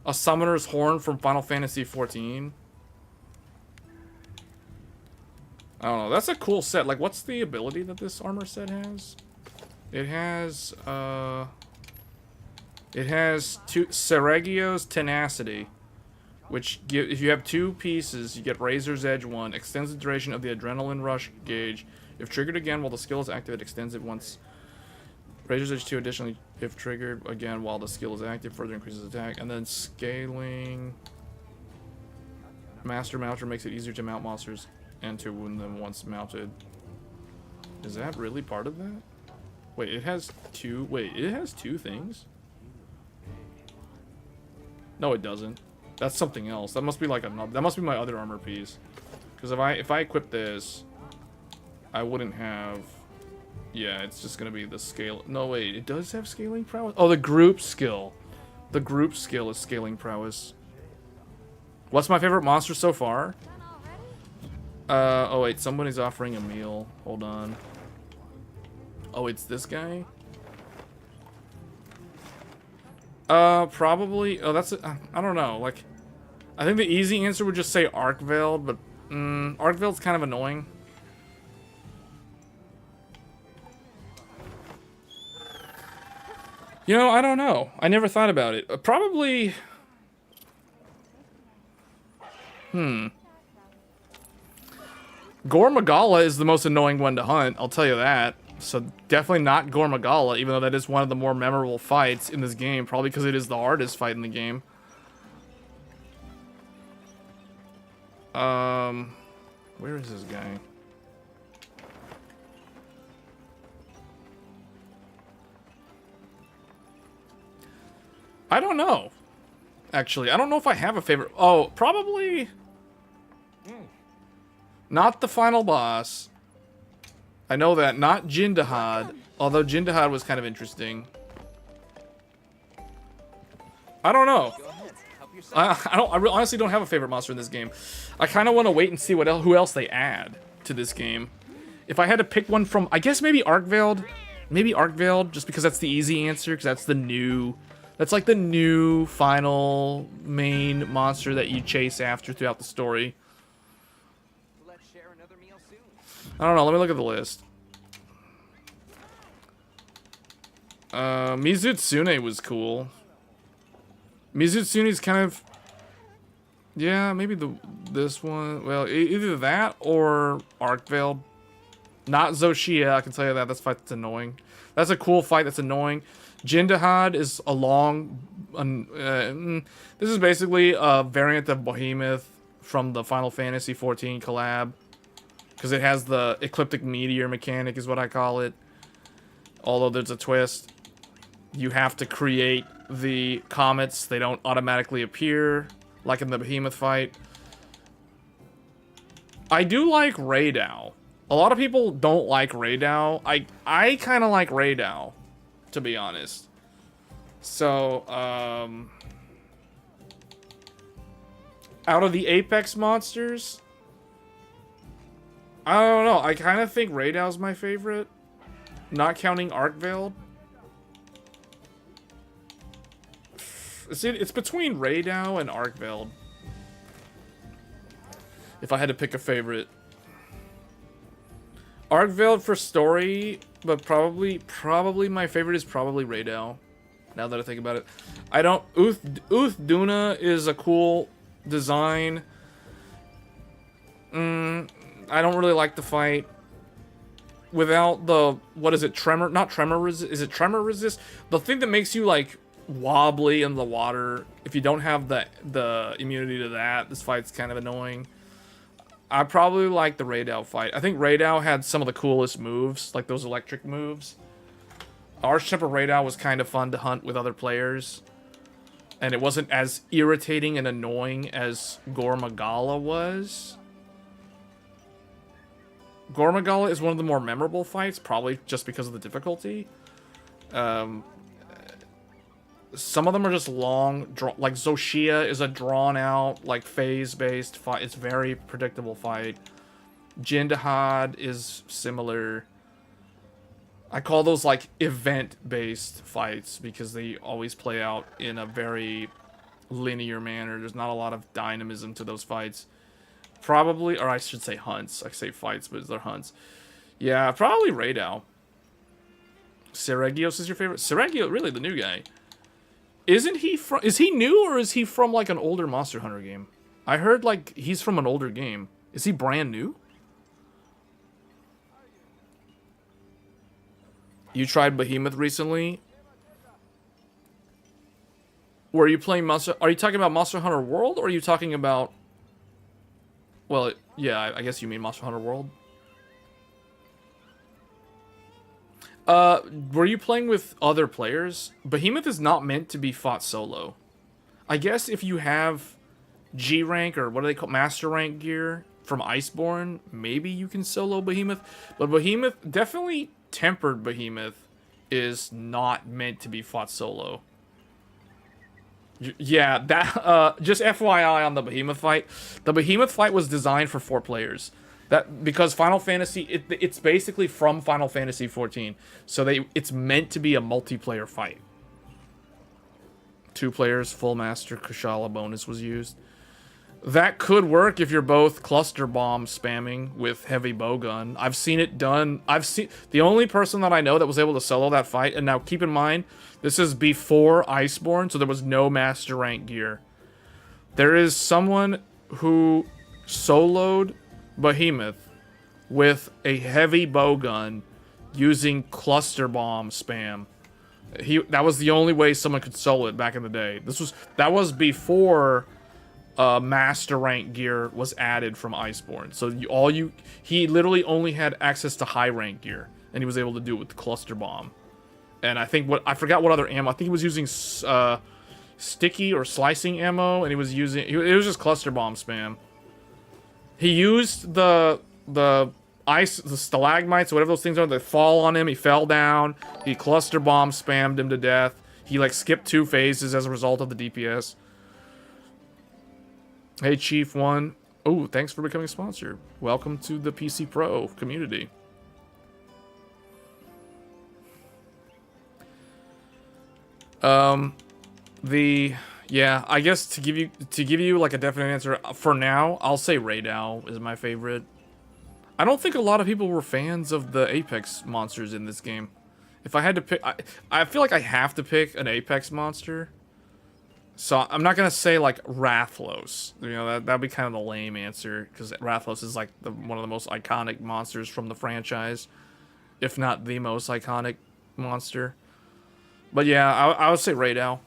A Summoner's Horn from Final Fantasy XIV. I don't know. That's a cool set. Like, what's the ability that this armor set has? It has two Sergio's Tenacity, which if you have 2 pieces, you get Razor's Edge 1, extends the duration of the Adrenaline Rush gauge. If triggered again while the skill is active, it extends it once. Razor's Edge 2, additionally, if triggered again while the skill is active, further increases attack. And then scaling. Master Mounter makes it easier to mount monsters and to wound them once mounted. Is that really part of that? Wait, it has 2. Wait, it has 2 things? No, it doesn't. That's something else. That must be like another. That must be my other armor piece. Because if I equip this, I wouldn't have. Yeah, it's just gonna be the scale. No, wait, it does have scaling prowess. Oh, the group skill. The group skill is scaling prowess. What's my favorite monster so far? Oh wait, somebody's offering a meal. Hold on. Oh, it's this guy? Probably. Oh, that's. I don't know. Like, I think the easy answer would just say Arcveld, but Arcveld's kind of annoying. You know, I don't know. I never thought about it. Probably. Gore Magala is the most annoying one to hunt. I'll tell you that. So definitely not Gore Magala, even though that is one of the more memorable fights in this game. Probably because it is the hardest fight in the game. Where is this guy? I don't know. Actually, I don't know if I have a favorite. Oh, probably not the final boss. I know that. Not Jindahad. Although Jindahad was kind of interesting. I don't know. I honestly don't have a favorite monster in this game. I kind of want to wait and see who else they add to this game. If I had to pick one from, I guess maybe Arcveld. Maybe Arcveld, just because that's the easy answer, because that's the new. That's like the new final main monster that you chase after throughout the story. Let's share another meal soon. I don't know. Let me look at the list. Mizutsune was cool. Mizutsune's kind of. Yeah, maybe this one. Well, either that or Arcveld. Not Zoshia, I can tell you that. That's a fight that's annoying. That's a cool fight that's annoying. Jindahad is a long. This is basically a variant of Behemoth from the Final Fantasy XIV collab. Because it has the Ecliptic Meteor mechanic, is what I call it. Although there's a twist. You have to create the comets. They don't automatically appear, like in the Behemoth fight. I do like Radeon. A lot of people don't like Radeon. I kind of like Radeon, to be honest. So, out of the Apex monsters, I don't know. I kind of think Radeon's my favorite, not counting Arcveld. It's between Radeon and Arcveld. If I had to pick a favorite. Arcveld for story, but probably my favorite is probably Radeon. Now that I think about it. I don't... Uth Duna is a cool design. I don't really like the fight. Without the... What is it? Tremor... Not tremor resist... Is it tremor resist? The thing that makes you, like, wobbly in the water. If you don't have the immunity to that, this fight's kind of annoying. I probably like the Radeon fight. I think Radeon had some of the coolest moves, like those electric moves. Archtemper Radeon was kind of fun to hunt with other players. And it wasn't as irritating and annoying as Gore Magala was. Gore Magala is one of the more memorable fights, probably just because of the difficulty. Some of them are just long, like Zoshia is a drawn-out, like phase-based fight. It's a very predictable fight. Jindahad is similar. I call those like event-based fights because they always play out in a very linear manner. There's not a lot of dynamism to those fights. Probably, or I should say hunts. I say fights, but they're hunts. Yeah, probably Radeon. Seregios is your favorite? Seregio, really the new guy. Isn't he from... Is he new, or is he from, like, an older Monster Hunter game? I heard, like, he's from an older game. Is he brand new? You tried Behemoth recently? Were you playing Monster... Are you talking about Monster Hunter World, or are you talking about... Well, yeah, I guess you mean Monster Hunter World. Were you playing with other players? Behemoth is not meant to be fought solo. I guess if you have G rank, or what do they call Master rank gear from Iceborne, maybe you can solo Behemoth. But Behemoth, definitely tempered Behemoth, is not meant to be fought solo. Yeah, that just FYI on the Behemoth fight. The Behemoth fight was designed for 4 players. That because Final Fantasy, it's basically from Final Fantasy 14, so it's meant to be a multiplayer fight. 2 players, full master Kushala bonus was used. That could work if you're both cluster bomb spamming with heavy bowgun. I've seen it done. I've seen the only person that I know that was able to solo that fight. And now keep in mind, this is before Iceborne, so there was no master rank gear. There is someone who soloed Behemoth with a heavy bowgun using cluster bomb spam. That was the only way someone could solo it back in the day. That was before master rank gear was added from Iceborne. So he literally only had access to high rank gear, and he was able to do it with the cluster bomb. And I forgot what other ammo. I think he was using sticky or slicing ammo, and it was just cluster bomb spam. He used the stalagmites, whatever those things are, that fall on him. He fell down. He cluster bomb spammed him to death. He like skipped 2 phases as a result of the DPS. Hey Chief One. Oh, thanks for becoming a sponsor. Welcome to the PC Pro community. Yeah, I guess to give you like a definite answer, for now, I'll say Radeon is my favorite. I don't think a lot of people were fans of the Apex monsters in this game. If I had to pick, I feel like I have to pick an Apex monster. So I'm not gonna say like Rathalos. You know, that'd be kind of the lame answer, because Rathalos is like one of the most iconic monsters from the franchise, if not the most iconic monster. But yeah, I would say Radeon.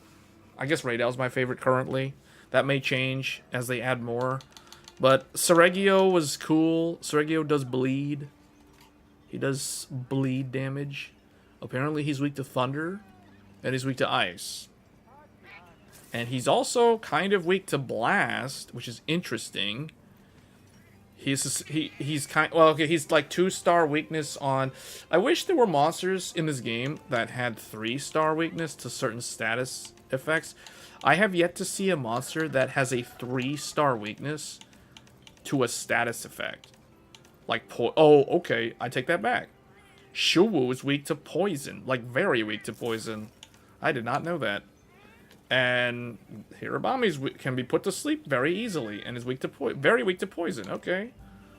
I guess Radeon's my favorite currently. That may change as they add more. But Seregio was cool. Seregio does bleed. He does bleed damage. Apparently he's weak to thunder, and he's weak to ice. And he's also kind of weak to blast, which is interesting. He's like 2-star weakness on... I wish there were monsters in this game that had 3-star weakness to certain status effects. I have yet to see a monster that has a 3-star weakness to a status effect. Like, oh, okay, I take that back. Shuwu is weak to poison. Like, very weak to poison. I did not know that. And Hirabami can be put to sleep very easily and is weak to very weak to poison. Okay.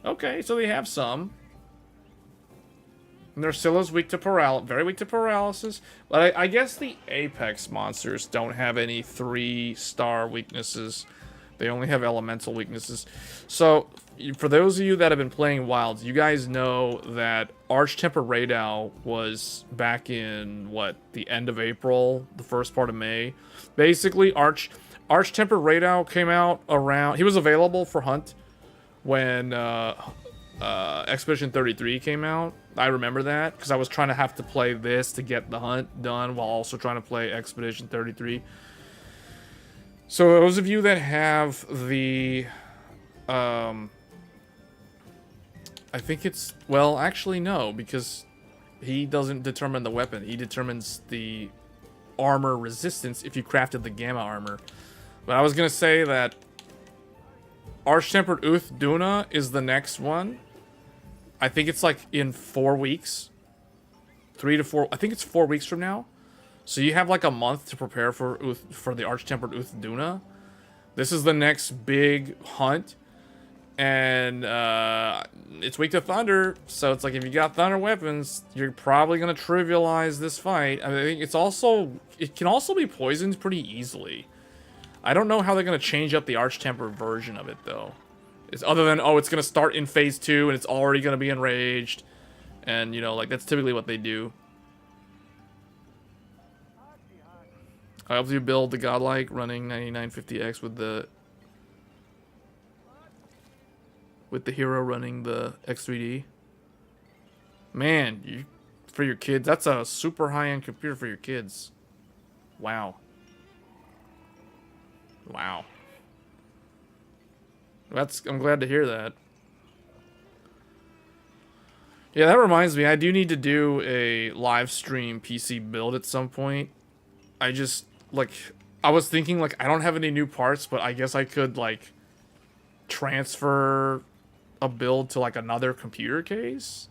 Okay, so they have some. Nersilla's weak to very weak to paralysis. But I guess the Apex monsters don't have any 3-star weaknesses. They only have elemental weaknesses. So, for those of you that have been playing Wilds, you guys know that Arch-Temper Radeon was back in, what, the end of April, the first part of May. Basically, Arch-Temper Radeon came out around... He was available for Hunt when Expedition 33 came out. I remember that, because I was trying to have to play this to get the Hunt done while also trying to play Expedition 33. So those of you that have the... I think it's... Well, actually, no, because he doesn't determine the weapon. He determines the armor resistance if you crafted the Gamma armor. But I was going to say that Arch-Tempered Uth Duna is the next one. I think it's like in 4 weeks. 3 to 4... I think it's 4 weeks from now. So you have like a month to prepare for the Arch-Tempered Uth Duna. This is the next big hunt, and it's weak to thunder, so it's like if you got thunder weapons, you're probably gonna trivialize this fight. I mean, it can also be poisoned pretty easily. I don't know how they're gonna change up the Arch Temper version of it though. It's other than, oh, it's gonna start in phase 2 and it's already gonna be enraged, and you know, like that's typically what they do. I helped you build the Godlike running 9950X with the hero running the X3D. Man, for your kids, that's a super high-end computer for your kids. Wow. Wow. I'm glad to hear that. Yeah, that reminds me, I do need to do a live stream PC build at some point. I just, like, I was thinking, like, I don't have any new parts, but I guess I could, like, transfer a build to, like, another computer case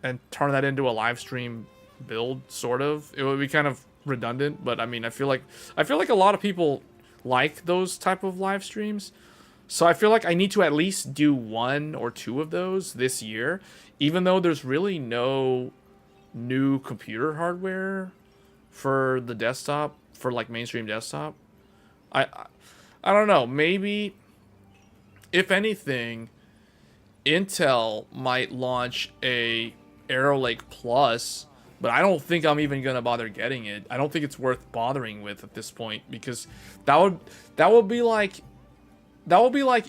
and turn that into a live stream build, sort of. It would be kind of redundant, but I mean, I feel like a lot of people like those type of live streams. So I feel like I need to at least do 1 or 2 of those this year, even though there's really no new computer hardware for the desktop, for like mainstream desktop. I don't know, maybe if anything, Intel might launch a Arrow Lake Plus, but I don't think I'm even gonna bother getting it. I don't think it's worth bothering with at this point, because that would be like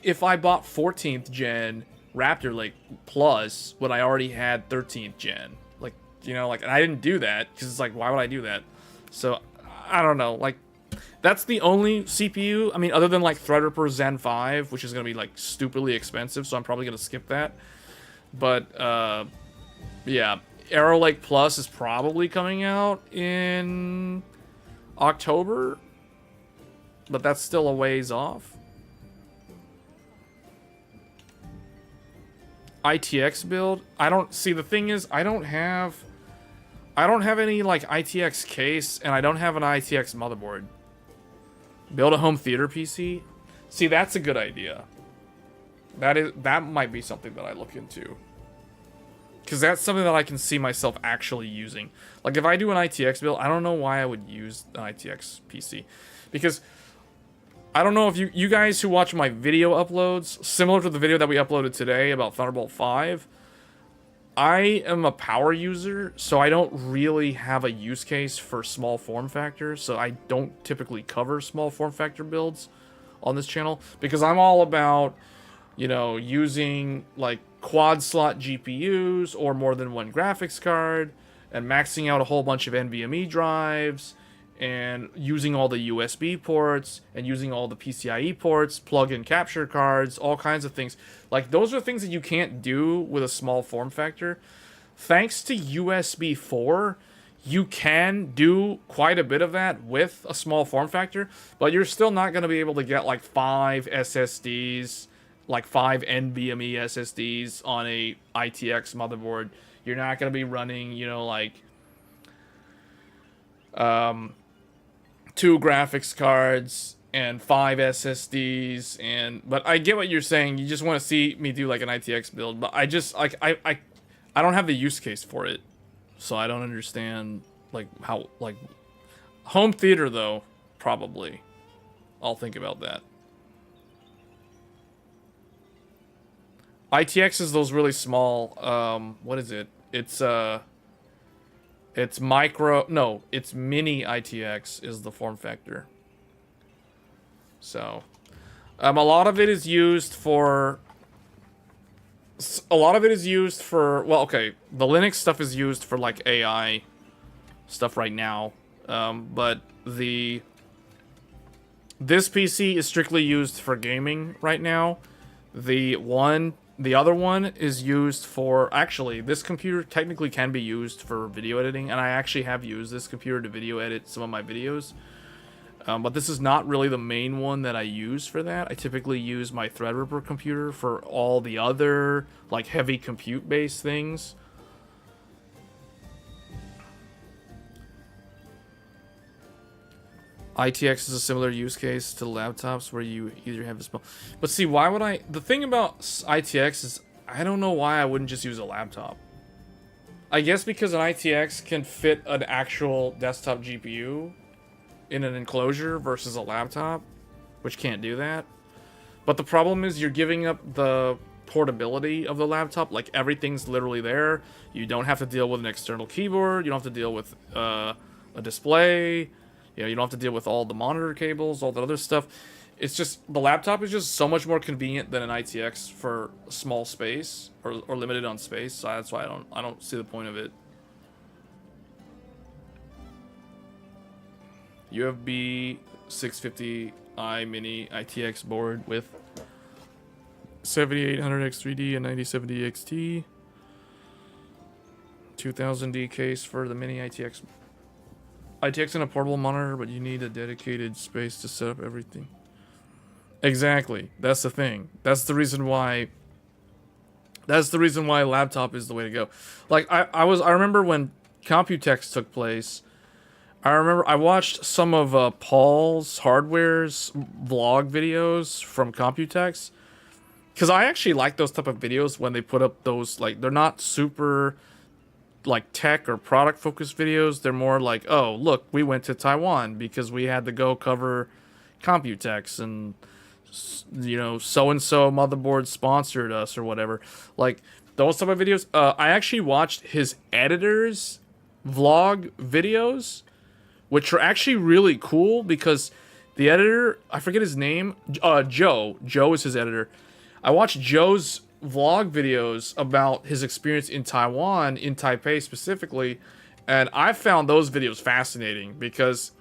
if I bought 14th gen Raptor Lake Plus when I already had 13th gen. Like, you know, like, and I didn't do that because it's like, why would I do that? So I don't know, like, that's the only CPU, I mean, other than like Threadripper Zen 5, which is gonna be like stupidly expensive, so I'm probably gonna skip that. But yeah, Arrow Lake Plus is probably coming out in October, but that's still a ways off. ITX build, I don't see, the thing is, I don't have any like ITX case, and I don't have an ITX motherboard. Build a home theater PC? See, that's a good idea. That might be something that I look into. Because that's something that I can see myself actually using. Like, if I do an ITX build, I don't know why I would use an ITX PC. Because I don't know if you guys who watch my video uploads, similar to the video that we uploaded today about Thunderbolt 5, I am a power user, so I don't really have a use case for small form factor, so I don't typically cover small form factor builds on this channel, because I'm all about, you know, using like quad slot GPUs or more than one graphics card, and maxing out a whole bunch of NVMe drives, and using all the USB ports, and using all the PCIe ports, plug-in capture cards, all kinds of things. Like, those are things that you can't do with a small form factor. Thanks to USB 4, you can do quite a bit of that with a small form factor, but you're still not going to be able to get, like, 5 SSDs, like 5 NVMe SSDs on a ITX motherboard. You're not going to be running, you know, like, 2 graphics cards and 5 SSDs, but I get what you're saying. You just want to see me do like an ITX build, but I just like I don't have the use case for it, so I don't understand like how, like, home theater though, probably I'll think about that. ITX is those really small, what is it? It's micro, no, it's mini ITX is the form factor. So, a lot of it is used for, well, okay, the Linux stuff is used for, like, AI stuff right now, but this PC is strictly used for gaming right now. The other one is used for, actually, this computer technically can be used for video editing, and I actually have used this computer to video edit some of my videos. But this is not really the main one that I use for that. I typically use my Threadripper computer for all the other, like, heavy compute-based things. ITX is a similar use case to laptops where you either have a small. But see, why would I? The thing about ITX is I don't know why I wouldn't just use a laptop. I guess because an ITX can fit an actual desktop GPU in an enclosure versus a laptop, which can't do that. But the problem is you're giving up the portability of the laptop. Like, everything's literally there. You don't have to deal with an external keyboard. You don't have to deal with a display. You know, you don't have to deal with all the monitor cables, all the other stuff. It's just, the laptop is just so much more convenient than an ITX for small space or limited on space. So that's why I don't see the point of it. UFB 650i mini ITX board with 7800X3D and 9070 XT. 2000D case for the mini ITX. ITX and a portable monitor, but you need a dedicated space to set up everything. Exactly. That's the thing. That's the reason why laptop is the way to go. Like, I remember when Computex took place, I watched some of Paul's Hardware's vlog videos from Computex. Because I actually like those type of videos when they put up those, like, they're not super, like, tech or product focused videos. They're more like, oh, look, we went to Taiwan because we had to go cover Computex, and, you know, so-and-so motherboard sponsored us or whatever. Like, those type of videos. I actually watched his editor's vlog videos, which are actually really cool because the editor, I forget his name, Joe is his editor. I watched Joe's vlog videos about his experience in Taiwan, in Taipei specifically, and I found those videos fascinating because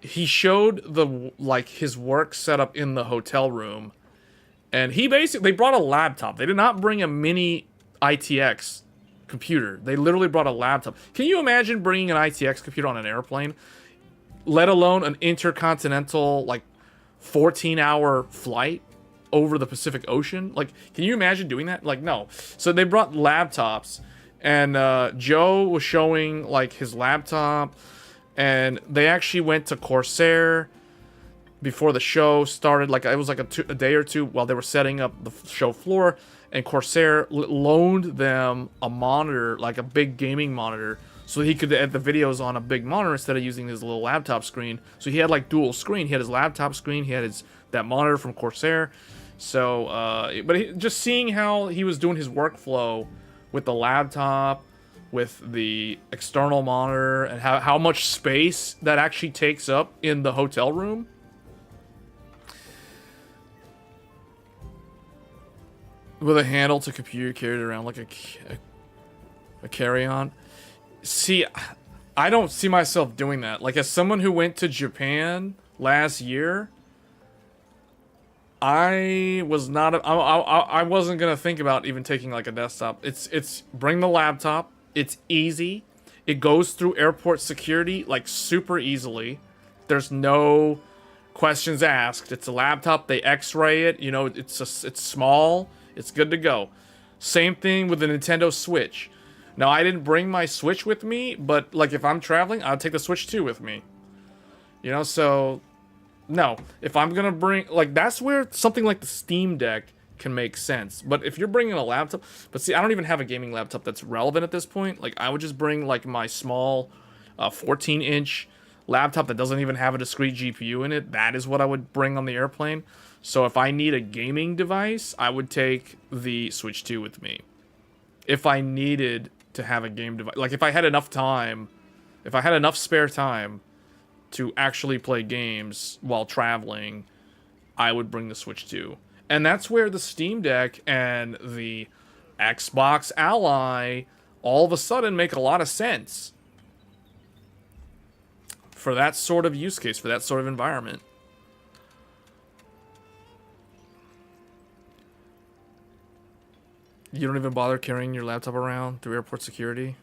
he showed his work setup in the hotel room, and they brought a laptop. They did not bring a mini ITX computer. They literally brought a laptop. Can you imagine bringing an ITX computer on an airplane, let alone an intercontinental, like, 14-hour flight over the Pacific Ocean? Like, can you imagine doing that? Like, no. So they brought laptops, and Joe was showing, like, his laptop, and they actually went to Corsair before the show started. Like, it was like a day or two while they were setting up the show floor, and Corsair loaned them a monitor, like a big gaming monitor, so he could edit the videos on a big monitor instead of using his little laptop screen. So he had, like, dual screen. He had his laptop screen. He had that monitor from Corsair. So, just seeing how he was doing his workflow with the laptop, with the external monitor, and how much space that actually takes up in the hotel room. With a handle to computer carried around like a carry-on. See, I don't see myself doing that. Like, as someone who went to Japan last year, I wasn't gonna think about even taking, like, a desktop. It's bring the laptop. It's easy. It goes through airport security, like, super easily. There's no questions asked. It's a laptop. They X-ray it. You know, it's small. It's good to go. Same thing with the Nintendo Switch. Now, I didn't bring my Switch with me, but, like, if I'm traveling, I'll take the Switch 2 with me. You know, so, no. If I'm gonna bring, like, that's where something like the Steam Deck can make sense. But if you're bringing a laptop, but see, I don't even have a gaming laptop that's relevant at this point. Like, I would just bring, like, my small 14-inch laptop that doesn't even have a discrete GPU in it. That is what I would bring on the airplane. So if I need a gaming device, I would take the Switch 2 with me. If I needed to have a game device, like, if I had enough time, if I had enough spare time to actually play games while traveling, I would bring the Switch 2. And that's where the Steam Deck and the Xbox Ally all of a sudden make a lot of sense for that sort of use case, for that sort of environment. You don't even bother carrying your laptop around through airport security?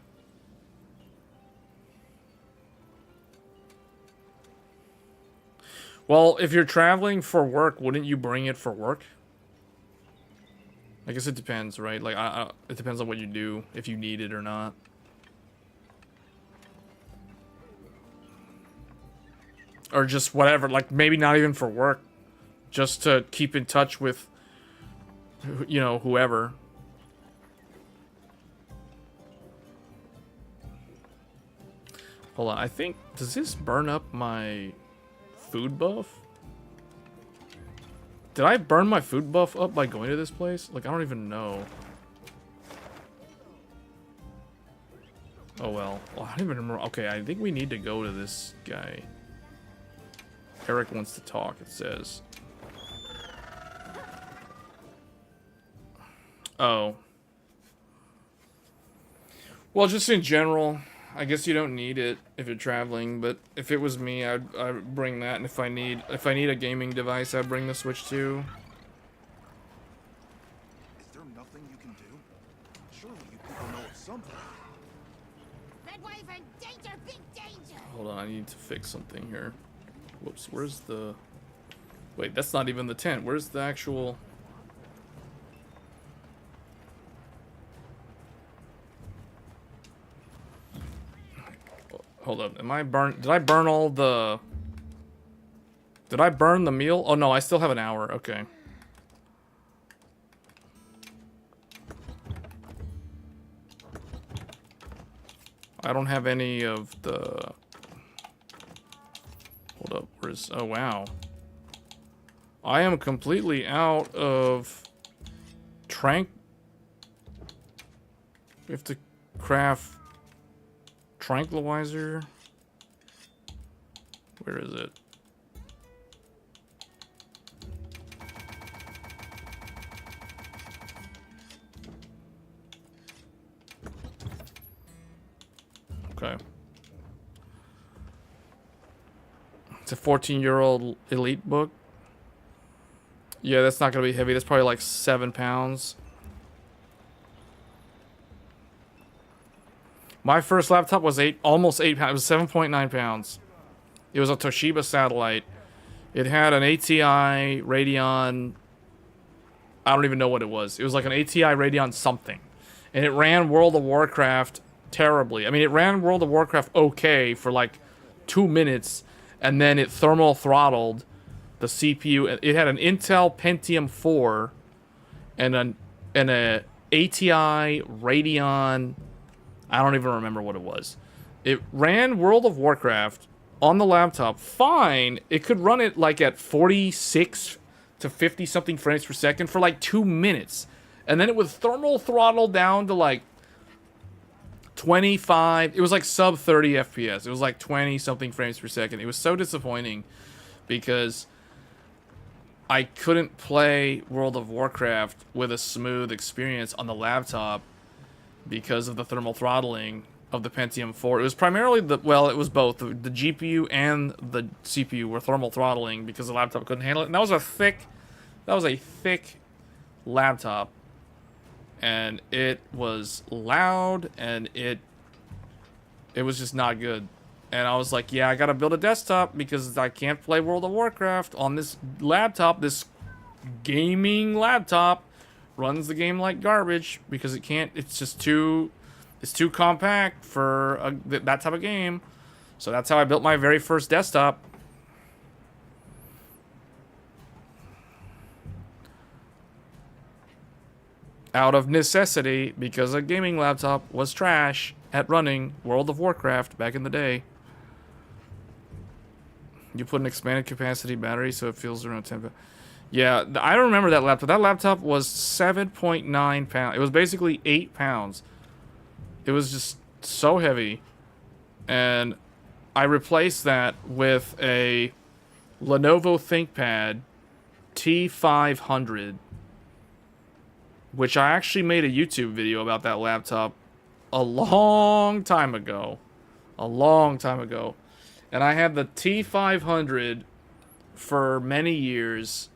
Well, if you're traveling for work, wouldn't you bring it for work? I guess it depends, right? Like, it depends on what you do, if you need it or not. Or just whatever, like maybe not even for work. Just to keep in touch with, you know, whoever. Hold on, I think, does this burn up my food buff? Did I burn my food buff up by going to this place? Like, I don't even know. Oh well. Well, I don't even remember. Okay, I think we need to go to this guy. Eric wants to talk, it says. Oh. Well, just in general, I guess you don't need it if you're traveling, but if it was me, I'd bring that, and if I need a gaming device, I'd bring the Switch too. Is there nothing you can do? Surely you people know of something. Red Wyvern, danger, big danger! Hold on, I need to fix something here. Whoops, where's the... Wait, that's not even the tent. Where's the actual... Hold up, am I burn... Did I burn all the... Did I burn the meal? Oh no, I still have an hour, okay. I don't have any of the... Hold up, where's... Oh wow. I am completely out of... We have to craft... Tranquilizer? Where is it? Okay. It's a 14-year-old elite book. Yeah, that's not gonna be heavy. That's probably like 7 pounds. My first laptop was almost 8 pounds. It was 7.9 pounds. It was a Toshiba satellite. It had an ATI Radeon. I don't even know what it was. It was like an ATI Radeon something. And it ran World of Warcraft terribly. I mean, it ran World of Warcraft okay for like 2 minutes. And then it thermal throttled the CPU. It had an Intel Pentium 4 and a ATI Radeon. I don't even remember what it was. It ran World of Warcraft on the laptop fine. It could run it like at 46 to 50 something frames per second for like 2 minutes. And then it would thermal throttle down to like 25. It was like sub 30 FPS. It was like 20 something frames per second. It was so disappointing because I couldn't play World of Warcraft with a smooth experience on the laptop because of the thermal throttling of the Pentium 4. It was primarily it was both. The GPU and the CPU were thermal throttling because the laptop couldn't handle it. And that was a thick laptop. And it was loud and it was just not good. And I was like, yeah, I gotta build a desktop because I can't play World of Warcraft on this laptop. This gaming laptop runs the game like garbage because it can't. It's too compact for that type of game. So that's how I built my very first desktop. Out of necessity, because a gaming laptop was trash at running World of Warcraft back in the day. You put an expanded capacity battery so it feels around 10. Yeah, I don't remember that laptop. That laptop was 7.9 pounds. It was basically 8 pounds. It was just so heavy. And I replaced that with a Lenovo ThinkPad T500, which I actually made a YouTube video about that laptop a long time ago. And I had the T500 for many years.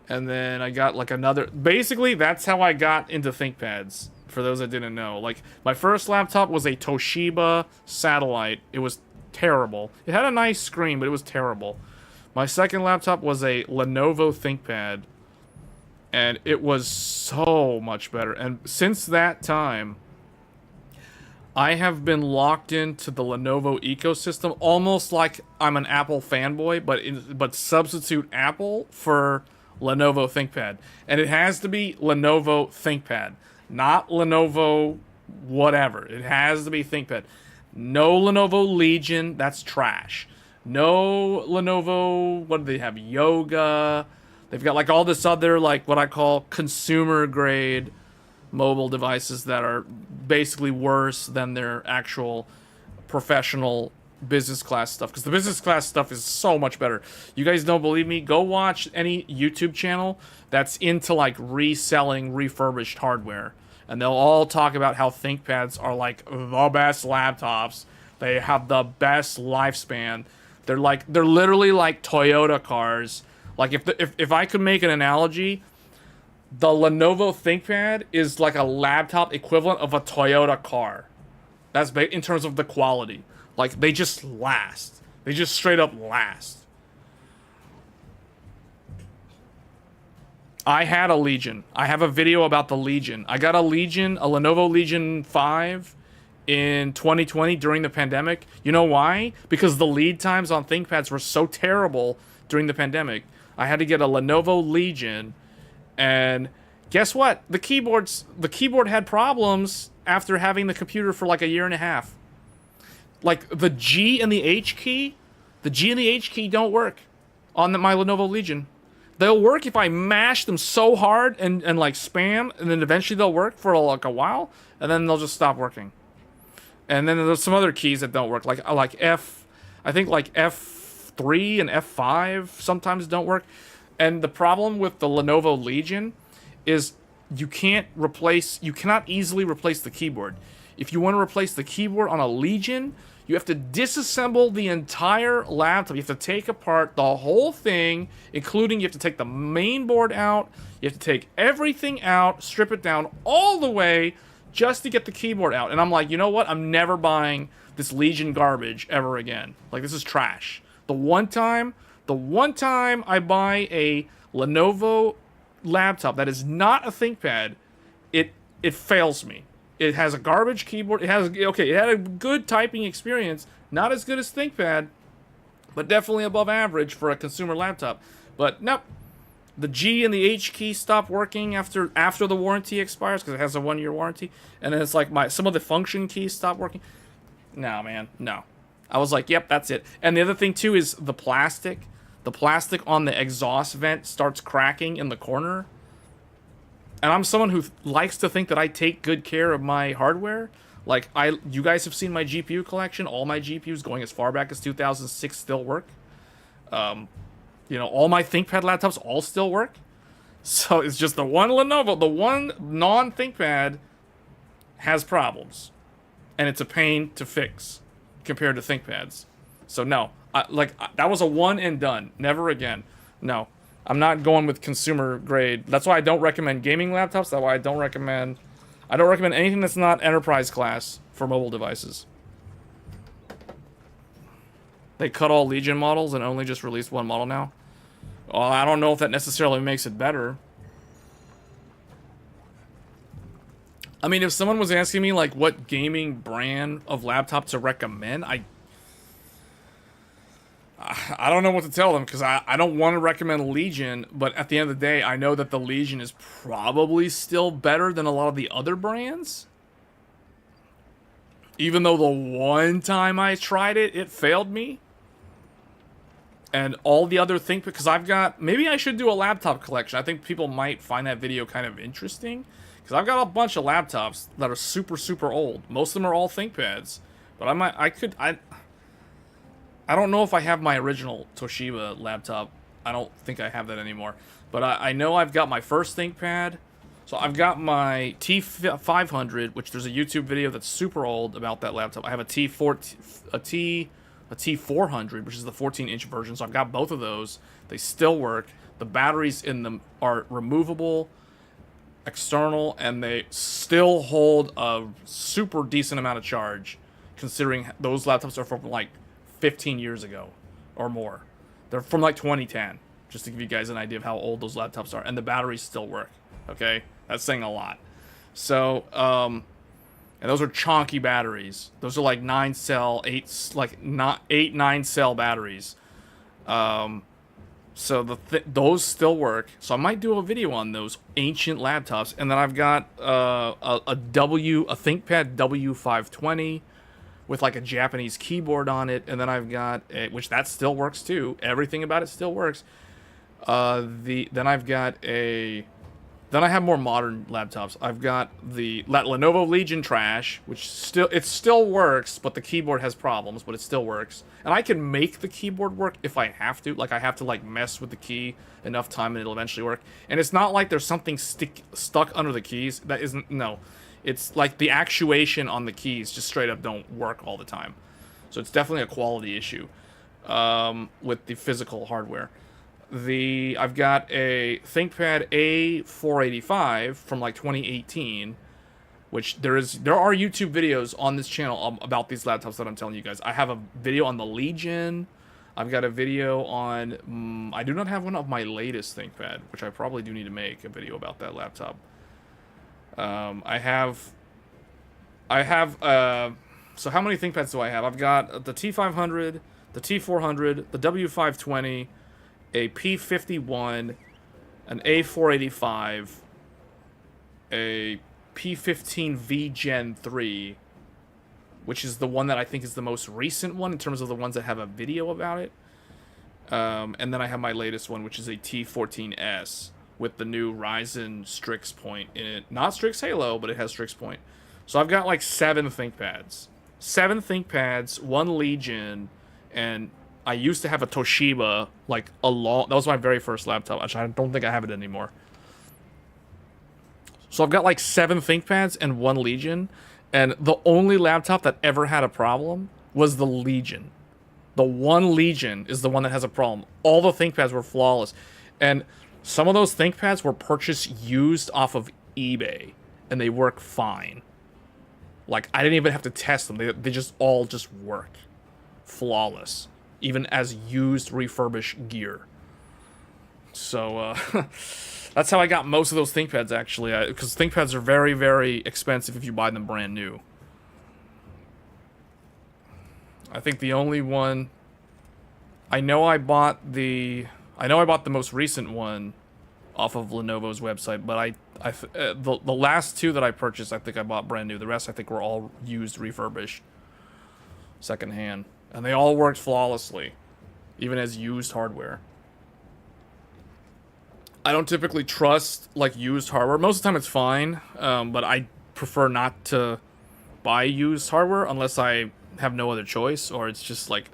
And then I got like another... Basically, that's how I got into ThinkPads, for those that didn't know. Like, my first laptop was a Toshiba satellite. It was terrible. It had a nice screen, but it was terrible. My second laptop was a Lenovo ThinkPad. And it was so much better. And since that time, I have been locked into the Lenovo ecosystem almost like I'm an Apple fanboy, but substitute Apple for Lenovo ThinkPad. And it has to be Lenovo ThinkPad, not Lenovo whatever. It has to be ThinkPad. No Lenovo Legion, that's trash. No Lenovo, what do they have? Yoga. They've got like all this other, like what I call consumer grade mobile devices that are basically worse than their actual professional business class stuff, because the business class stuff is so much better. You guys don't believe me? Go watch any YouTube channel that's into like reselling refurbished hardware, and they'll all talk about how ThinkPads are like the best laptops. They have the best lifespan. They're literally like Toyota cars. Like if I could make an analogy, the Lenovo ThinkPad is like a laptop equivalent of a Toyota car. That's in terms of the quality. Like, they just last. They just straight up last. I had a Legion. I have a video about the Legion. I got a Legion, a Lenovo Legion 5 in 2020 during the pandemic. You know why? Because the lead times on ThinkPads were so terrible during the pandemic. I had to get a Lenovo Legion. And guess what? The keyboard had problems after having the computer for like a year and a half. Like the G and the H key don't work on my Lenovo Legion. They'll work if I mash them so hard and like spam, and then eventually they'll work for like a while, and then they'll just stop working. And then there's some other keys that don't work, like I think like F3 and F5 sometimes don't work. And the problem with the Lenovo Legion is you cannot easily replace the keyboard. If you want to replace the keyboard on a Legion, you have to disassemble the entire laptop. You have to take apart the whole thing, including you have to take the main board out. You have to take everything out, strip it down all the way just to get the keyboard out. And I'm like, you know what? I'm never buying this Legion garbage ever again. Like, this is trash. The one time I buy a Lenovo laptop that is not a ThinkPad, it fails me. It has a garbage keyboard. It had a good typing experience, not as good as ThinkPad, but definitely above average for a consumer laptop. But nope, the G and the H key stop working after the warranty expires, because it has a 1-year warranty, and then it's like some of the function keys stop working. No, man, no. I was like, yep, that's it. And the other thing too is the plastic. The plastic on the exhaust vent starts cracking in the corner. And I'm someone who likes to think that I take good care of my hardware. Like, you guys have seen my GPU collection. All my GPUs going as far back as 2006 still work. All my ThinkPad laptops all still work. So it's just the one Lenovo, the one non-ThinkPad has problems. And it's a pain to fix compared to ThinkPads. So no, that was a one and done. Never again. No. I'm not going with consumer grade. That's why I don't recommend gaming laptops. That's why I don't recommend anything that's not enterprise class for mobile devices. They cut all Legion models and only just released one model now. Well, I don't know if that necessarily makes it better. I mean, if someone was asking me like what gaming brand of laptop to recommend, I don't know what to tell them, because I don't want to recommend Legion, but at the end of the day, I know that the Legion is probably still better than a lot of the other brands. Even though the one time I tried it, it failed me. And all the other things, because maybe I should do a laptop collection. I think people might find that video kind of interesting, because I've got a bunch of laptops that are super, super old. Most of them are all ThinkPads, but I don't know if I have my original Toshiba laptop. I don't think I have that anymore. But I know I've got my first ThinkPad. So I've got my T500, which there's a YouTube video that's super old about that laptop. I have a T400, which is the 14-inch version. So I've got both of those. They still work. The batteries in them are removable, external, and they still hold a super decent amount of charge, considering those laptops are from like 15 years ago or more. They're from like 2010, just to give you guys an idea of how old those laptops are, and the batteries still work. Okay, that's saying a lot. So And those are chonky batteries. Those are like 9-cell, 9 cell batteries. So those still work. So I might do a video on those ancient laptops. And then I've got a ThinkPad W520 with like a Japanese keyboard on it. And then I've got which that still works too. Everything about it still works. Then I have more modern laptops. I've got the Lenovo Legion trash, which still works, but the keyboard has problems, but it still works. And I can make the keyboard work if I have to. Like, I have to, like, mess with the key enough time and it'll eventually work. And it's not like there's something stuck under the keys. That isn't, no. It's like the actuation on the keys just straight up don't work all the time. So it's definitely a quality issue with the physical hardware. I've got a ThinkPad A485 from like 2018, which there are YouTube videos on this channel about these laptops that I'm telling you guys. I have a video on the Legion. I've got a video on I do not have one of my latest ThinkPad, which I probably do need to make a video about that laptop. I have so how many ThinkPads do I have? I've got the T500, the T400, the W520, a P51, an A485, a P15V Gen 3, which is the one that I think is the most recent one in terms of the ones that have a video about it. And then I have my latest one, which is a T14S with the new Ryzen Strix Point in it. Not Strix Halo, but it has Strix Point. So I've got like 7 ThinkPads. 7 ThinkPads, 1 Legion, and I used to have a Toshiba, like that was my very first laptop. Actually, I don't think I have it anymore. So I've got like 7 ThinkPads and 1 Legion, and the only laptop that ever had a problem was the Legion. The one Legion is the one that has a problem. All the ThinkPads were flawless, and some of those ThinkPads were purchased used off of eBay, and they work fine. Like, I didn't even have to test them. They just all just work. Flawless. Even as used refurbished gear. So, that's how I got most of those ThinkPads, actually. Because ThinkPads are very, very expensive if you buy them brand new. I think the only one... I know I bought the most recent one off of Lenovo's website, but the last 2 that I purchased, I think I bought brand new. The rest, I think, were all used, refurbished, secondhand. And they all worked flawlessly, even as used hardware. I don't typically trust, like, used hardware. Most of the time it's fine, but I prefer not to buy used hardware unless I have no other choice, or it's just, like...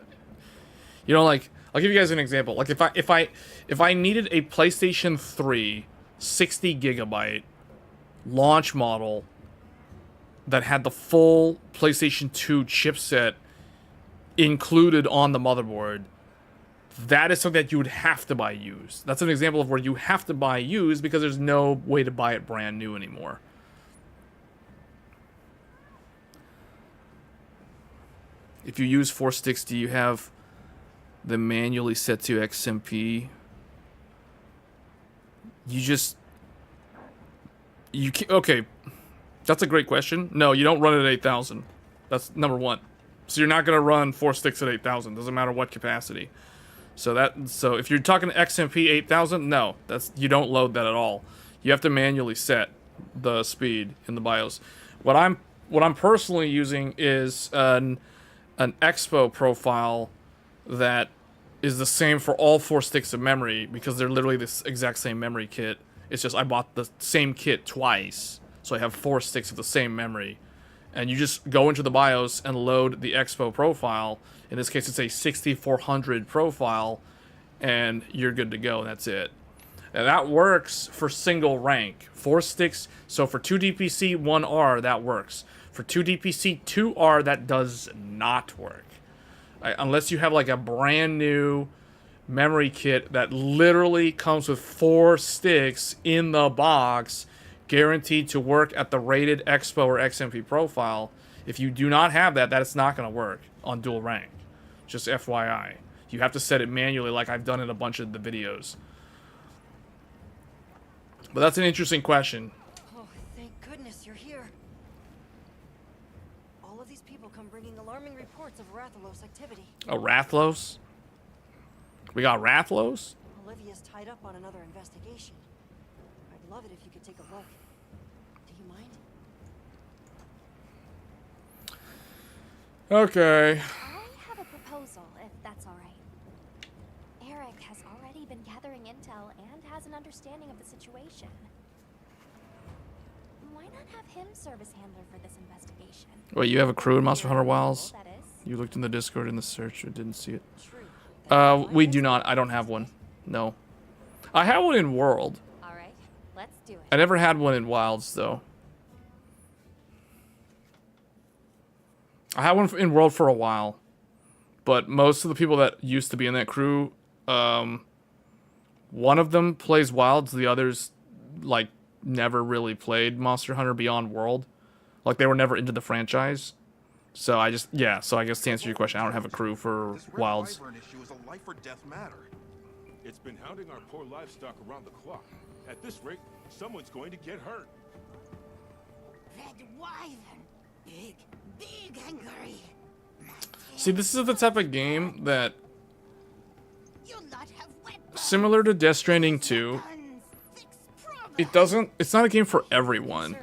You know, like, I'll give you guys an example. Like, if I needed a PlayStation 3 60GB launch model that had the full PlayStation 2 chipset included on the motherboard, that is something that you would have to buy used. That's an example of where you have to buy used because there's no way to buy it brand new anymore. If you use 4 sticks, do you have the manually set to XMP? You can't, okay, that's a great question. No, you don't run it at 8,000. That's number one. So you're not going to run 4 sticks at 8,000. Doesn't matter what capacity. So if you're talking XMP 8,000, no, you don't load that at all. You have to manually set the speed in the BIOS. What I'm personally using is an Expo profile that is the same for all 4 sticks of memory, because they're literally this exact same memory kit. It's just I bought the same kit twice, so I have 4 sticks of the same memory. And you just go into the BIOS and load the Expo profile. In this case, it's a 6400 profile, and you're good to go, and that's it. And that works for single rank. 4 sticks, so for 2DPC 1R, that works. For 2DPC 2R, that does not work. Unless you have like a brand new memory kit that literally comes with 4 sticks in the box, guaranteed to work at the rated Expo or XMP profile. If you do not have that, is not going to work on dual rank. Just FYI. You have to set it manually like I've done in a bunch of the videos. But that's an interesting question. Oh, thank goodness you're here. people come bringing alarming reports of Rathalos activity. A Rathlos? We got Rathlos? Olivia's tied up on another investigation. I'd love it if you could take a look. Do you mind? Okay. I have a proposal, if that's all right. Eric has already been gathering intel and has an understanding of the situation. Why not have him serve as handler for this investigation? Wait, you have a crew in Monster Hunter Wilds? That is. You looked in the Discord in the search, or didn't see it. True. We do not. I don't have one. No. I have one in World. All right, let's do it. I never had one in Wilds, though. I had one in World for a while. But most of the people that used to be in that crew, one of them plays Wilds, the others, like, never really played Monster Hunter Beyond World. Like, they were never into the franchise. So I just, yeah, so I guess to answer your question, I don't have a crew for This red Wilds. wyvern issue is a life or death matter. It's been hounding our poor livestock around the clock. At this rate, someone's going to get hurt. Red Wyvern. Big, big angry. See, this is the type of game that, You'll not have weapons. similar to Death Stranding 2, it's not a game for everyone.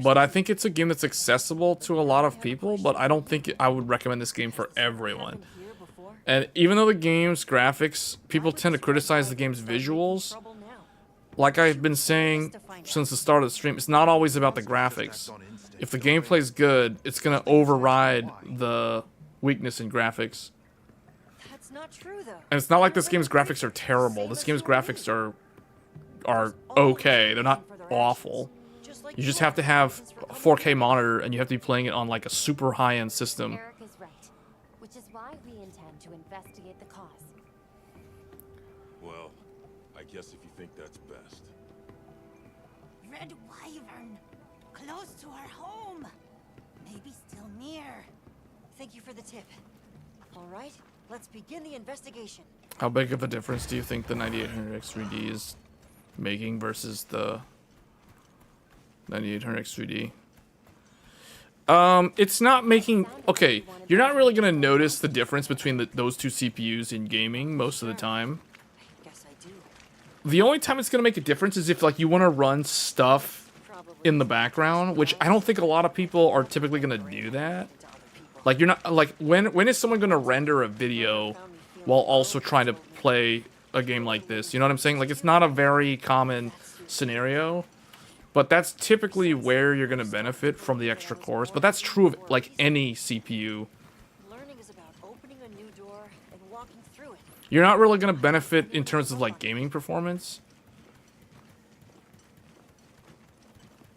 But I think it's a game that's accessible to a lot of people, but I don't think I would recommend this game for everyone. And even though the game's graphics, people tend to criticize the game's visuals. Like I've been saying since the start of the stream, it's not always about the graphics. If the gameplay's good, it's gonna override the weakness in graphics. That's not true, though. And it's not like this game's graphics are terrible. This game's graphics are okay. They're not awful. You just have to have a 4K monitor, and you have to be playing it on like a super high-end system. Eric is right, which is why we intend to investigate the cause. Well, I guess if you think that's best. Red Wyvern, close to our home. Maybe still near. Thank you for the tip. All right, let's begin the investigation. How big of a difference do you think the 9800X 3D is making versus the 9800X 3D? It's not making... Okay, you're not really going to notice the difference between those two CPUs in gaming most of the time. Guess I do. The only time it's going to make a difference is if like you want to run stuff in the background, which I don't think a lot of people are typically going to do that. Like you're not... Like when is someone going to render a video while also trying to play a game like this? You know what I'm saying? Like it's not a very common scenario. But that's typically where you're going to benefit from the extra cores. But that's true of like any CPU. Learning is about opening a new door and walking through it. You're not really going to benefit in terms of like gaming performance.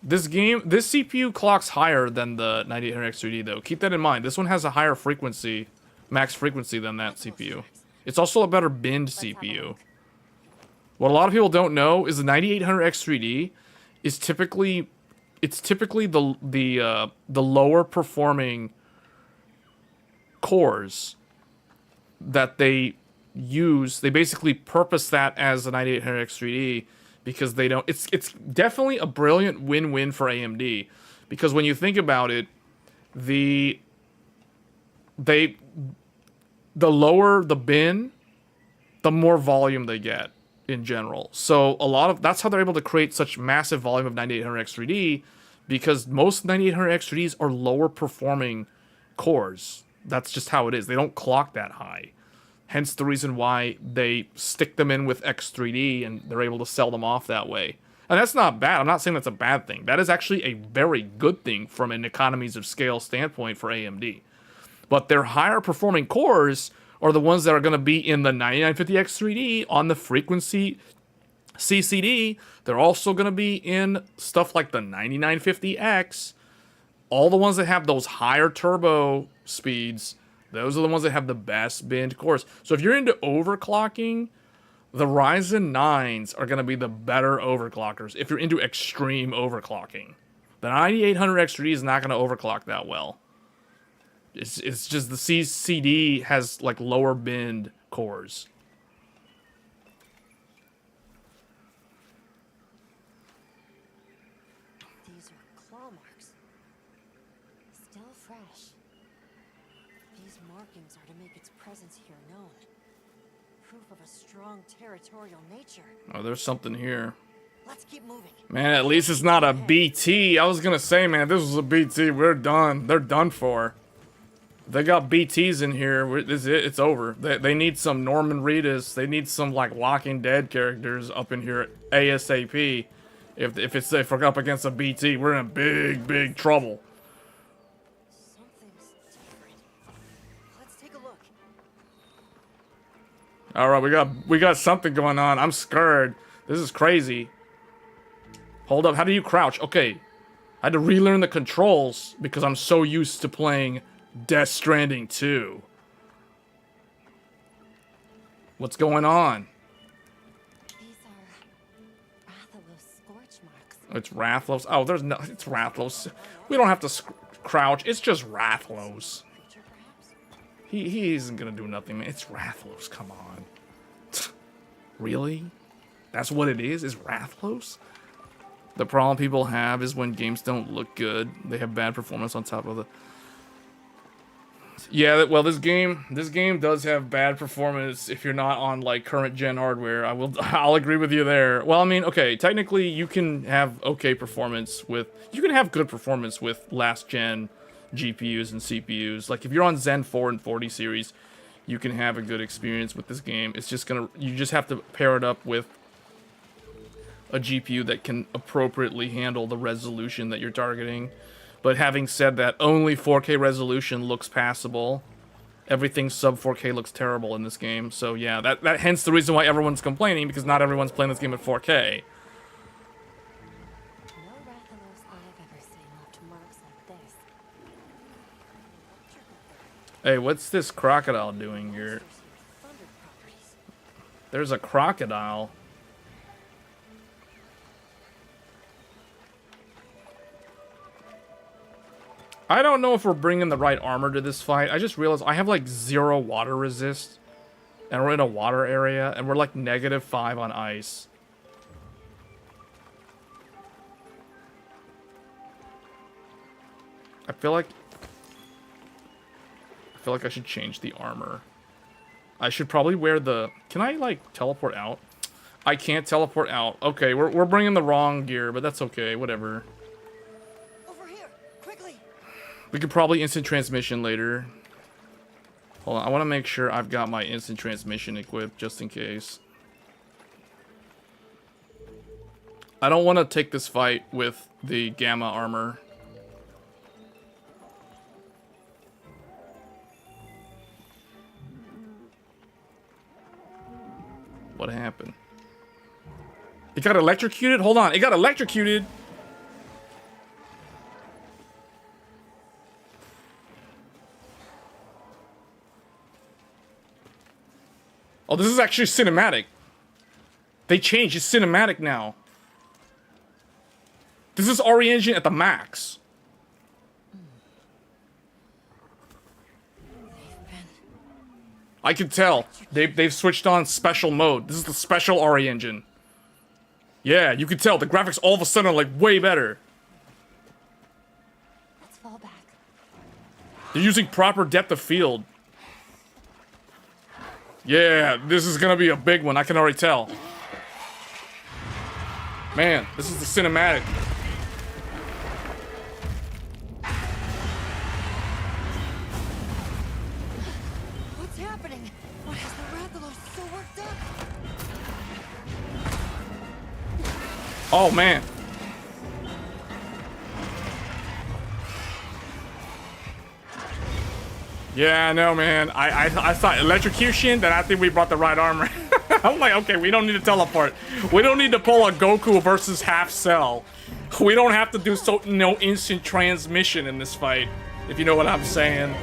This CPU clocks higher than the 9800X 3D though. Keep that in mind. This one has a higher frequency, max frequency than that CPU. It's also a better binned CPU. What a lot of people don't know is the 9800X 3D is typically the lower performing cores that they use. They basically purpose that as the 9800X 3D because they don't. It's definitely a brilliant win-win for AMD because when you think about it, the lower the bin, the more volume they get in general. So that's how they're able to create such massive volume of 9800X 3D because most 9800X 3Ds are lower performing cores. That's just how it is. They don't clock that high. Hence the reason why they stick them in with X3D and they're able to sell them off that way. And that's not bad. I'm not saying that's a bad thing. That is actually a very good thing from an economies of scale standpoint for AMD. But their higher performing cores are the ones that are going to be in the 9950X 3D on the frequency CCD. They're also going to be in stuff like the 9950X. All the ones that have those higher turbo speeds, those are the ones that have the best binned cores. So if you're into overclocking, the Ryzen 9s are going to be the better overclockers if you're into extreme overclocking. The 9800X 3D is not going to overclock that well. It's just the CCD has like lower binned cores. These are claw marks. Still fresh. these markings are to make its presence here known. Proof of a strong territorial nature. Oh, there's something here. Let's keep moving. Man, at least it's not a BT. I was gonna say, man, if this was a BT, we're done. They're done for. They got BTs in here. This is it. It's over. They need some Norman Reedus. They need some like Walking Dead characters up in here ASAP. If we're up against a BT, we're in big trouble. Something's different. Let's take a look. All right, we got something going on. I'm scared. This is crazy. Hold up. How do you crouch? Okay, I had to relearn the controls because I'm so used to playing Death Stranding 2. What's going on? These are Rathalos scorch marks. It's Rathlos. Oh, there's no. It's Rathlos. We don't have to crouch. It's just Rathlos. Creature, perhaps? He isn't gonna do nothing, man. It's Rathlos. Come on. Really? That's what it is? Is Rathlos? The problem people have is when games don't look good, they have bad performance on top of the. Yeah, well, this game does have bad performance if you're not on like current gen hardware. I'll agree with you there. Well, I mean, okay, technically you can have okay performance with, you can have good performance with last gen GPUs and CPUs. Like if you're on Zen 4 and 40 series, you can have a good experience with this game. It's just you just have to pair it up with a GPU that can appropriately handle the resolution that you're targeting. But having said that, only 4K resolution looks passable. Everything sub 4K looks terrible in this game. So yeah, that hence the reason why everyone's complaining, because not everyone's playing this game at 4K. No Rathalos I've ever seen left marks like this. Hey, what's this crocodile doing here? Thunder properties. There's a crocodile. I don't know if we're bringing the right armor to this fight. I just realized I have like 0 water resist. And we're in a water area. And we're like -5 on ice. I feel like I should change the armor. I should probably wear the... Can I like teleport out? I can't teleport out. Okay, we're bringing the wrong gear, but that's okay. Whatever. We could probably instant transmission later. Hold on, I want to make sure I've got my instant transmission equipped just in case. I don't want to take this fight with the gamma armor. What happened? It got electrocuted? Hold on, it got electrocuted! Oh, this is actually cinematic. They changed. It's cinematic now. This is RE Engine at the max. I can tell. They've switched on special mode. This is the special RE Engine. Yeah, you can tell. The graphics all of a sudden are like way better. Let's fall back. They're using proper depth of field. Yeah, this is gonna be a big one. I can already tell. Man, this is the cinematic. What's happening? What has the Rathalos so worked up? Oh man. Yeah, I know, man. I thought electrocution, then I think we brought the right armor. I'm like, okay, we don't need to teleport. We don't need to pull a Goku versus half cell. We don't have to do no instant transmission in this fight, if you know what I'm saying.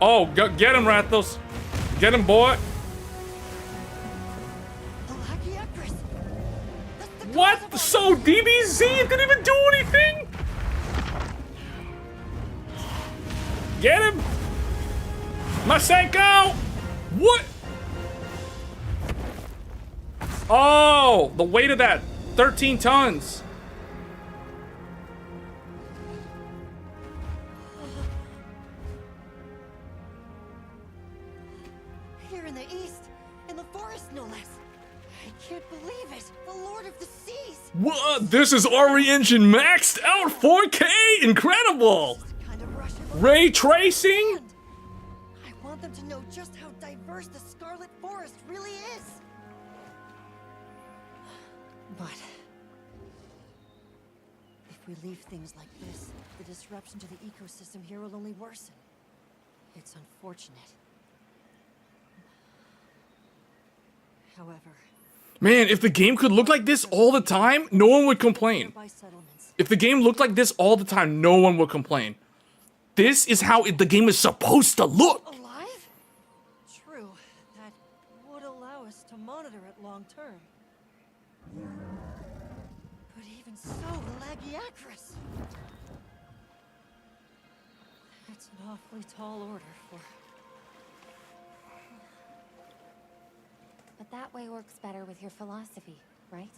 Oh, get him, Rathos. Get him, boy. What? So DBZ didn't even do anything? Get him! Masenko! What? Oh, the weight of that. 13 tons. What? This is RE Engine maxed out 4K? Incredible! Kind of rush it. Ray tracing? I want them to know just how diverse the Scarlet Forest really is. But if we leave things like this, the disruption to the ecosystem here will only worsen. It's unfortunate. However, Man, if the game could look like this all the time, no one would complain. nearby settlements. If the game looked like this all the time, no one would complain. This is how the game is supposed to look. Alive? True. That would allow us to monitor it long term. But even so, the Lagiacrus. That's an awfully tall order for... But that way works better with your philosophy, right?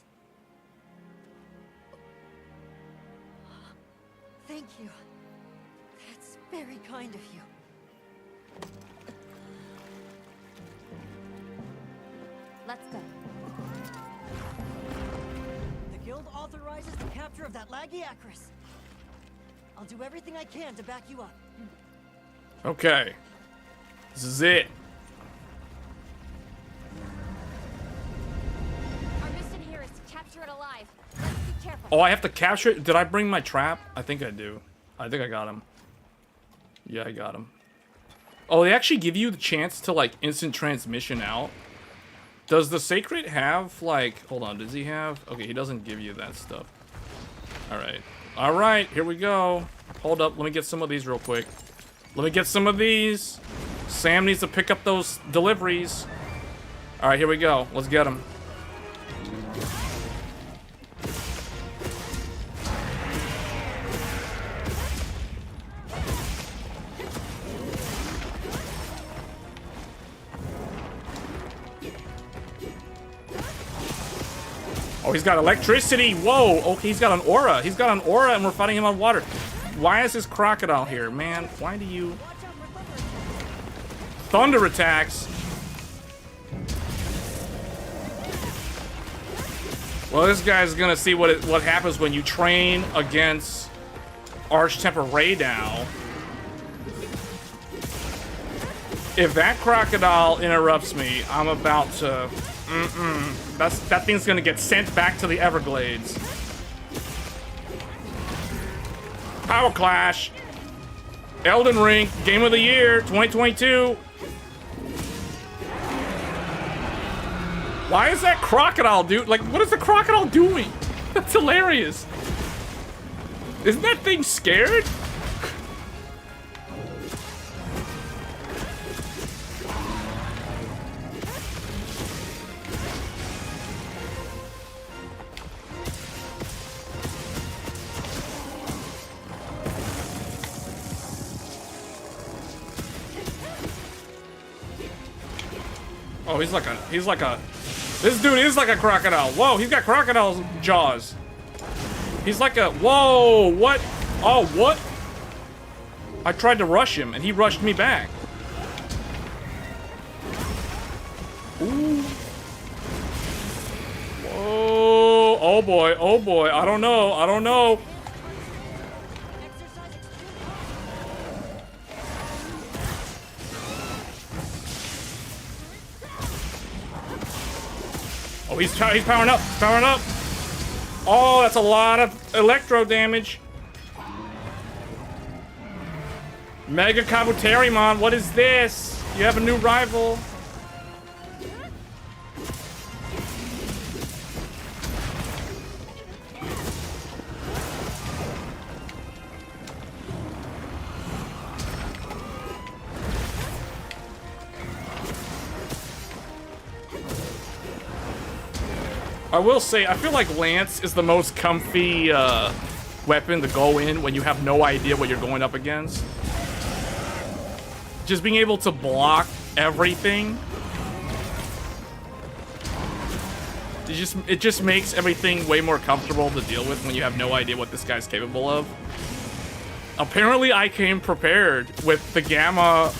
Thank you. That's very kind of you. Let's go. The guild authorizes the capture of that Lagiacrus. I'll do everything I can to back you up. Okay. This is it. Our mission here is to capture it alive. Let's be careful. Oh, I have to capture it? Did I bring my trap? I think I do. I think I got him. Yeah, I got him. Oh, they actually give you the chance to, like, instant transmission out. Does the Sacred have, like... Hold on, does he have... Okay, he doesn't give you that stuff. Alright. Alright, here we go. Hold up, let me get some of these real quick. Let me get some of these. Sam needs to pick up those deliveries. Alright, here we go. Let's get them. Oh, he's got electricity. Whoa. Okay, he's got an aura. He's got an aura, and we're fighting him on water. Why is this crocodile here, man? Why do you... Thunder attacks. Well, this guy's gonna see what happens when you train against Arch-Temper Radeon. If that crocodile interrupts me, I'm about to... That thing's gonna get sent back to the Everglades. Power Clash. Elden Ring, Game of the Year, 2022. Why is that crocodile, dude? Like, what is the crocodile doing? That's hilarious. Isn't that thing scared? Oh, he's like a, this dude is like a crocodile. Whoa, he's got crocodile jaws. He's like a, whoa, what? Oh, what? I tried to rush him and he rushed me back. Ooh. Whoa, oh boy, I don't know. Oh, he's powering up. Oh, that's a lot of electro damage. Mega Kabuterimon, what is this? You have a new rival. I will say, I feel like Lance is the most comfy weapon to go in when you have no idea what you're going up against. Just being able to block everything. It just makes everything way more comfortable to deal with when you have no idea what this guy's capable of. Apparently, I came prepared with the Gamma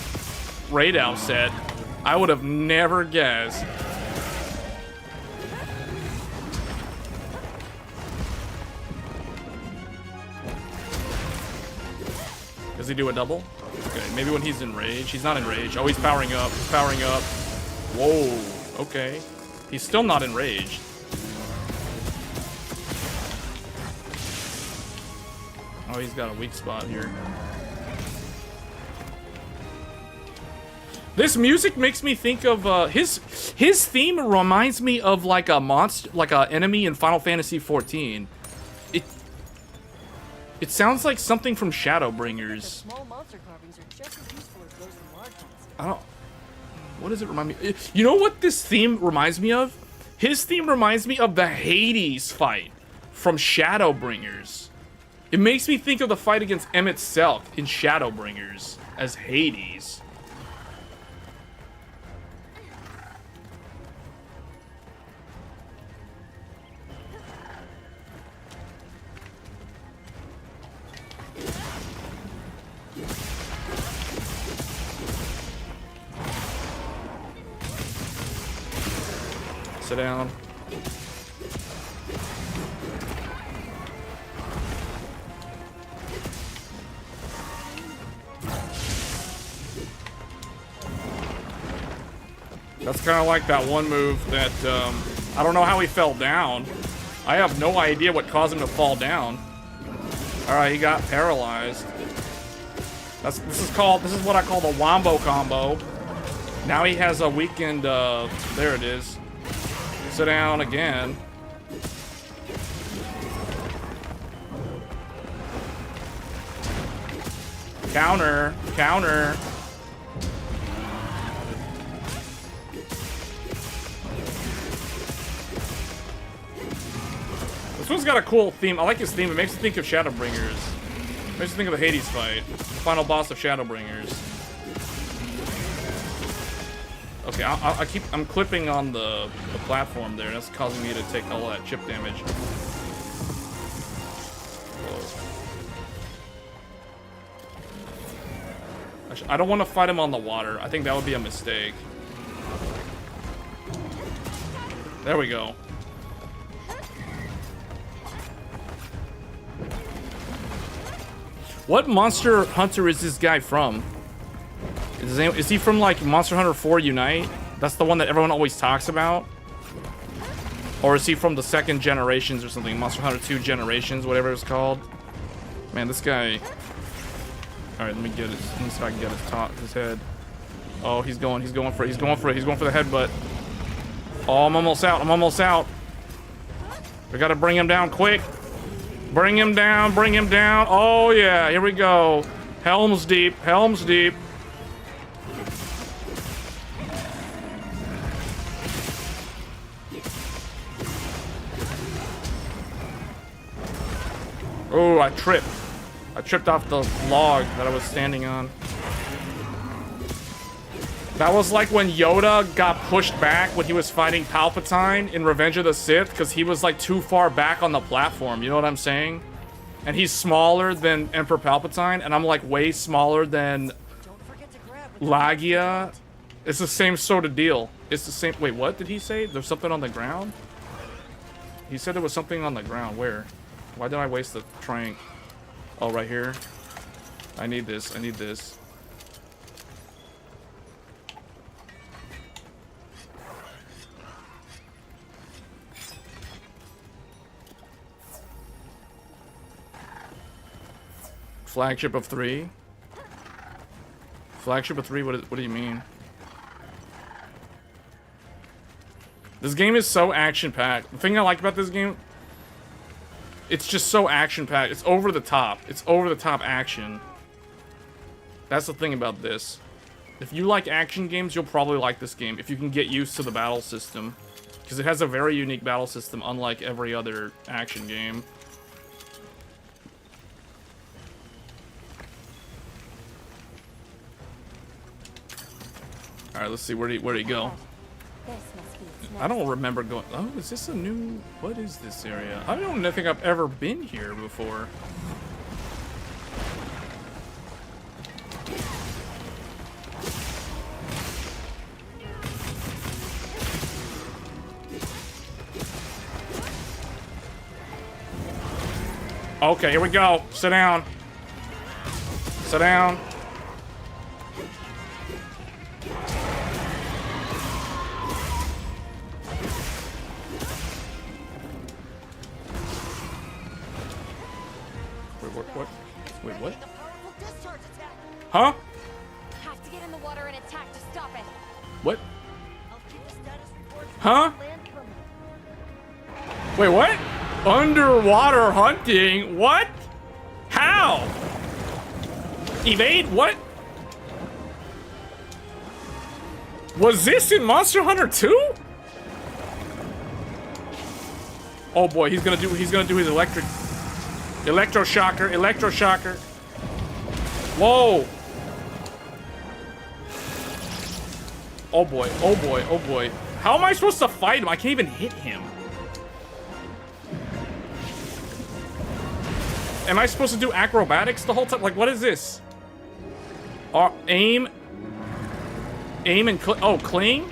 Radeon set. I would have never guessed. Does he do a double? Okay, maybe when he's in rage. He's not in rage. Oh, he's powering up. He's powering up. Whoa. Okay. He's still not enraged. Oh, he's got a weak spot here. This music makes me think of his theme reminds me of like a monster, like a enemy in Final Fantasy XIV. It sounds like something from Shadowbringers. Small monster carvings are just as useful as those from large ones. I don't. What does it remind me? You know what this theme reminds me of? His theme reminds me of the Hades fight from Shadowbringers. It makes me think of the fight against Emmett Selk in Shadowbringers as Hades. Sit down. That's kind of like that one move that, I don't know how he fell down. I have no idea what caused him to fall down. Alright, he got paralyzed. This is what I call the wombo combo. Now he has a weakened, there it is. Sit down again. Counter, counter. This one's got a cool theme. I like his theme. It makes me think of Shadowbringers. It makes me think of the Hades fight. The final boss of Shadowbringers. Okay, I'm clipping on the platform there. That's causing me to take all that chip damage. Whoa. I don't want to fight him on the water. I think that would be a mistake. There we go. What Monster Hunter is this guy from? Is he from like Monster Hunter 4 Unite? That's the one that everyone always talks about? Or is he from the second generations or something? Monster Hunter 2 Generations, whatever it's called. Man, this guy. Alright, let me see if I can get his head. Oh, he's going for it. He's going for the headbutt. Oh, I'm almost out. We gotta bring him down quick. Bring him down. Oh yeah, here we go. Helm's deep. Oh, I tripped. I tripped off the log that I was standing on. That was like when Yoda got pushed back when he was fighting Palpatine in Revenge of the Sith, because he was like too far back on the platform, you know what I'm saying? And he's smaller than Emperor Palpatine, and I'm like way smaller than Lagia. It's the same sort of deal. It's the same. Wait, what did he say? There's something on the ground? He said there was something on the ground. Where? Why did I waste the trank? Oh, right here. I need this. Flagship of 3? Flagship of 3? What do you mean? This game is so action-packed. The thing I like about this game, it's just so action-packed. It's over the top. It's over-the-top action. That's the thing about this. If you like action games, you'll probably like this game if you can get used to the battle system. Because it has a very unique battle system, unlike every other action game. Alright, let's see. Where'd he go? I don't remember going... Oh, is this a new... What is this area? I don't think I've ever been here before. Okay, here we go. Sit down. Sit down. What? Wait, what? Huh? Have to get in the water and attack to stop it. What? Huh? Wait, what? Underwater hunting? What? How? Evade? What? Was this in Monster Hunter 2? Oh boy, he's gonna do his electroshocker. Whoa. Oh boy. How am I supposed to fight him? I can't even hit him. Am I supposed to do acrobatics the whole time? Like, what is this? Aim and cling?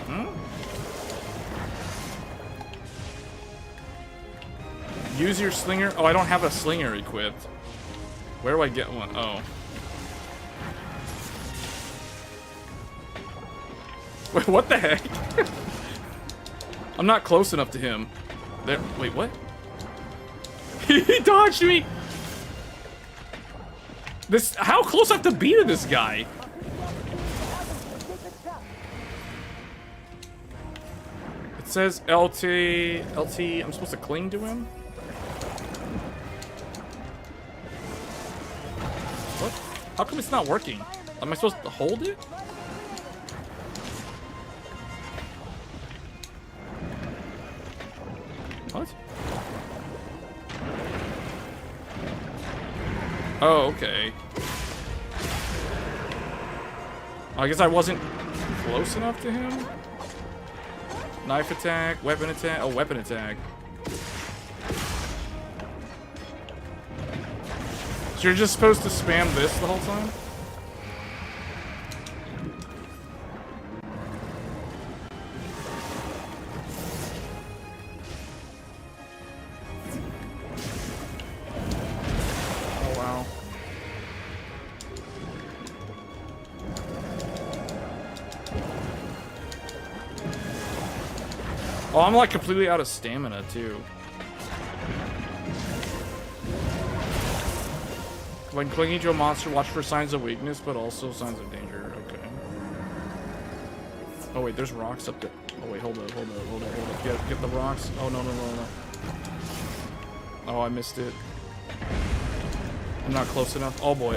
Hmm? Use your slinger. Oh, I don't have a slinger equipped. Where do I get one? Oh. Wait, what the heck? I'm not close enough to him. There. Wait, what? He dodged me. How close do I have to be to this guy? It says LT. I'm supposed to cling to him? What? How come it's not working? Am I supposed to hold it? What? Oh, okay. I guess I wasn't close enough to him. Knife attack, weapon attack. Oh, weapon attack. So you're just supposed to spam this the whole time? Oh, I'm like completely out of stamina too. When clinging to a monster, watch for signs of weakness, but also signs of danger. Okay. Oh wait, there's rocks up there. Oh wait, hold up. Get the rocks. Oh no. Oh, I missed it. I'm not close enough. Oh boy.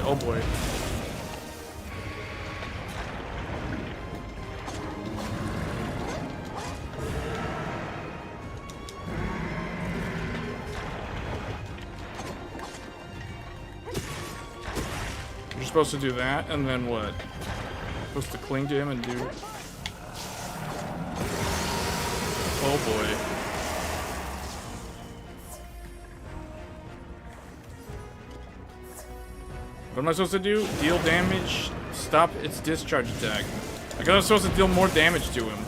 Supposed to do that, and then what? Supposed to cling to him and do... Oh boy. What am I supposed to do? Deal damage, stop its discharge attack. I guess I'm supposed to deal more damage to him.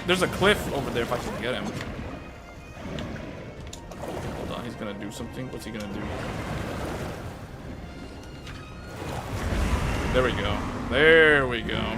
There's a cliff over there if I can get him. He's gonna do something. What's he gonna do? There we go. There we go.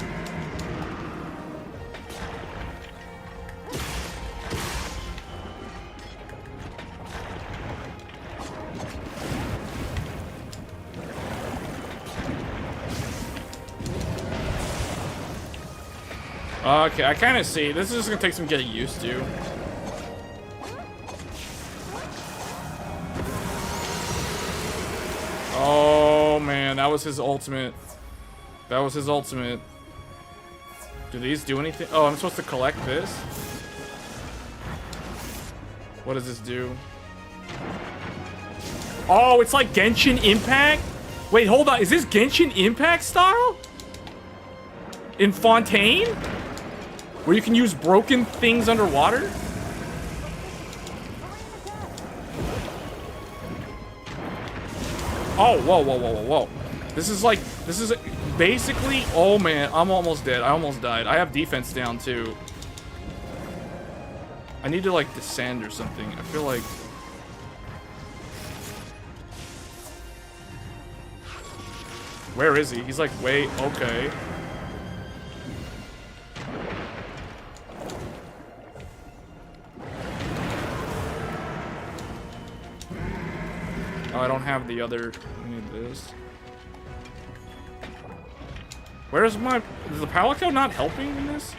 Okay, I kind of see. This is just gonna take some getting used to. Oh man, that was his ultimate. That was his ultimate. Do these do anything? Oh, I'm supposed to collect this? What does this do? Oh, it's like Genshin Impact? Wait, hold on. Is this Genshin Impact style? In Fontaine? Where you can use broken things underwater? Oh, whoa. This is basically, oh man, I'm almost dead. I almost died. I have defense down too. I need to like descend or something. I feel like... Where is he? He's like, wait, okay. Oh, I don't have the other... I need this. Where's my... Is the Palico not helping in this?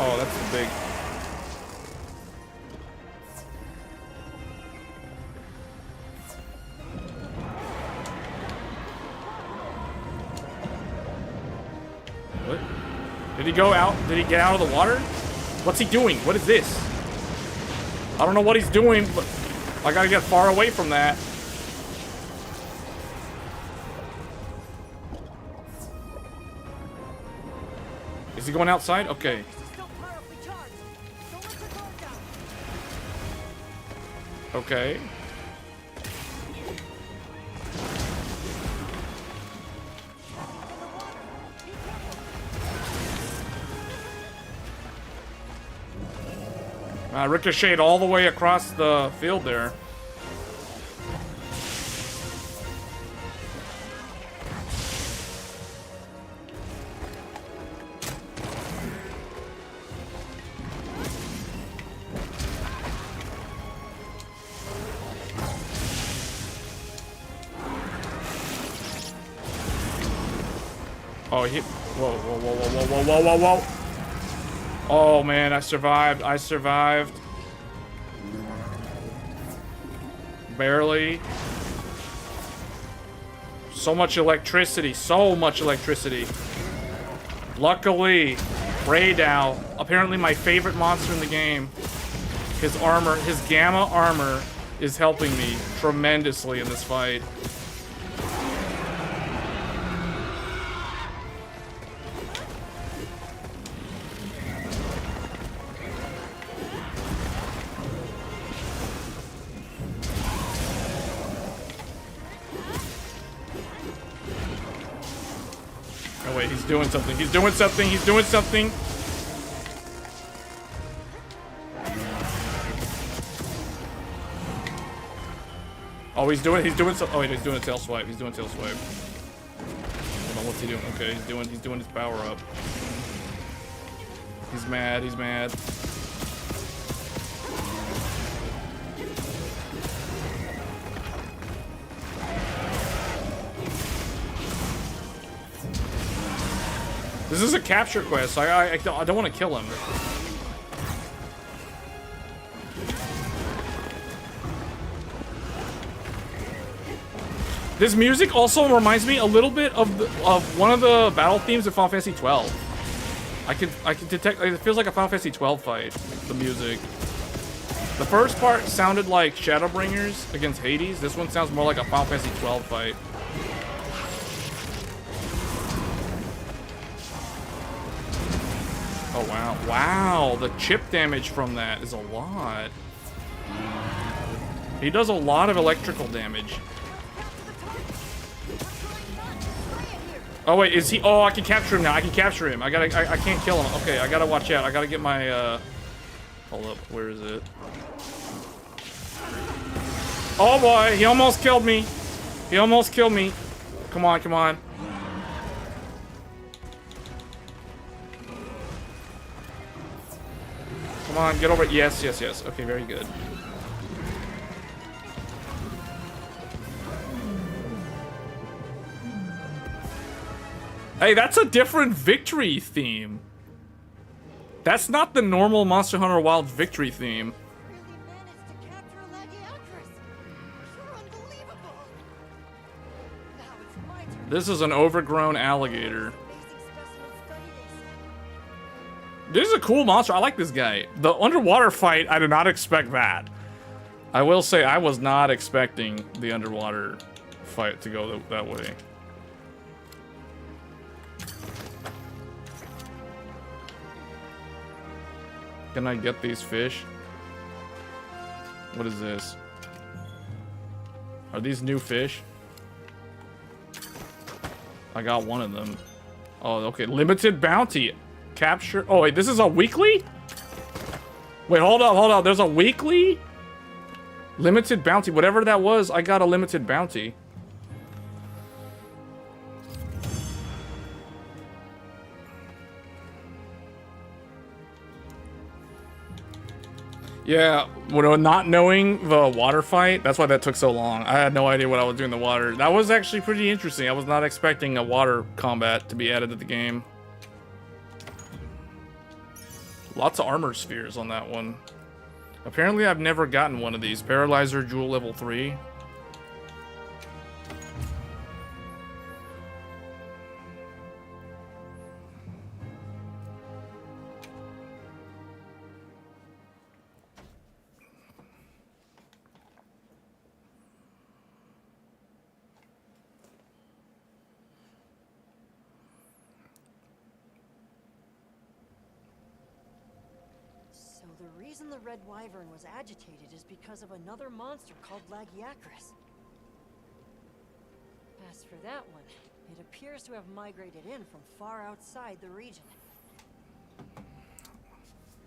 Oh, that's the big... What? Did he go out? Did he get out of the water? What's he doing? What is this? I don't know what he's doing, but I gotta get far away from that. Is he going outside? Okay. Okay. Ricocheted all the way across the field there. Oh, he... Whoa, whoa, whoa, whoa, whoa, whoa, whoa, whoa, whoa. Oh, man, I survived. I survived. Barely. So much electricity. So much electricity. Luckily, radeon, apparently my favorite monster in the game, his armor, his gamma armor, is helping me tremendously in this fight. Oh wait, he's doing something. He's doing something. He's doing something. Oh, he's doing so. Oh wait, he's doing a tail swipe. He's doing a tail swipe. Hold on, what's he doing? Okay, he's doing his power up. He's mad. He's mad. This is a capture quest, so I don't want to kill him. This music also reminds me a little bit of one of the battle themes of Final Fantasy 12. I can detect. It feels like a Final Fantasy 12 fight. The music. The first part sounded like Shadowbringers against Hades. This one sounds more like a Final Fantasy 12 fight. Oh, wow. Wow, the chip damage from that is a lot. He does a lot of electrical damage. Oh, wait, is he... Oh, I can capture him now. I can capture him. I can't kill him. Okay, I gotta watch out. I gotta get my, Hold up. Where is it? Oh, boy. He almost killed me. He almost killed me. Come on, come on. Come on, get over it. Yes, yes, yes. Okay, very good. Hey, that's a different victory theme. That's not the normal Monster Hunter Wild victory theme. This is an overgrown alligator. This is a cool monster. I like this guy. The underwater fight, I did not expect that. I will say I was not expecting the underwater fight to go that way. Can I get these fish? What is this? Are these new fish? I got one of them. Oh, okay. Limited bounty. Capture. Oh, wait. This is a weekly? Wait, hold up. Hold up. There's a weekly? Limited bounty. Whatever that was, I got a limited bounty. Yeah, when not knowing the water fight, that's why that took so long. I had no idea what I was doing in the water. That was actually pretty interesting. I was not expecting a water combat to be added to the game. Lots of armor spheres on that one. Apparently, I've never gotten one of these. Paralyzer Jewel level 3. So the reason the Red Wyvern was agitated is because of another monster called Lagiacrus. As for that one, it appears to have migrated in from far outside the region.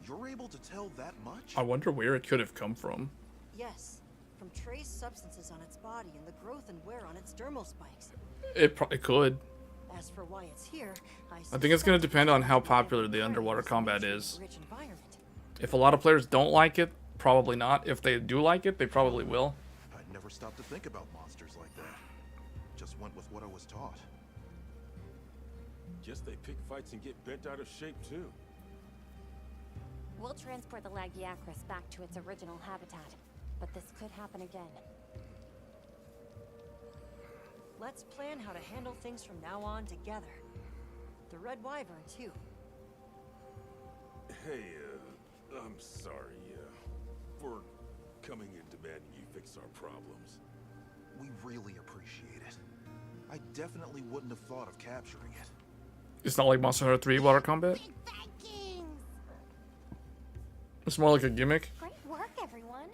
You're able to tell that much? I wonder where it could have come from. Yes, from trace substances on its body and the growth and wear on its dermal spikes. It could. As for why it's here, I think it's going to depend on how popular the underwater combat is. If a lot of players don't like it, probably not. If they do like it, they probably will. I'd never stopped to think about monsters like that. Just went with what I was taught. Guess they pick fights and get bent out of shape too. We'll transport the Lagiacrus back to its original habitat, but this could happen again. Let's plan how to handle things from now on together. The Red Wyvern, too. Hey, I'm sorry, for coming and demanding you fix our problems. We really appreciate it. I definitely wouldn't have thought of capturing it. It's not like Monster Hunter 3 water combat? It's more like a gimmick. Great work, everyone.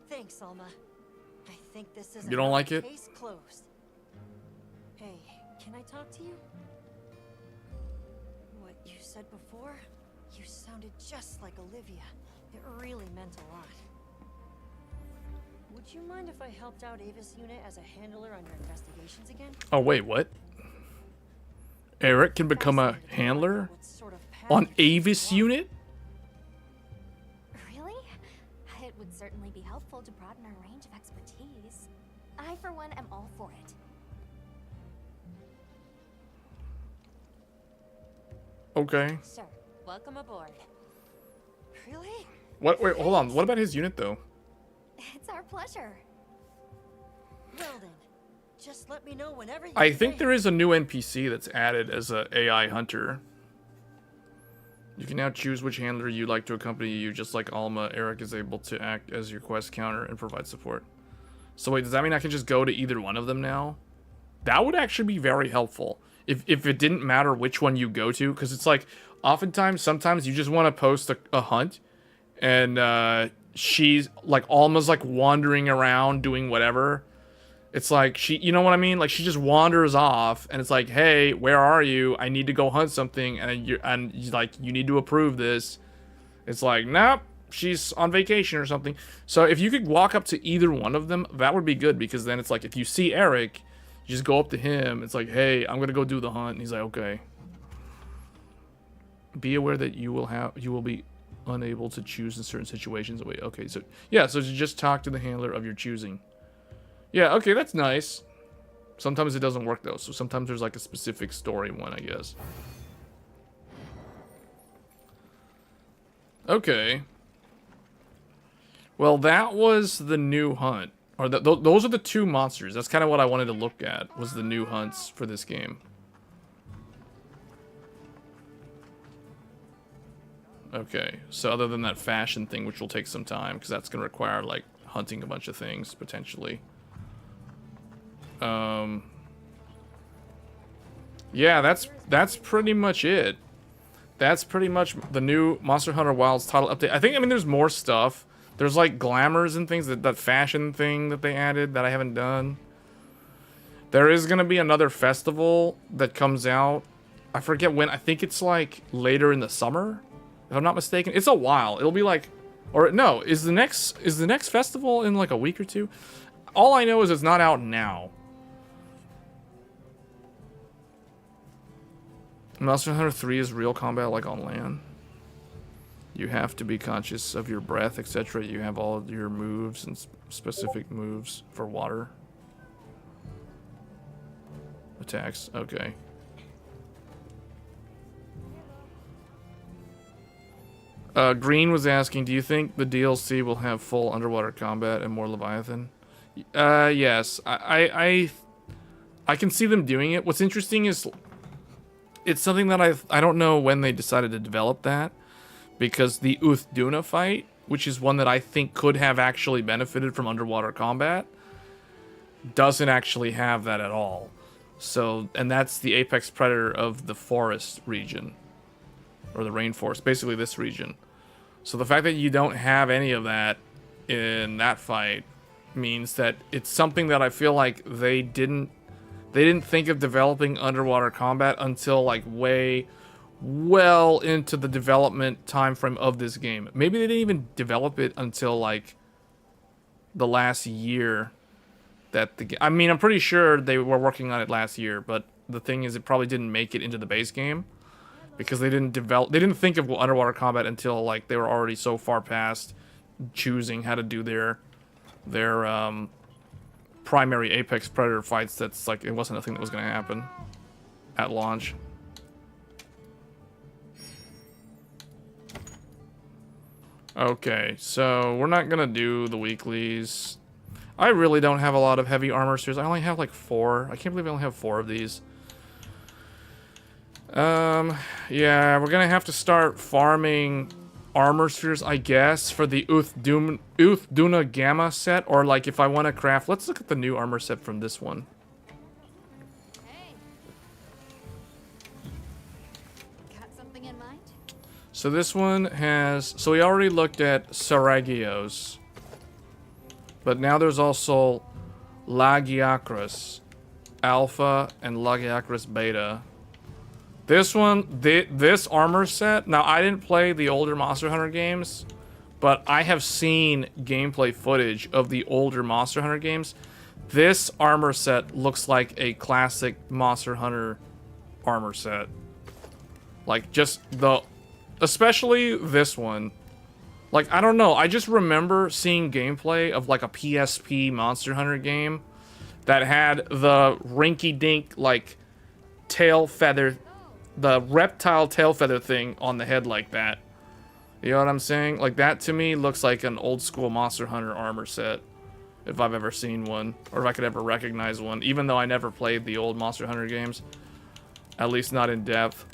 Thanks, Alma. I think this is You don't like it? Case closed. Hey, can I talk to you? What you said before? You sounded just like Olivia. It really meant a lot. Would you mind if I helped out Ava's unit as a handler on your investigations again? Oh, wait, what? Eric can become a handler? On Avis unit? Really? It would certainly be helpful to broaden our range of expertise. I, for one, am all for it. Okay. Sure. Welcome aboard. Really? What? Wait, hold on. What about his unit, though? It's our pleasure. Well then, just let me know whenever you I think there is a new NPC that's added as a AI hunter. You can now choose which handler you'd like to accompany you. Just like Alma, Eric is able to act as your quest counter and provide support. So wait, does that mean I can just go to either one of them now? That would actually be very helpful. If it didn't matter which one you go to. Because it's like, oftentimes, sometimes you just want to post a hunt. And she's, like, Alma's, like, wandering around doing whatever. It's like, she, you know what I mean? Like, she just wanders off, and it's like, hey, where are you? I need to go hunt something, and you're like, you need to approve this. It's like, nope, she's on vacation or something. So if you could walk up to either one of them, that would be good, because then it's like, if you see Eric, you just go up to him. It's like, hey, I'm gonna go do the hunt, and he's like, okay. Be aware that you will be unable to choose in certain situations. Wait, okay, so yeah, so just talk to the handler of your choosing. Yeah, okay, that's nice. Sometimes it doesn't work though, so sometimes there's like a specific story one, I guess. Okay. Well, that was the new hunt. Or those are the two monsters. That's kind of what I wanted to look at, was the new hunts for this game. Okay, so other than that fashion thing, which will take some time, because that's going to require, like, hunting a bunch of things, potentially. Yeah, that's pretty much it. That's pretty much the new Monster Hunter Wilds title update. I mean, there's more stuff. There's, like, glamours and things, that fashion thing that they added that I haven't done. There is going to be another festival that comes out. I forget when. I think it's like later in the summer, if I'm not mistaken. It's a while. It'll be like, or no, is the next festival in like a week or two? All I know is it's not out now. Monster Hunter 3 is real combat like on land. You have to be conscious of your breath, etc. You have all of your moves and specific moves for water. Attacks, okay. Green was asking, do you think the DLC will have full underwater combat and more Leviathan? Yes. I can see them doing it. What's interesting is it's something that I don't know when they decided to develop that, because the Uthduna fight, which is one that I think could have actually benefited from underwater combat, doesn't actually have that at all. So, and that's the apex predator of the forest region, or the rainforest, basically this region. So the fact that you don't have any of that in that fight means that it's something that I feel like they didn't think of developing underwater combat until like way well into the development time frame of this game. Maybe they didn't even develop it until like the last year that the game. I mean, I'm pretty sure they were working on it last year, but the thing is, it probably didn't make it into the base game because they didn't think of underwater combat until like they were already so far past choosing how to do their primary apex predator fights. That's like, it wasn't a thing that was going to happen at launch. Okay, so we're not gonna do the weeklies. I really don't have a lot of heavy armor spheres. I only have like 4. I can't believe I only have 4 of these. Yeah, we're gonna have to start farming armor spheres, I guess, for the Uthduna Gamma set, or like if I want to craft. Let's look at the new armor set from this one. Hey. Got something in mind? So this one has, so we already looked at Saragios, but now there's also Lagiacrus Alpha and Lagiacrus Beta. This one, this armor set, now I didn't play the older Monster Hunter games, but I have seen gameplay footage of the older Monster Hunter games. This armor set looks like a classic Monster Hunter armor set. Like, just the, especially this one. Like, I don't know, I just remember seeing gameplay of like a PSP Monster Hunter game that had the rinky-dink, like, tail feather, the reptile tail feather thing on the head like that. You know what I'm saying? Like, that to me looks like an old school Monster Hunter armor set, if I've ever seen one, or if I could ever recognize one, even though I never played the old Monster Hunter games, at least not in depth.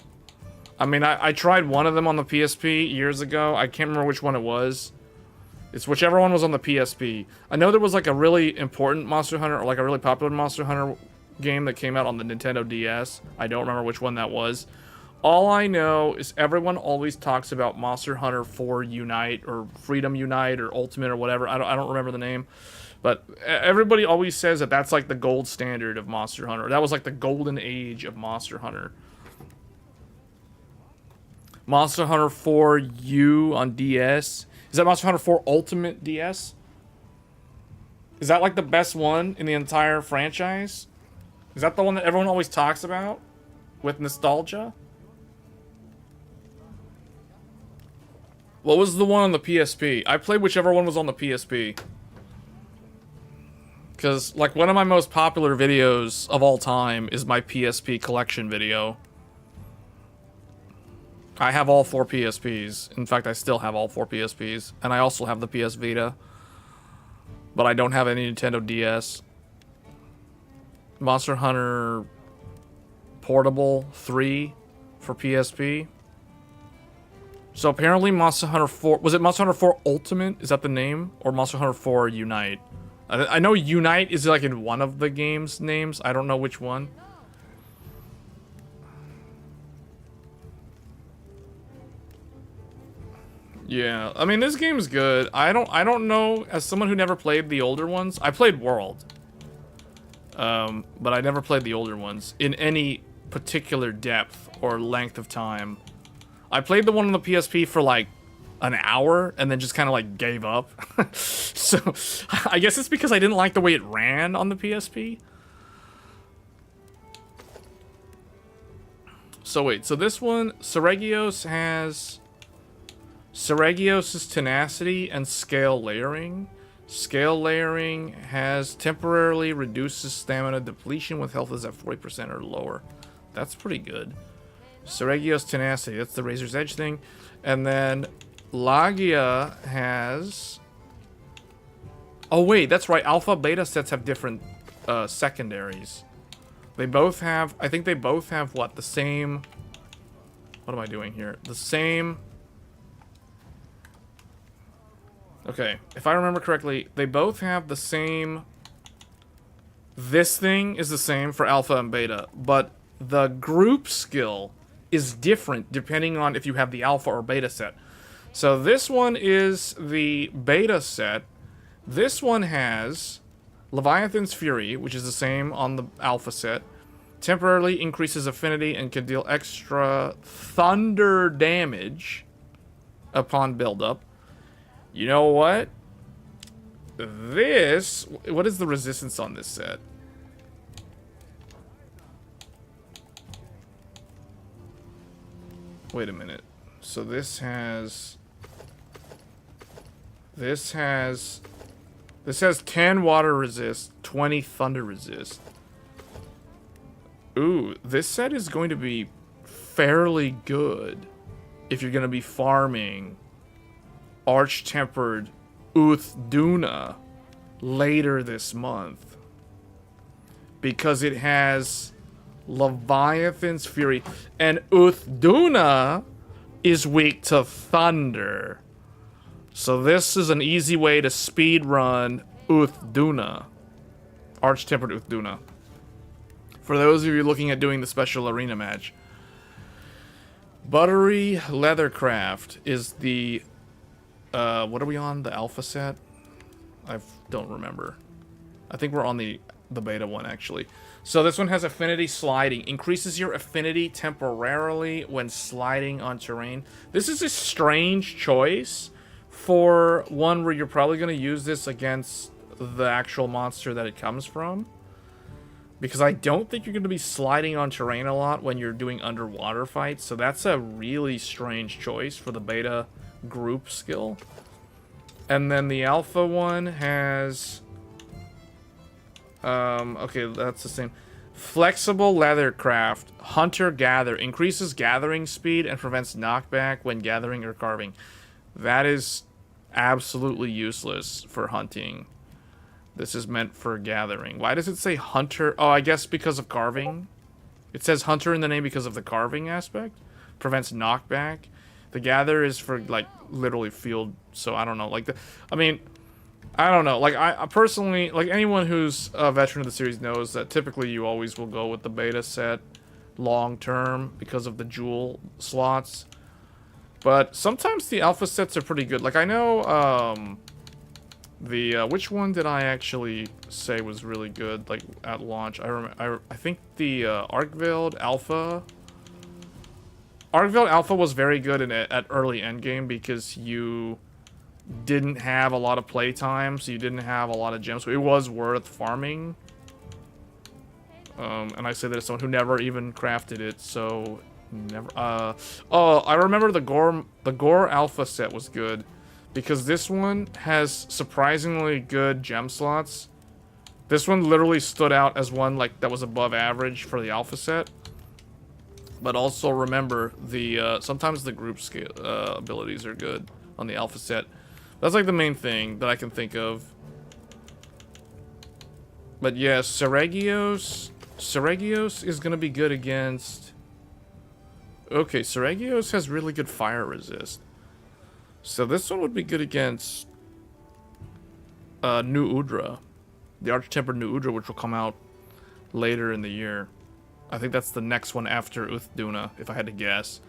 I mean, I tried one of them on the PSP years ago. I can't remember which one it was. It's whichever one was on the PSP. I know there was like a really important Monster Hunter, or like a really popular Monster Hunter game that came out on the Nintendo DS. I don't remember which one that was. All I know is everyone always talks about Monster Hunter 4 Unite, or Freedom Unite, or Ultimate, or whatever. I don't remember the name. But everybody always says that that's like the gold standard of Monster Hunter. That was like the golden age of Monster Hunter. Monster Hunter 4 U on DS. Is that Monster Hunter 4 Ultimate DS? Is that like the best one in the entire franchise? Is that the one that everyone always talks about with nostalgia? What was the one on the PSP? I played whichever one was on the PSP. Because, like, one of my most popular videos of all time is my PSP collection video. I have all 4 PSPs. In fact, I still have all 4 PSPs. And I also have the PS Vita. But I don't have any Nintendo DS. Monster Hunter Portable 3 for PSP. So apparently Monster Hunter 4... Was it Monster Hunter 4 Ultimate? Is that the name? Or Monster Hunter 4 Unite? I know Unite is like in one of the game's names. I don't know which one. Yeah, I mean, this game is good. I don't know, as someone who never played the older ones, I played World. But I never played the older ones in any particular depth or length of time. I played the one on the PSP for like an hour and then just kind of like gave up. So I guess it's because I didn't like the way it ran on the PSP. So wait, so this one, Seregios has Seregios' tenacity and scale layering. Scale layering has temporarily reduces stamina depletion when health is at 40% or lower. That's pretty good. Seregios tenacity, that's the Razor's Edge thing. And then Lagia has... Oh wait, that's right. Alpha beta sets have different secondaries. They both have... I think they both have what? The same... What am I doing here? The same... Okay, if I remember correctly, they both have the same... This thing is the same for alpha and beta, but the group skill is different depending on if you have the alpha or beta set. So this one is the beta set. This one has Leviathan's Fury, which is the same on the alpha set. Temporarily increases affinity and can deal extra thunder damage upon buildup. You know what? This... What is the resistance on this set? Wait a minute. So this has... This has 10 water resist, 20 thunder resist. Ooh, this set is going to be fairly good if you're going to be farming Arch-Tempered Uthduna later this month. Because it has Leviathan's Fury. And Uthduna is weak to thunder. So this is an easy way to speedrun Uthduna. Arch-Tempered Uthduna. For those of you looking at doing the special arena match. Buttery Leathercraft is the... what are we on? The alpha set? I don't remember. I think we're on the beta one, actually. So this one has affinity sliding. Increases your affinity temporarily when sliding on terrain. This is a strange choice for one where you're probably going to use this against the actual monster that it comes from. Because I don't think you're going to be sliding on terrain a lot when you're doing underwater fights. So that's a really strange choice for the beta group skill. And then the alpha one has... okay, that's the same. Flexible Leathercraft. Hunter-Gather. Increases gathering speed and prevents knockback when gathering or carving. That is absolutely useless for hunting. This is meant for gathering. Why does it say hunter? Oh, I guess because of carving. It says hunter in the name because of the carving aspect. Prevents knockback. The gather is for, like, literally field. So I don't know. Like, I mean, I don't know. Like, I personally, like, anyone who's a veteran of the series knows that typically you always will go with the beta set long term because of the jewel slots. But sometimes the alpha sets are pretty good. Like, I know, which one did I actually say was really good, like, at launch? I think the, Arkveld Alpha. Arkveld Alpha was very good at early endgame because you didn't have a lot of playtime, so you didn't have a lot of gems, so it was worth farming. And I say that as someone who never even crafted it, so... Never. Oh, I remember the Gore Alpha set was good because this one has surprisingly good gem slots. This one literally stood out as one like that was above average for the alpha set. But also remember the sometimes the group scale abilities are good on the alpha set. That's like the main thing that I can think of. But yeah, Seregios is gonna be good against. Okay, Seregios has really good fire resist. So this one would be good against New Udra. The Arch-Tempered New Udra, which will come out later in the year. I think that's the next one after Uthduna, if I had to guess.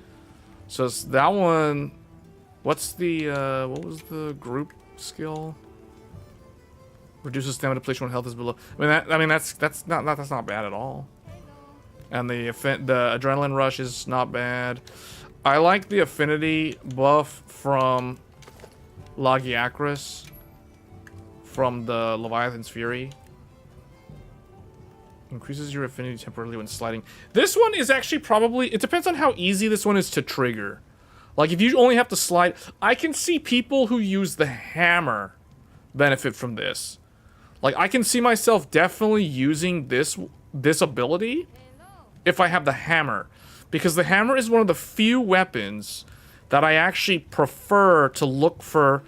So that one... What's the... what was the group skill? Reduces stamina depletion when health is below. I mean that's not bad at all. And the adrenaline rush is not bad. I like the affinity buff from Lagiacrus from the Leviathan's Fury. Increases your affinity temporarily when sliding. This one is actually probably, it depends on how easy this one is to trigger. Like if you only have to slide, I can see people who use the hammer benefit from this. Like I can see myself definitely using this ability if I have the hammer, because the hammer is one of the few weapons that I actually prefer to look for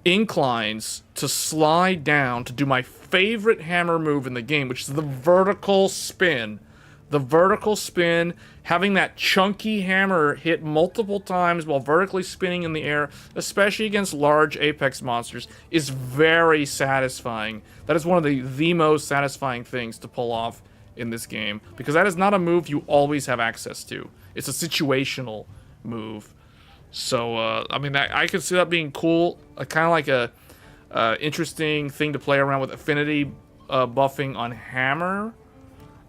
inclines to slide down to do my favorite hammer move in the game, which is the vertical spin. The vertical spin, having that chunky hammer hit multiple times while vertically spinning in the air, especially against large Apex monsters, is very satisfying. That is one of the most satisfying things to pull off in this game, because that is not a move you always have access to. It's a situational move. So, I mean, I could see that being cool. Kind of like a interesting thing to play around with affinity buffing on hammer.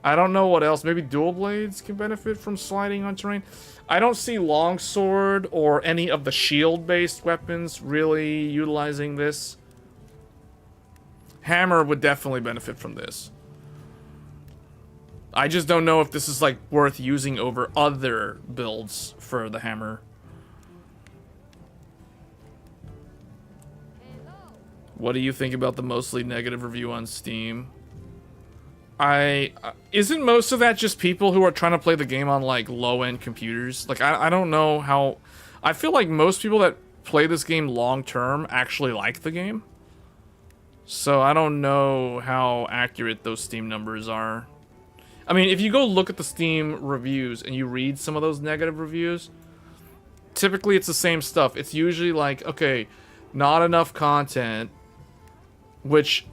I don't know what else. Maybe dual blades can benefit from sliding on terrain. I don't see longsword or any of the shield-based weapons really utilizing this. Hammer would definitely benefit from this. I just don't know if this is like worth using over other builds for the hammer. What do you think about the mostly negative review on Steam? Isn't most of that just people who are trying to play the game on like low-end computers? Like I don't know how. I feel like most people that play this game long-term actually like the game. So I don't know how accurate those Steam numbers are. I mean, if you go look at the Steam reviews and you read some of those negative reviews, typically it's the same stuff. It's usually like, okay, not enough content, which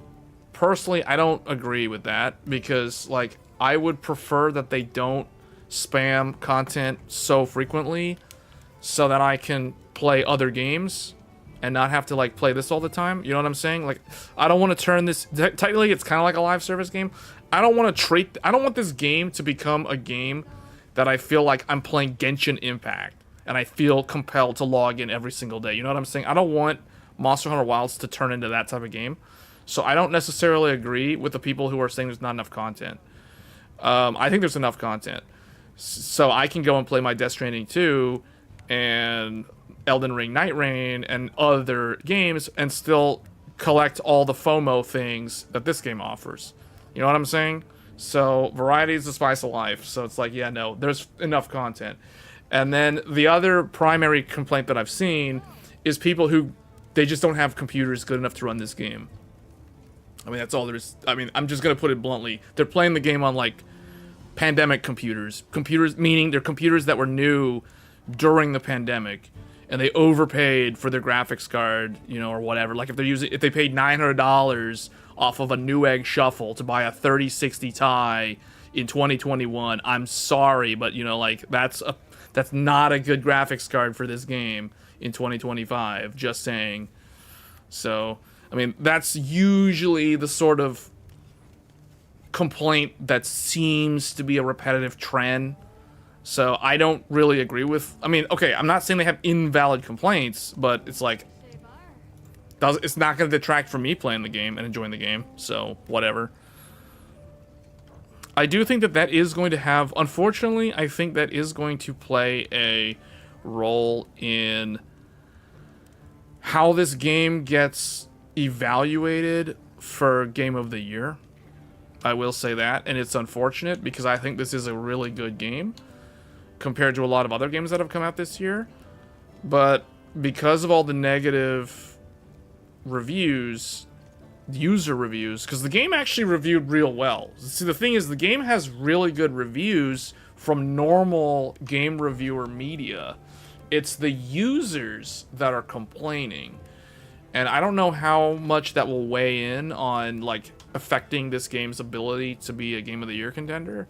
personally I don't agree with that, because like I would prefer that they don't spam content so frequently so that I can play other games and not have to like play this all the time. You know what I'm saying? Like I don't want to turn this, technically it's kind of like a live service game. I don't want this game to become a game that I feel like I'm playing Genshin Impact and I feel compelled to log in every single day. You know what I'm saying? I don't want Monster Hunter Wilds to turn into that type of game. So I don't necessarily agree with the people who are saying there's not enough content. I think there's enough content. So I can go and play my Death Stranding 2 and Elden Ring Night Rain and other games and still collect all the FOMO things that this game offers. You know what I'm saying? So variety is the spice of life. So it's like, yeah, no, there's enough content. And then the other primary complaint that I've seen is people who, they just don't have computers good enough to run this game. I mean, that's all there is. I mean, I'm just going to put it bluntly. They're playing the game on, like, pandemic computers. Computers, meaning they're computers that were new during the pandemic. And they overpaid for their graphics card, you know, or whatever. Like, if they paid $900 off of a Newegg Shuffle to buy a 3060 Ti in 2021, I'm sorry, but, you know, like, that's not a good graphics card for this game in 2025. Just saying. So, I mean, that's usually the sort of complaint that seems to be a repetitive trend. So I don't really agree with... I mean, okay, I'm not saying they have invalid complaints, but it's like... it's not going to detract from me playing the game and enjoying the game, so whatever. I do think that is going to have... Unfortunately, I think that is going to play a role in how this game gets evaluated for Game of the Year. I will say that, and it's unfortunate because I think this is a really good game compared to a lot of other games that have come out this year. But because of all the negative reviews, user reviews, because the game actually reviewed real well. See, the thing is, the game has really good reviews from normal game reviewer media. It's the users that are complaining. And I don't know how much that will weigh in on, like, affecting this game's ability to be a Game of the Year contender.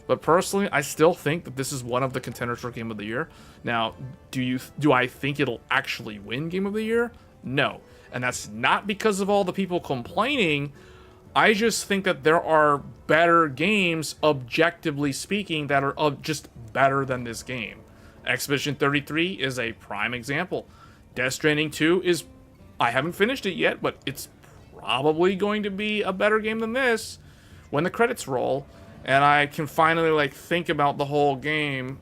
But personally, I still think that this is one of the contenders for Game of the Year. Now, do I think it'll actually win Game of the Year? No. And that's not because of all the people complaining. I just think that there are better games, objectively speaking, that are just better than this game. Expedition 33 is a prime example. Death Stranding 2 is... I haven't finished it yet, but it's probably going to be a better game than this when the credits roll. And I can finally, like, think about the whole game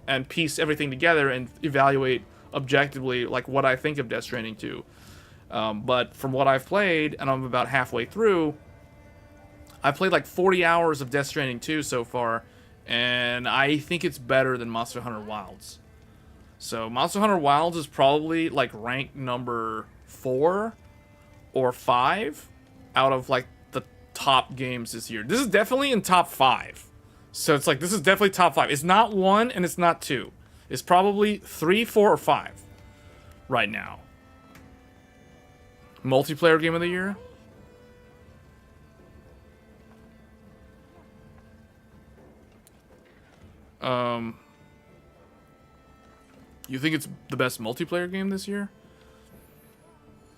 and piece everything together and evaluate objectively, like, what I think of Death Stranding 2. But from what I've played, and I'm about halfway through, I've played like 40 hours of Death Stranding 2 so far, and I think it's better than Monster Hunter Wilds. So Monster Hunter Wilds is probably like ranked number 4 or 5 out of like the top games this year. This is definitely in top 5. So it's like, this is definitely top 5. It's not 1 and it's not 2. It's probably 3, 4, or 5 right now. Multiplayer game of the year? You think it's the best multiplayer game this year?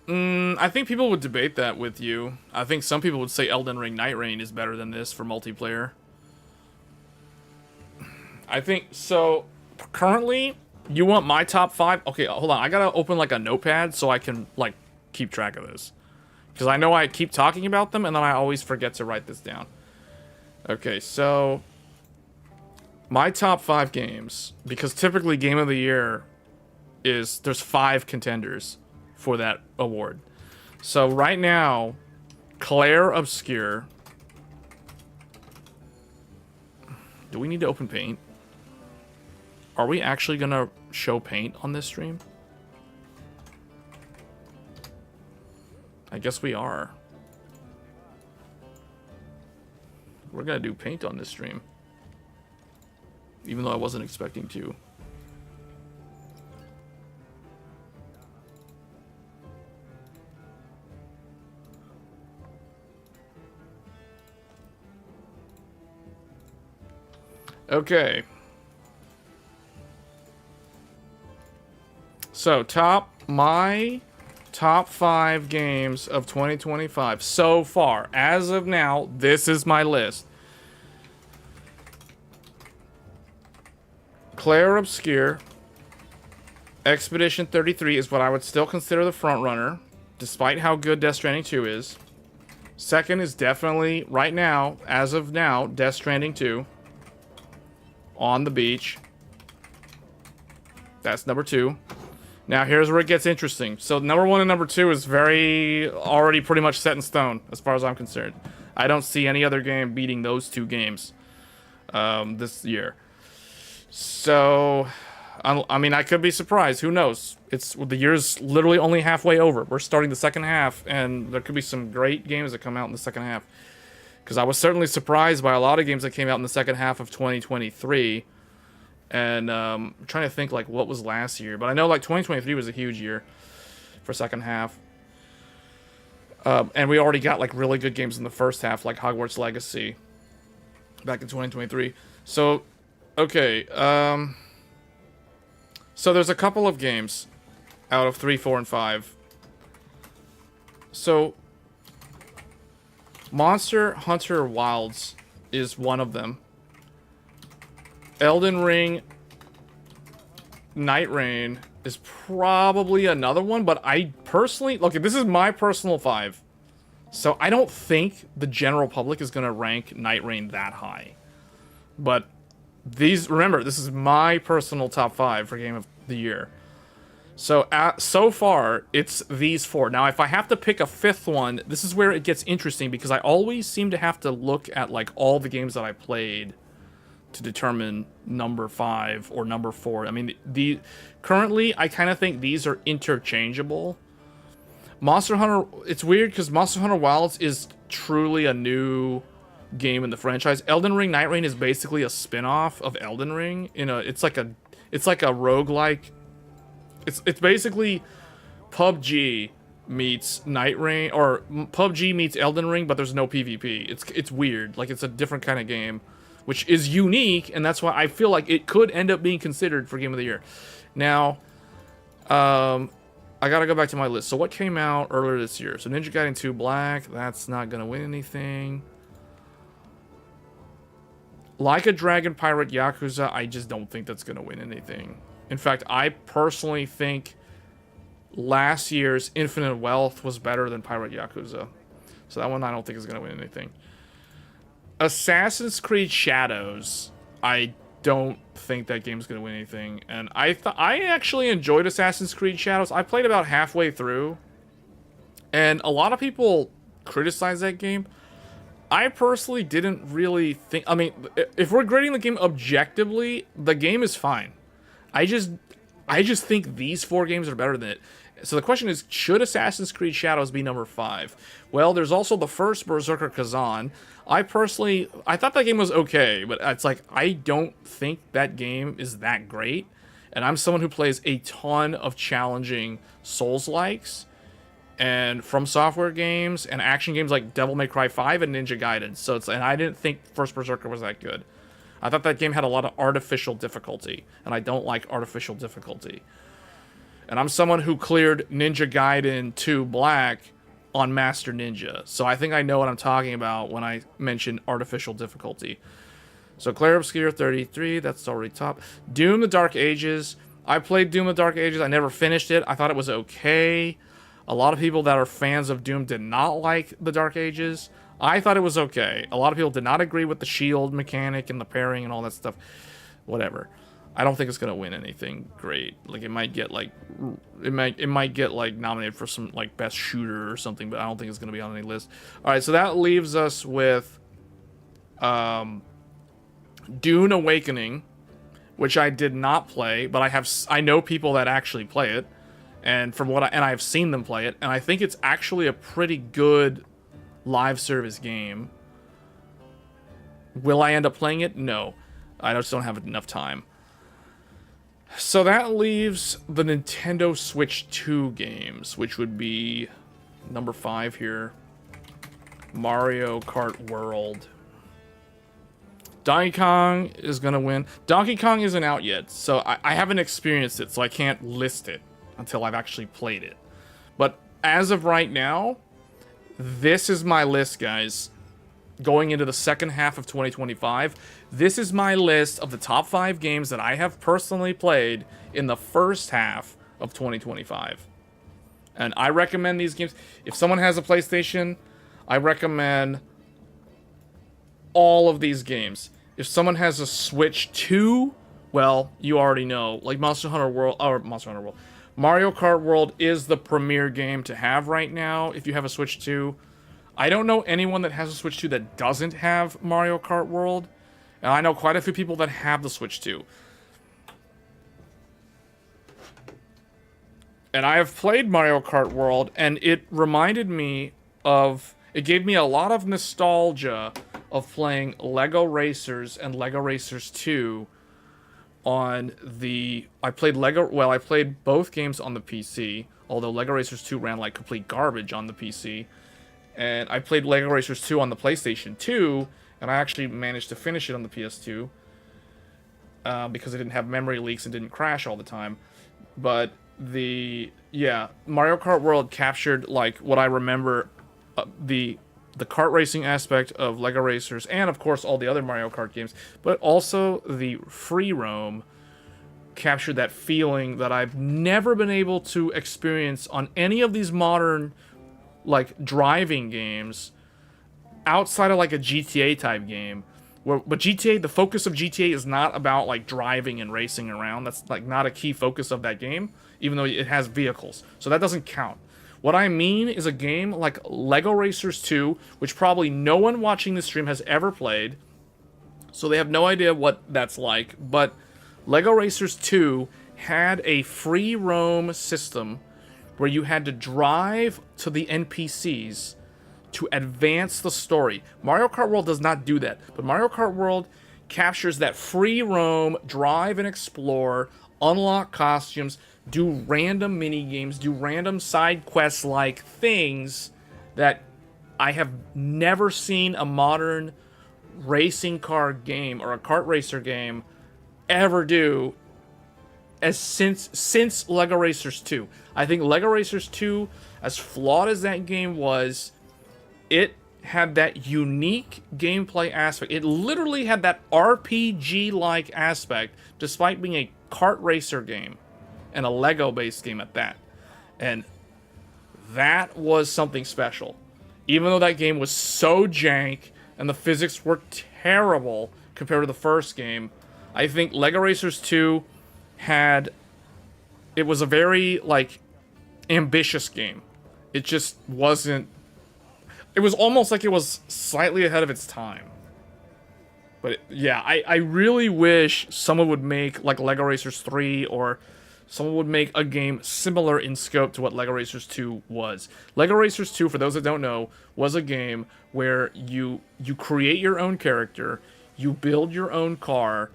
I think people would debate that with you. I think some people would say Elden Ring Night Rain is better than this for multiplayer. I think, so, currently, you want my top 5? Okay, hold on, I gotta open like a notepad so I can, like, keep track of this. Because I know I keep talking about them and then I always forget to write this down. Okay, so my top 5 games, because typically Game of the Year is, there's 5 contenders for that award. So right now, Claire Obscure. Do we need to open Paint? Are we actually gonna show Paint on this stream? I guess we are. We're gonna do Paint on this stream. Even though I wasn't expecting to. Okay. So, my top 5 games of 2025 so far. As of now, this is my list. Claire Obscure. Expedition 33 is what I would still consider the front runner, despite how good Death Stranding 2 is. Second is definitely, right now, as of now, Death Stranding 2. On the beach. That's number 2. Now, here's where it gets interesting. So, number 1 and number 2 is already pretty much set in stone, as far as I'm concerned. I don't see any other game beating those 2 games this year. So, I mean, I could be surprised. Who knows? The year's literally only halfway over. We're starting the second half, and there could be some great games that come out in the second half. Because I was certainly surprised by a lot of games that came out in the second half of 2023. And I'm trying to think, like, what was last year. But I know, like, 2023 was a huge year for second half. And we already got, like, really good games in the first half, like Hogwarts Legacy back in 2023. So, okay. So there's a couple of games out of 3, 4, and 5. So, Monster Hunter Wilds is one of them. Elden Ring Night Rain is probably another one, but I personally... Look, this is my personal 5. So I don't think the general public is going to rank Night Rain that high. But remember, this is my personal top 5 for Game of the Year. So, so far, it's these 4. Now, if I have to pick a 5th one, this is where it gets interesting, because I always seem to have to look at, like, all the games that I played to determine number 5 or number 4. I mean, currently, I kind of think these are interchangeable. Monster Hunter, it's weird, because Monster Hunter Wilds is truly a new game in the franchise. Elden Ring Night Rain is basically a spin-off of Elden Ring. It's like a roguelike. It's basically PUBG meets Night Rain, or PUBG meets Elden Ring, but there's no PvP. It's weird. Like, it's a different kind of game, which is unique, and that's why I feel like it could end up being considered for Game of the Year. Now, I gotta go back to my list. So what came out earlier this year? So Ninja Gaiden 2 Black, that's not gonna win anything. Like a Dragon Pirate Yakuza, I just don't think that's gonna win anything. In fact, I personally think last year's Infinite Wealth was better than Pirate Yakuza. So that one I don't think is gonna win anything. Assassin's Creed Shadows, I don't think that game's gonna win anything. And I actually enjoyed Assassin's Creed Shadows. I played about halfway through, and a lot of people criticize that game. I personally didn't really think. I mean, if we're grading the game objectively, the game is fine. I just think these 4 games are better than it. So the question is, should Assassin's Creed Shadows be number 5? Well, there's also the first Berserker Kazan. I thought that game was okay, but it's like, I don't think that game is that great. And I'm someone who plays a ton of challenging Souls-likes and From Software games and action games like Devil May Cry 5 and Ninja Gaiden. So and I didn't think First Berserker was that good. I thought that game had a lot of artificial difficulty, and I don't like artificial difficulty. And I'm someone who cleared Ninja Gaiden 2 Black on Master Ninja, so I think I know what I'm talking about when I mention artificial difficulty. So Claire Obscure 33, that's already top. Doom the Dark Ages. I played Doom the Dark Ages. I never finished it. I thought it was okay. A lot of people that are fans of Doom did not like the Dark Ages. I thought it was okay. A lot of people did not agree with the shield mechanic and the parrying and all that stuff. Whatever. I don't think it's gonna win anything great. Like it might get like nominated for some like best shooter or something, but I don't think it's gonna be on any list. All right, so that leaves us with Dune Awakening, which I did not play, but I know people that actually play it, and I've seen them play it, and I think it's actually a pretty good live service game. Will I end up playing it? No. I just don't have enough time. So that leaves the Nintendo Switch 2 games, which would be number 5 here. Mario Kart World. Donkey Kong is going to win. Donkey Kong isn't out yet, so I haven't experienced it, so I can't list it until I've actually played it. But as of right now, this is my list, guys. Going into the second half of 2025, this is my list of the top 5 games that I have personally played in the first half of 2025. And I recommend these games. If someone has a PlayStation, I recommend all of these games. If someone has a Switch 2, well, you already know. Like Mario Kart World is the premier game to have right now if you have a Switch 2. I don't know anyone that has a Switch 2 that doesn't have Mario Kart World. And I know quite a few people that have the Switch 2. And I have played Mario Kart World, and it reminded me of... It gave me a lot of nostalgia of playing Lego Racers and Lego Racers 2 on the... I played both games on the PC, although Lego Racers 2 ran like complete garbage on the PC. And I played Lego Racers 2 on the PlayStation 2, and I actually managed to finish it on the PS2 because it didn't have memory leaks and didn't crash all the time. But Mario Kart World captured like what I remember the kart racing aspect of Lego Racers, and of course all the other Mario Kart games, but also the free roam captured that feeling that I've never been able to experience on any of these modern like driving games outside of like a GTA type game. But GTA, the focus of GTA is not about like driving and racing around. That's like not a key focus of that game, even though it has vehicles. So that doesn't count. What I mean is a game like Lego Racers 2, which probably no one watching this stream has ever played, so they have no idea what that's like. But Lego Racers 2 had a free roam system where you had to drive to the NPCs to advance the story. Mario Kart World does not do that, but Mario Kart World captures that free roam, drive and explore, unlock costumes, do random mini games, do random side quests like things that I have never seen a modern racing car game or a kart racer game ever do as since Lego Racers 2. I think Lego Racers 2, as flawed as that game was, it had that unique gameplay aspect. It literally had that RPG-like aspect, despite being a kart racer game and a Lego-based game at that. And that was something special. Even though that game was so jank and the physics were terrible compared to the first game, I think Lego Racers 2 it was a very, like, ambitious game. It just wasn't... It was almost like it was slightly ahead of its time. But, yeah, I really wish someone would make, like, Lego Racers 3, or someone would make a game similar in scope to what Lego Racers 2 was. Lego Racers 2, for those that don't know, was a game where you create your own character, you build your own car,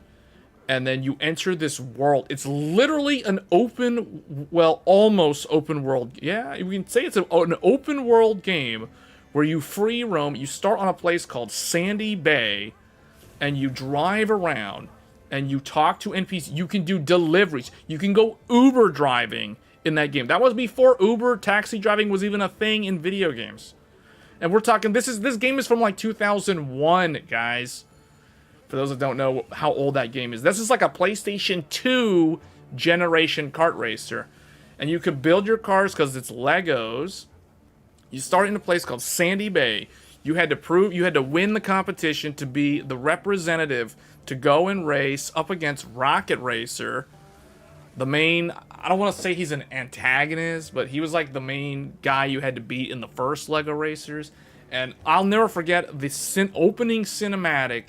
and then you enter this world. It's literally an open, well, almost open world. Yeah, we can say it's an open world game where you free roam. You start on a place called Sandy Bay, and you drive around, and you talk to NPCs. You can do deliveries. You can go Uber driving in that game. That was before Uber taxi driving was even a thing in video games. And we're talking, this game is from like 2001, guys. For those that don't know how old that game is. This is like a PlayStation 2 generation kart racer. And you could build your cars because it's Legos. You start in a place called Sandy Bay. You had to win the competition to be the representative to go and race up against Rocket Racer. The main, I don't want to say he's an antagonist, but he was like the main guy you had to beat in the first Lego Racers. And I'll never forget the opening cinematic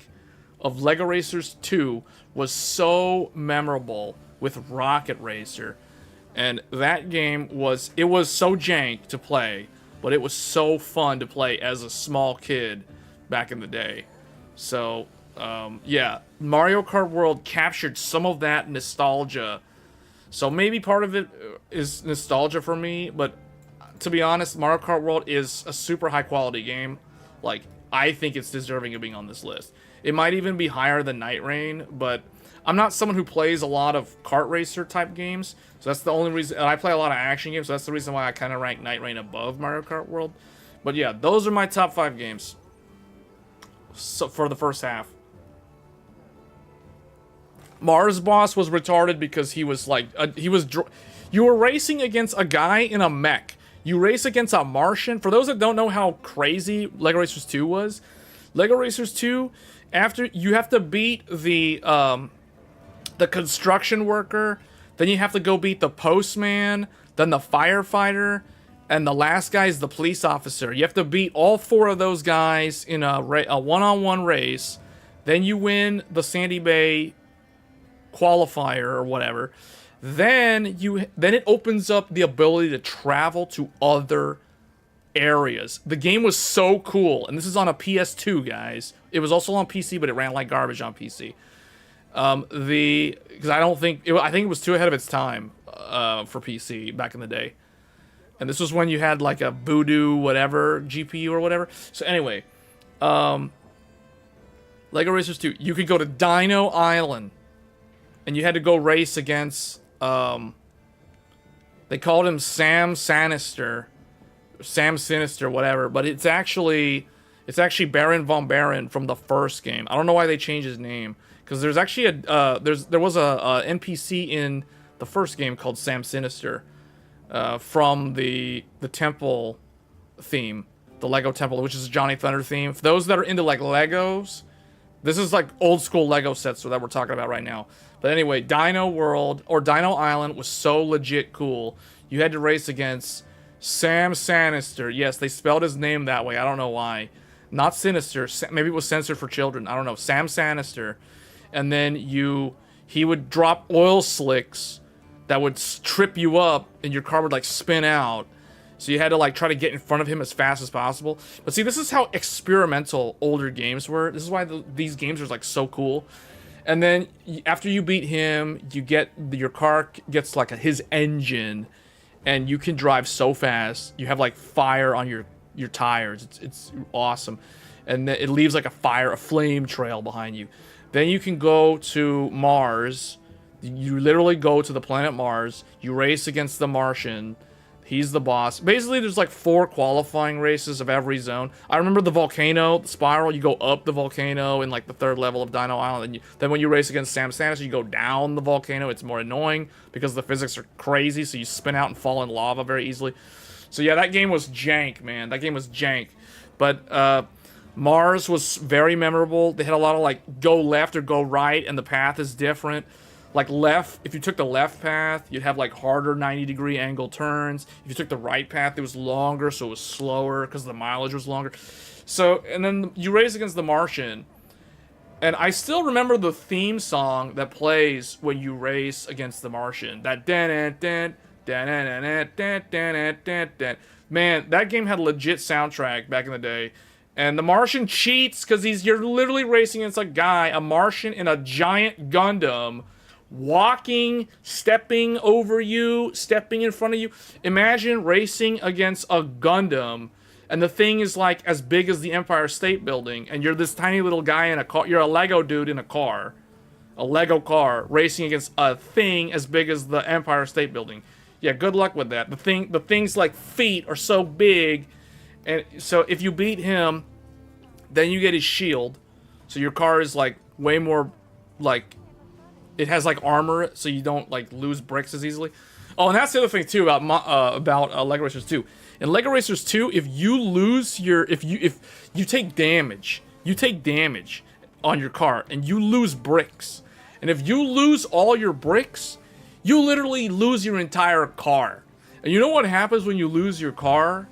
of Lego Racers 2 was so memorable with Rocket Racer. And that game was so jank to play, but it was so fun to play as a small kid back in the day. So, yeah, Mario Kart World captured some of that nostalgia. So maybe part of it is nostalgia for me, but to be honest, Mario Kart World is a super high quality game. Like, I think it's deserving of being on this list. It might even be higher than Night Rain, but I'm not someone who plays a lot of kart racer type games, so that's the only reason. And I play a lot of action games, so that's the reason why I kind of rank Night Rain above Mario Kart World. But yeah, those are my top 5 games for the first half. Mars Boss was retarded because he was like, you were racing against a guy in a mech. You race against a Martian. For those that don't know how crazy Lego Racers 2 was, Lego Racers 2, after you have to beat the construction worker, then you have to go beat the postman, then the firefighter, and the last guy is the police officer. You have to beat all 4 of those guys in a one-on-one race. Then you win the Sandy Bay qualifier or whatever. Then it opens up the ability to travel to other areas. The game was so cool, and this is on a PS2, guys. It was also on PC, but it ran like garbage on PC. Because I think it was too ahead of its time for PC back in the day. And this was when you had like a Voodoo whatever GPU or whatever. So anyway, Lego Racers 2. You could go to Dino Island, and you had to go race against. They called him Sam Sinister, whatever. But it's actually Baron von Baron from the first game. I don't know why they changed his name. Because there's actually there was a NPC in the first game called Sam Sinister, from the temple theme, the Lego Temple, which is a Johnny Thunder theme. For those that are into like Legos, this is like old school Lego sets that we're talking about right now. But anyway, Dino World or Dino Island was so legit cool. You had to race against Sam Sinister. Yes, they spelled his name that way. I don't know why. Not Sinister. Maybe it was censored for children. I don't know. Sam Sinister. And then he would drop oil slicks that would trip you up, and your car would like spin out. So you had to like try to get in front of him as fast as possible. But see, this is how experimental older games were. This is why these games are like so cool. And then after you beat him, your car gets like his engine, and you can drive so fast. You have like fire on your tires. It's awesome. And then it leaves like a flame trail behind you. Then you can go to Mars. You literally go to the planet Mars, you race against the Martian. He's the boss. Basically, there's like 4 qualifying races of every zone. I remember the volcano, the spiral, you go up the volcano in like the 3rd level of Dino Island. And then when you race against Sam Stannis, you go down the volcano. It's more annoying because the physics are crazy, so you spin out and fall in lava very easily. So yeah, that game was jank, man. That game was jank. But Mars was very memorable. They had a lot of like go left or go right, and the path is different. Like left, if you took the left path, you'd have like harder 90-degree angle turns. If you took the right path, it was longer, so it was slower because the mileage was longer. So, and then you race against the Martian. And I still remember the theme song that plays when you race against the Martian. That man, that game had a legit soundtrack back in the day. And the Martian cheats because you're literally racing against a guy, a Martian in a giant Gundam, walking, stepping over you, stepping in front of you. Imagine racing against a Gundam, and the thing is like as big as the Empire State Building, and you're this tiny little guy in a car. You're a Lego dude in a car, a Lego car, racing against a thing as big as the Empire State Building. Yeah, good luck with that. The thing's like feet are so big, and so if you beat him, then you get his shield. So your car is like way more like. It has like armor, so you don't like lose bricks as easily. Oh, and that's the other thing too about Lego Racers 2. In Lego Racers 2, if you take damage on your car and you lose bricks, and if you lose all your bricks, you literally lose your entire car. And you know what happens when you lose your car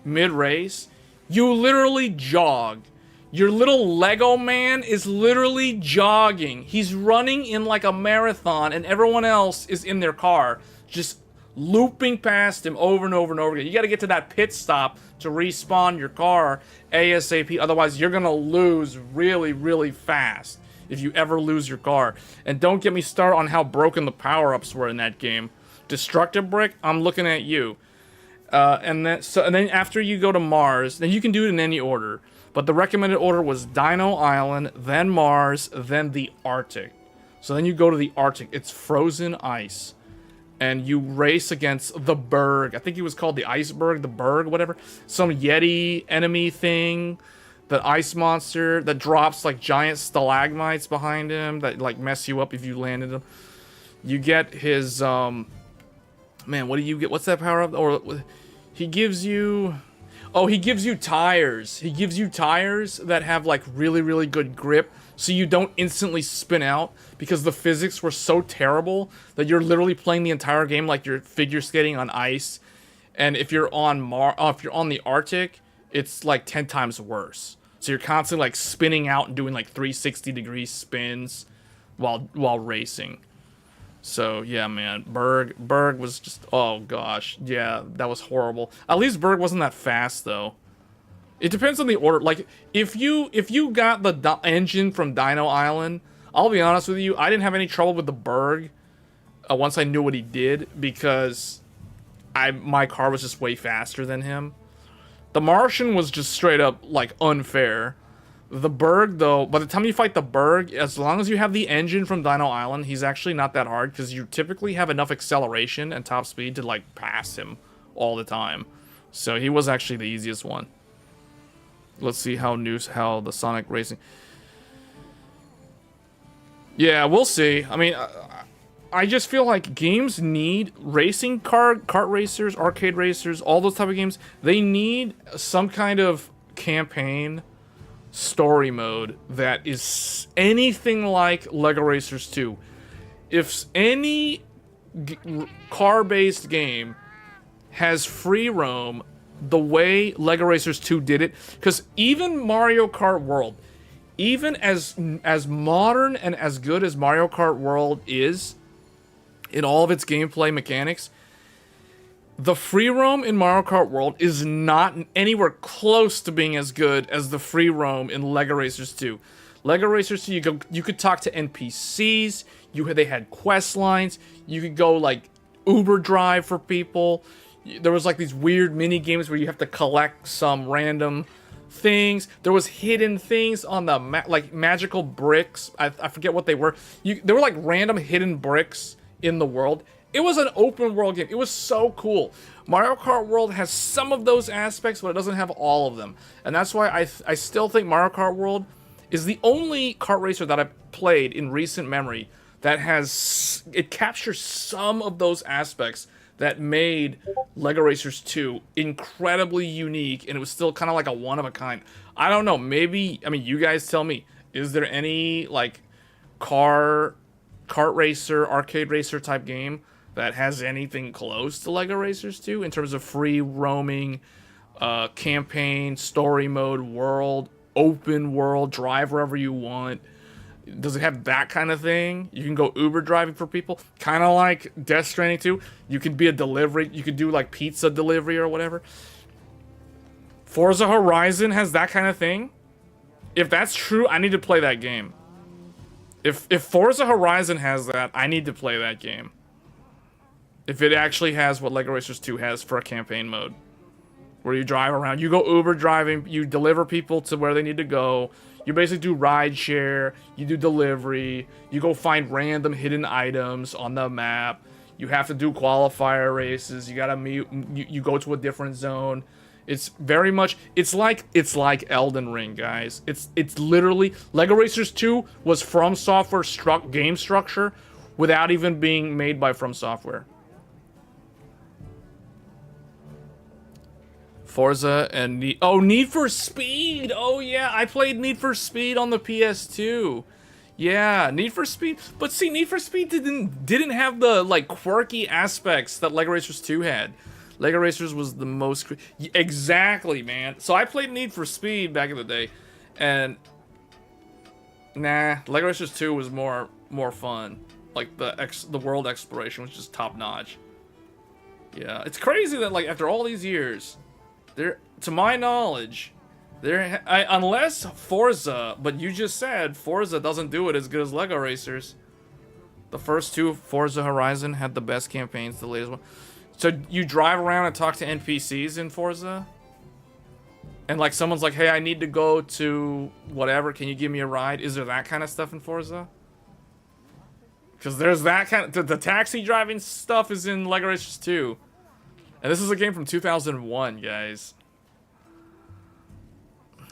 mid-race? You literally jog. Your little Lego man is literally jogging. He's running in like a marathon, and everyone else is in their car, just looping past him over and over and over again. You got to get to that pit stop to respawn your car ASAP. Otherwise, you're going to lose really, really fast if you ever lose your car. And don't get me started on how broken the power-ups were in that game. Destructive Brick, I'm looking at you. And then after you go to Mars, then you can do it in any order. But the recommended order was Dino Island, then Mars, then the Arctic. So then you go to the Arctic. It's frozen ice. And you race against the Berg. I think he was called the Iceberg, the Berg, whatever. Some Yeti enemy thing. The ice monster that drops like giant stalagmites behind him that like mess you up if you landed them. You get his, man, what do you get? What's that power up? Or he gives you... Oh, he gives you tires. He gives you tires that have like really, really good grip, so you don't instantly spin out because the physics were so terrible that you're literally playing the entire game like you're figure skating on ice. And if you're on the Arctic, it's like 10 times worse. So you're constantly like spinning out and doing like 360-degree spins while racing. So, yeah, man, Berg was just, oh, gosh, yeah, that was horrible. At least Berg wasn't that fast, though. It depends on the order. Like, if you got the engine from Dino Island, I'll be honest with you, I didn't have any trouble with the Berg once I knew what he did, because my car was just way faster than him. The Martian was just straight up, like, unfair. The Berg, though, by the time you fight the Berg, as long as you have the engine from Dino Island, he's actually not that hard, because you typically have enough acceleration and top speed to, like, pass him all the time. So he was actually the easiest one. Let's see how the Sonic Racing... Yeah, we'll see. I mean, I just feel like games need racing kart racers, arcade racers, all those type of games. They need some kind of campaign story mode that is anything like Lego Racers 2. If any car-based game has free roam the way Lego Racers 2 did it, because even Mario Kart World, even as modern and as good as Mario Kart World is in all of its gameplay mechanics, the free roam in Mario Kart World is not anywhere close to being as good as the free roam in Lego Racers 2. Lego Racers 2, you could talk to NPCs, they had quest lines, you could go like Uber drive for people. There was like these weird mini games where you have to collect some random things. There was hidden things on the like magical bricks. I forget what they were. There were like random hidden bricks in the world. It was an open world game. It was so cool. Mario Kart World has some of those aspects, but it doesn't have all of them. And that's why I still think Mario Kart World is the only kart racer that I've played in recent memory that has, it captures some of those aspects that made LEGO Racers 2 incredibly unique, and it was still kind of like a one-of-a-kind. I don't know, maybe, I mean, you guys tell me, is there any, like, kart racer, arcade racer type game that has anything close to LEGO Racers 2 in terms of free roaming, campaign, story mode, world, open world, drive wherever you want? Does it have that kind of thing? You can go Uber driving for people, kind of like Death Stranding 2. You could be a delivery, you could do like pizza delivery or whatever. Forza Horizon has that kind of thing. If that's true, I need to play that game. If Forza Horizon has that, I need to play that game. If it actually has what LEGO Racers 2 has for a campaign mode, where you drive around, you go Uber driving, you deliver people to where they need to go. You basically do ride share, you do delivery, you go find random hidden items on the map. You have to do qualifier races. You gotta meet. You go to a different zone. It's very much. It's like Elden Ring, guys. It's literally LEGO Racers 2 was From Software game structure without even being made by From Software. Forza and Need for Speed. Oh yeah, I played Need for Speed on the PS2. Yeah, Need for Speed. But see, Need for Speed didn't have the like quirky aspects that LEGO Racers 2 had. LEGO Racers was the most exactly, man. So I played Need for Speed back in the day, and nah, LEGO Racers 2 was more fun. Like the world exploration was just top notch. Yeah, it's crazy that like after all these years, to my knowledge, unless Forza, but you just said Forza doesn't do it as good as LEGO Racers. The first two, Forza Horizon, had the best campaigns, the latest one. So you drive around and talk to NPCs in Forza? And like someone's like, hey, I need to go to whatever, can you give me a ride? Is there that kind of stuff in Forza? Because there's that kind of, the taxi driving stuff is in LEGO Racers 2. And this is a game from 2001, guys.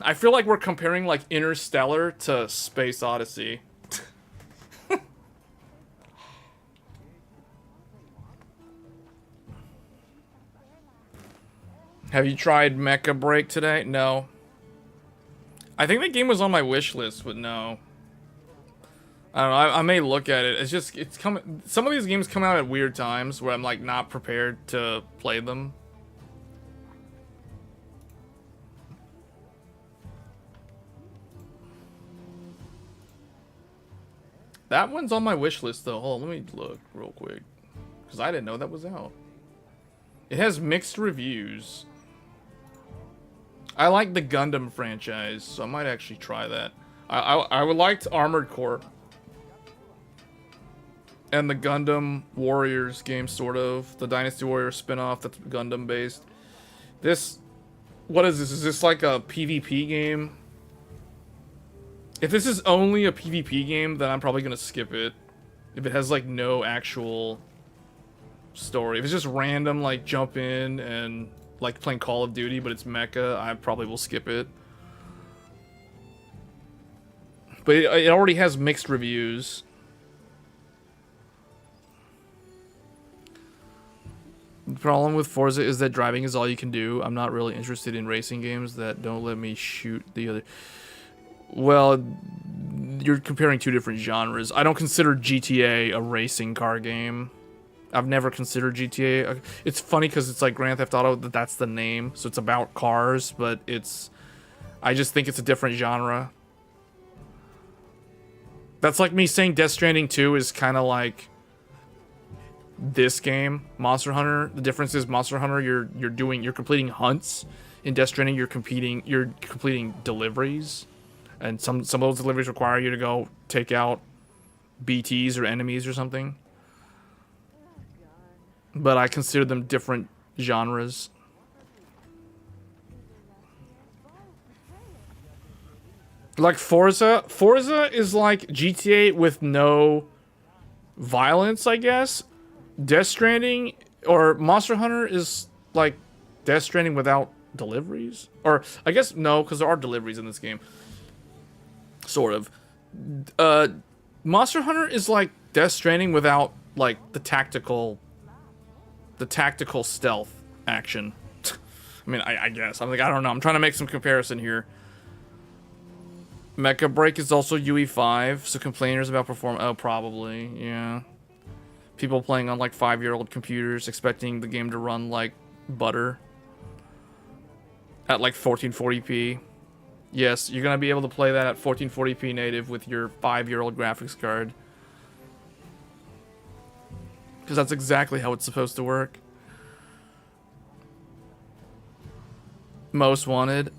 I feel like we're comparing like Interstellar to Space Odyssey. Have you tried Mecha Break today? No. I think the game was on my wish list, but no. I don't know, I may look at it. It's coming. Some of these games come out at weird times where I'm like not prepared to play them. That one's on my wish list though. Hold on, let me look real quick. Because I didn't know that was out. It has mixed reviews. I like the Gundam franchise, so I might actually try that. I would like Armored Core. And the Gundam Warriors game, sort of. The Dynasty Warriors spin-off that's Gundam based. What is this? Is this like a PvP game? If this is only a PvP game, then I'm probably gonna skip it. If it has like no actual story. If it's just random, like jump in and like playing Call of Duty, but it's mecha, I probably will skip it. But it already has mixed reviews. The problem with Forza is that driving is all you can do. I'm not really interested in racing games that don't let me shoot the other. Well, you're comparing two different genres. I don't consider GTA a racing car game. I've never considered GTA. It's funny because it's like Grand Theft Auto, that's the name. So it's about cars, but I just think it's a different genre. That's like me saying Death Stranding 2 is kind of like this game, Monster Hunter. The difference is Monster Hunter, you're completing hunts. In Death Stranding, you're completing deliveries. And some of those deliveries require you to go take out BTs or enemies or something. But I consider them different genres. Like Forza is like GTA with no violence, I guess. Death Stranding or Monster Hunter is like Death Stranding without deliveries. Or I guess no, because there are deliveries in this game. Sort of. Monster Hunter is like Death Stranding without like the tactical stealth action. I mean, I guess. I'm like, I don't know. I'm trying to make some comparison here. Mecha Break is also UE5, so complainers about performance. Oh, probably, yeah. People playing on like 5-year-old computers expecting the game to run like butter at like 1440p. Yes, you're gonna be able to play that at 1440p native with your 5-year-old graphics card. Because that's exactly how it's supposed to work. Most Wanted.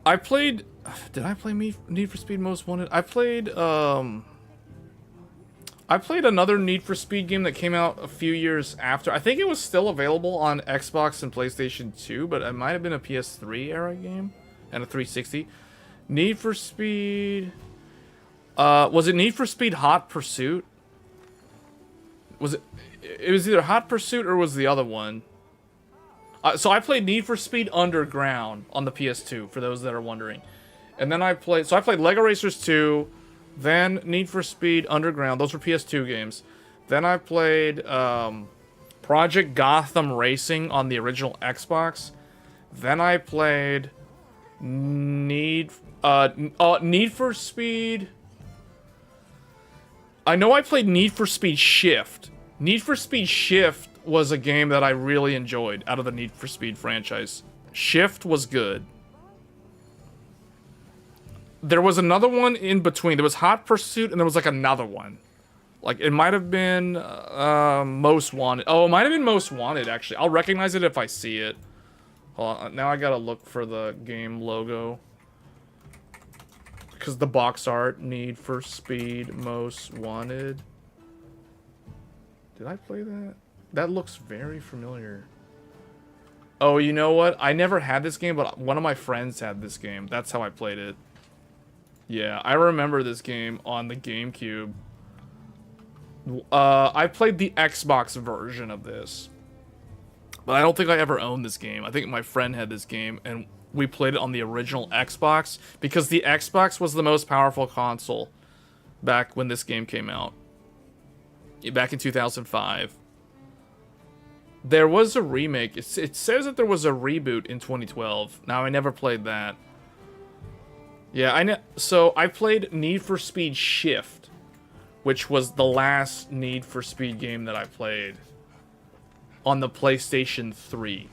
I played... Did I play Need for Speed Most Wanted? I played another Need for Speed game that came out a few years after. I think it was still available on Xbox and PlayStation 2, but it might have been a PS3 era game and a 360. Need for Speed... was it Need for Speed Hot Pursuit? Was it... It was either Hot Pursuit or was the other one. So I played Need for Speed Underground on the PS2, for those that are wondering. And then I played Lego Racers 2, then Need for Speed Underground. Those were PS2 games. Then I played Project Gotham Racing on the original Xbox. Then I played Need for Speed... I know I played Need for Speed Shift. Need for Speed Shift was a game that I really enjoyed out of the Need for Speed franchise. Shift was good. There was another one in between. There was Hot Pursuit, and there was like another one. Like, it might have been Most Wanted. Oh, it might have been Most Wanted, actually. I'll recognize it if I see it. Hold on. Now I gotta look for the game logo. Because the box art, Need for Speed Most Wanted. Did I play that? That looks very familiar. Oh, you know what? I never had this game, but one of my friends had this game. That's how I played it. Yeah, I remember this game on the GameCube. I played the Xbox version of this. But I don't think I ever owned this game. I think my friend had this game, and we played it on the original Xbox, because the Xbox was the most powerful console back when this game came out. Back in 2005. There was a remake. It says that there was a reboot in 2012. Now, I never played that. Yeah, so I played Need for Speed Shift, which was the last Need for Speed game that I played on the PlayStation 3.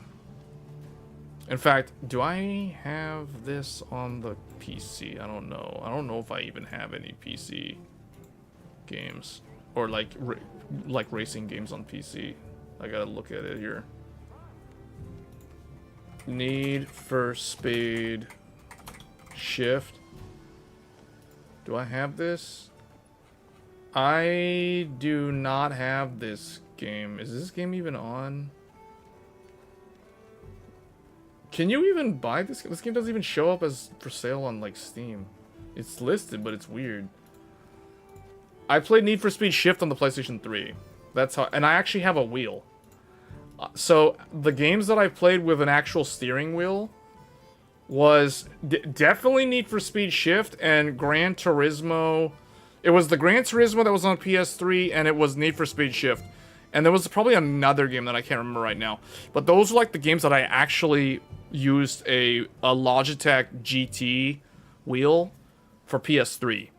In fact, do I have this on the PC? I don't know. I don't know if I even have any PC games or like racing games on PC. I gotta look at it here. Need for Speed Shift. Do I have this? I do not have this game. Is this game even on? Can you even buy this? This game doesn't even show up as for sale on like Steam. It's listed, but it's weird. I played Need for Speed Shift on the PlayStation 3. That's how, and I actually have a wheel. So the games that I played with an actual steering wheel was definitely Need for Speed Shift and Gran Turismo. It was the Gran Turismo that was on PS3, and it was Need for Speed Shift. And there was probably another game that I can't remember right now. But those were like the games that I actually used a Logitech GT wheel for PS3.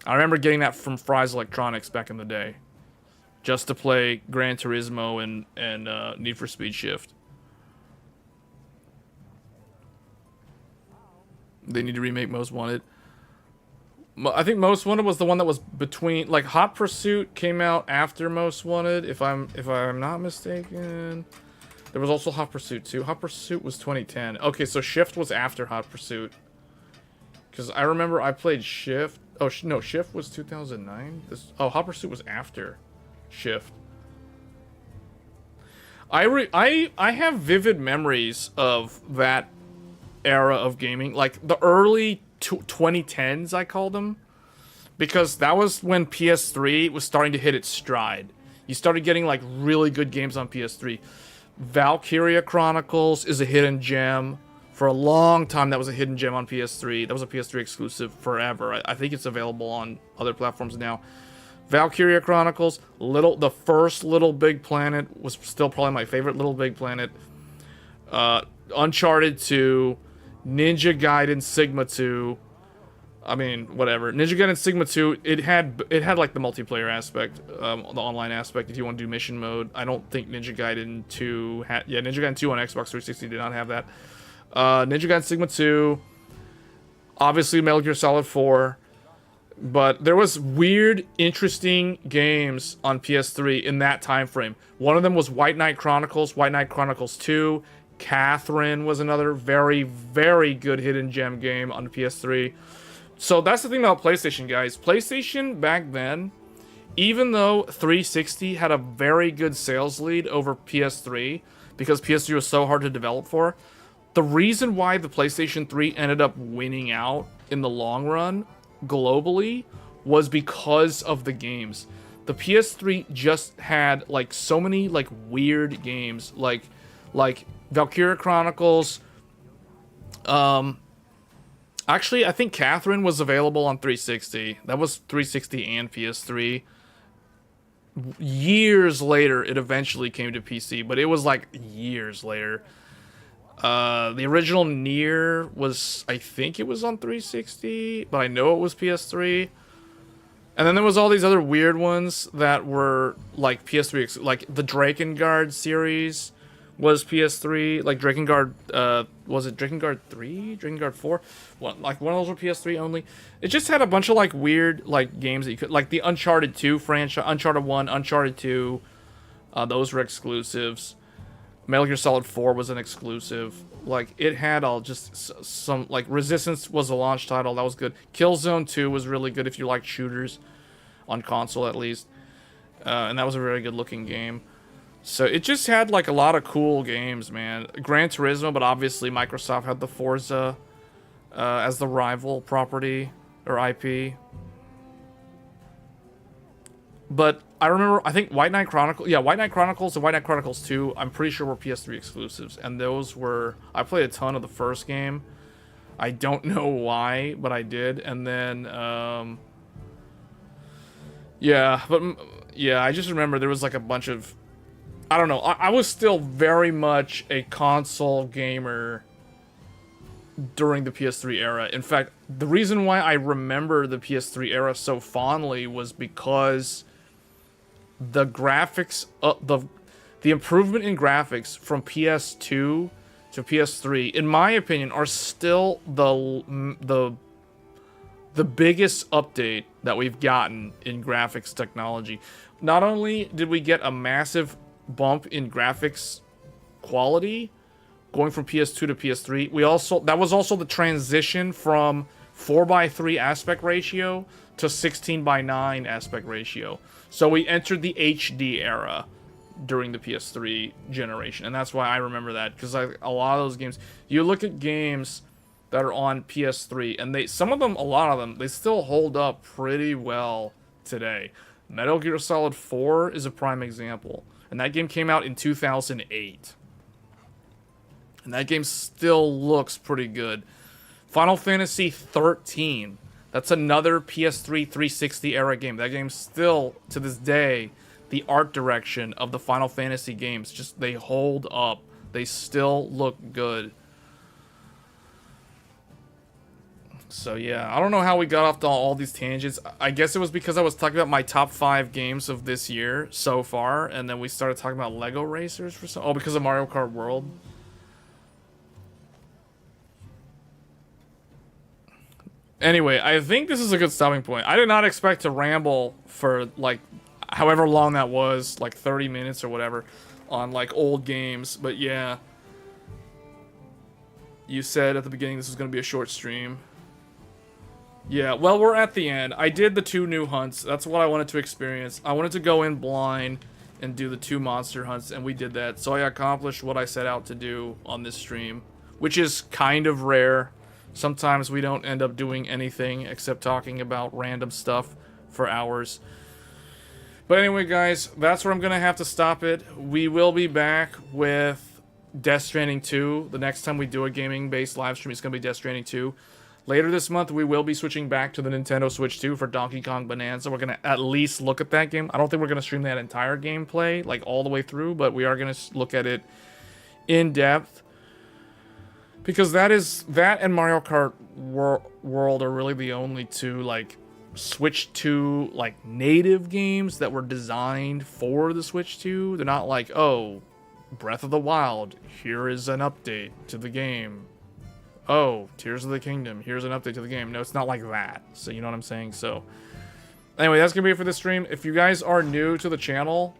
I remember getting that from Fry's Electronics back in the day. Just to play Gran Turismo and Need for Speed Shift. They need to remake Most Wanted. I think Most Wanted was the one that was between, like, Hot Pursuit came out after Most Wanted, if I'm not mistaken. There was also Hot Pursuit 2. Hot Pursuit was 2010. Okay, so Shift was after Hot Pursuit. Because I remember I played Shift. Oh, no, Shift was 2009? Hot Pursuit was after Shift. I have vivid memories of that era of gaming. Like, the early 2010s, I called them, because that was when PS3 was starting to hit its stride. You started getting like really good games on PS3. Valkyria Chronicles is a hidden gem. For a long time, that was a hidden gem on PS3. That was a PS3 exclusive forever. I think it's available on other platforms now. Valkyria Chronicles, the first Little Big Planet was still probably my favorite Little Big Planet. Uncharted 2, Ninja Gaiden Sigma 2. I mean, whatever. Ninja Gaiden Sigma 2, it had like the multiplayer aspect, the online aspect if you want to do mission mode. I don't think Ninja Gaiden 2 had... Yeah, Ninja Gaiden 2 on Xbox 360 did not have that. Ninja Gaiden Sigma 2, obviously Metal Gear Solid 4, but there was weird, interesting games on PS3 in that time frame. One of them was White Knight Chronicles 2. Catherine was another very, very good hidden gem game on the PS3. So that's the thing about PlayStation, guys. PlayStation back then, even though 360 had a very good sales lead over PS3, because PS3 was so hard to develop for, the reason why the PlayStation 3 ended up winning out in the long run, globally, was because of the games. The PS3 just had, like, so many, like, weird games, like Valkyria Chronicles, actually, I think Catherine was available on 360. That was 360 and PS3. Years later, it eventually came to PC, but it was like years later. The original Nier was, I think it was on 360, but I know it was PS3. And then there was all these other weird ones that were like PS3, like the Drakengard series was PS3, like Drakengard, was it Drakengard 3? Drakengard 4? What, like one of those were PS3 only? It just had a bunch of like weird like games that you could, like the Uncharted 2 franchise, Uncharted 1, Uncharted 2, those were exclusives. Metal Gear Solid 4 was an exclusive. Like, it had all just some, like, Resistance was a launch title, that was good. Killzone 2 was really good if you like shooters, on console at least. And that was a very good looking game. So it just had like a lot of cool games, man. Gran Turismo, but obviously Microsoft had the Forza as the rival property or IP. But I remember, I think White Knight Chronicles, yeah, White Knight Chronicles and White Knight Chronicles 2, I'm pretty sure were PS3 exclusives. And those were, I played a ton of the first game. I don't know why, but I did. And then, yeah, but yeah, I just remember there was like a bunch of, I don't know, I was still very much a console gamer during the PS3 era. In fact, the reason why I remember the PS3 era so fondly was because the graphics, the improvement in graphics from PS2 to PS3, in my opinion, are still the biggest update that we've gotten in graphics technology. Not only did we get a massive bump in graphics quality going from PS2 to PS3, that was also the transition from 4:3 aspect ratio to 16:9 aspect ratio. So we entered the HD era during the PS3 generation, and that's why I remember that, because a lot of those games, you look at games that are on PS3, and a lot of them, they still hold up pretty well today. Metal Gear Solid 4 is a prime example. And that game came out in 2008. And that game still looks pretty good. Final Fantasy 13. That's another PS3 360 era game. That game still, to this day, the art direction of the Final Fantasy games, just they hold up. They still look good. So yeah, I don't know how we got off to all these tangents. I guess it was because I was talking about my top 5 games of this year so far, and then we started talking about Lego Racers for some. Oh, because of Mario Kart World. Anyway, I think this is a good stopping point. I did not expect to ramble for like however long that was, like 30 minutes or whatever, on like old games. But yeah, you said at the beginning this was going to be a short stream. Yeah, well, we're at the end. I did the 2 new hunts. That's what I wanted to experience. I wanted to go in blind and do the 2 monster hunts, and we did that. So I accomplished what I set out to do on this stream, which is kind of rare. Sometimes we don't end up doing anything except talking about random stuff for hours. But anyway, guys, that's where I'm going to have to stop it. We will be back with Death Stranding 2. The next time we do a gaming-based live stream, it's going to be Death Stranding 2. Later this month, we will be switching back to the Nintendo Switch 2 for Donkey Kong Bonanza. We're going to at least look at that game. I don't think we're going to stream that entire gameplay, like all the way through, but we are going to look at it in depth. Because that and Mario Kart World are really the only two, like, Switch 2, like, native games that were designed for the Switch 2. They're not like, oh, Breath of the Wild, here is an update to the game. Oh, Tears of the Kingdom, here's an update to the game. No, it's not like that. So, you know what I'm saying? So, anyway, that's going to be it for this stream. If you guys are new to the channel,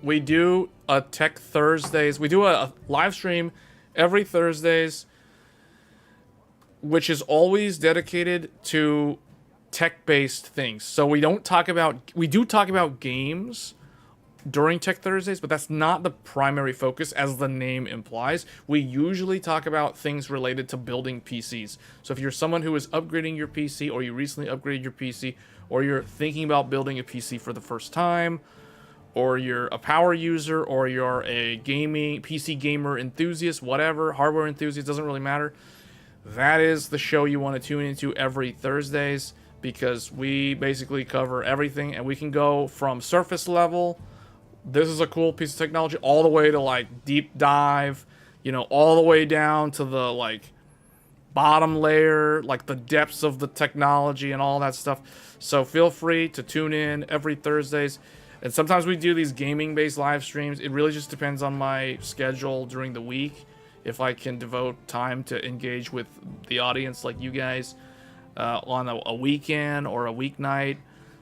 we do a Tech Thursdays. We do a live stream every Thursdays, which is always dedicated to tech-based things. So we do talk about games during Tech Thursdays, but that's not the primary focus, as the name implies. We usually talk about things related to building PCs. So if you're someone who is upgrading your PC, or you recently upgraded your PC, or you're thinking about building a PC for the first time, or you're a power user, or you're a PC gamer enthusiast, whatever, hardware enthusiast, doesn't really matter. That is the show you want to tune into every Thursdays, because we basically cover everything, and we can go from surface level, this is a cool piece of technology, all the way to, like, deep dive, you know, all the way down to the, like, bottom layer, like the depths of the technology and all that stuff. So feel free to tune in every Thursdays. And sometimes we do these gaming-based live streams. It really just depends on my schedule during the week, if I can devote time to engage with the audience like you guys on a weekend or a weeknight.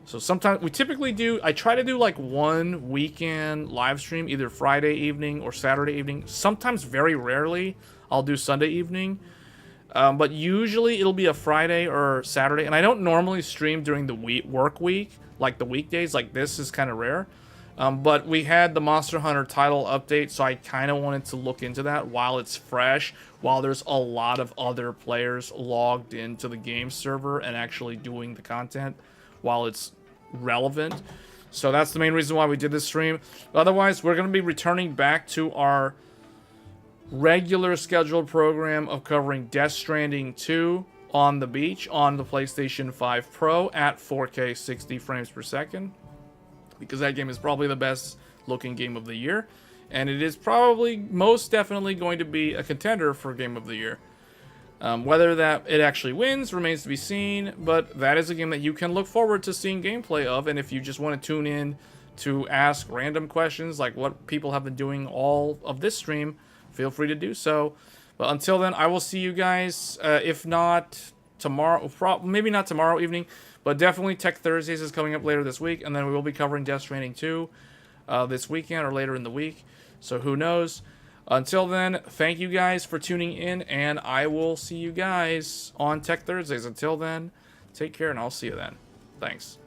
So sometimes I try to do like one weekend live stream, either Friday evening or Saturday evening. Sometimes, very rarely, I'll do Sunday evening. But usually it'll be a Friday or Saturday. And I don't normally stream during the work week, like the weekdays. Like, this is kind of rare. But we had the Monster Hunter title update, so I kind of wanted to look into that while it's fresh, while there's a lot of other players logged into the game server and actually doing the content while it's relevant. So that's the main reason why we did this stream. Otherwise, we're going to be returning back to our regular scheduled program of covering Death Stranding 2 on the beach on the PlayStation 5 Pro at 4K 60 frames per second. Because that game is probably the best looking game of the year. And it is probably most definitely going to be a contender for Game of the Year. Whether that it actually wins remains to be seen. But that is a game that you can look forward to seeing gameplay of. And if you just want to tune in to ask random questions like what people have been doing all of this stream, feel free to do so. But until then, I will see you guys, if not tomorrow, maybe not tomorrow evening, but definitely Tech Thursdays is coming up later this week, and then we will be covering Death Stranding 2 this weekend or later in the week, so who knows. Until then, thank you guys for tuning in, and I will see you guys on Tech Thursdays. Until then, take care, and I'll see you then. Thanks.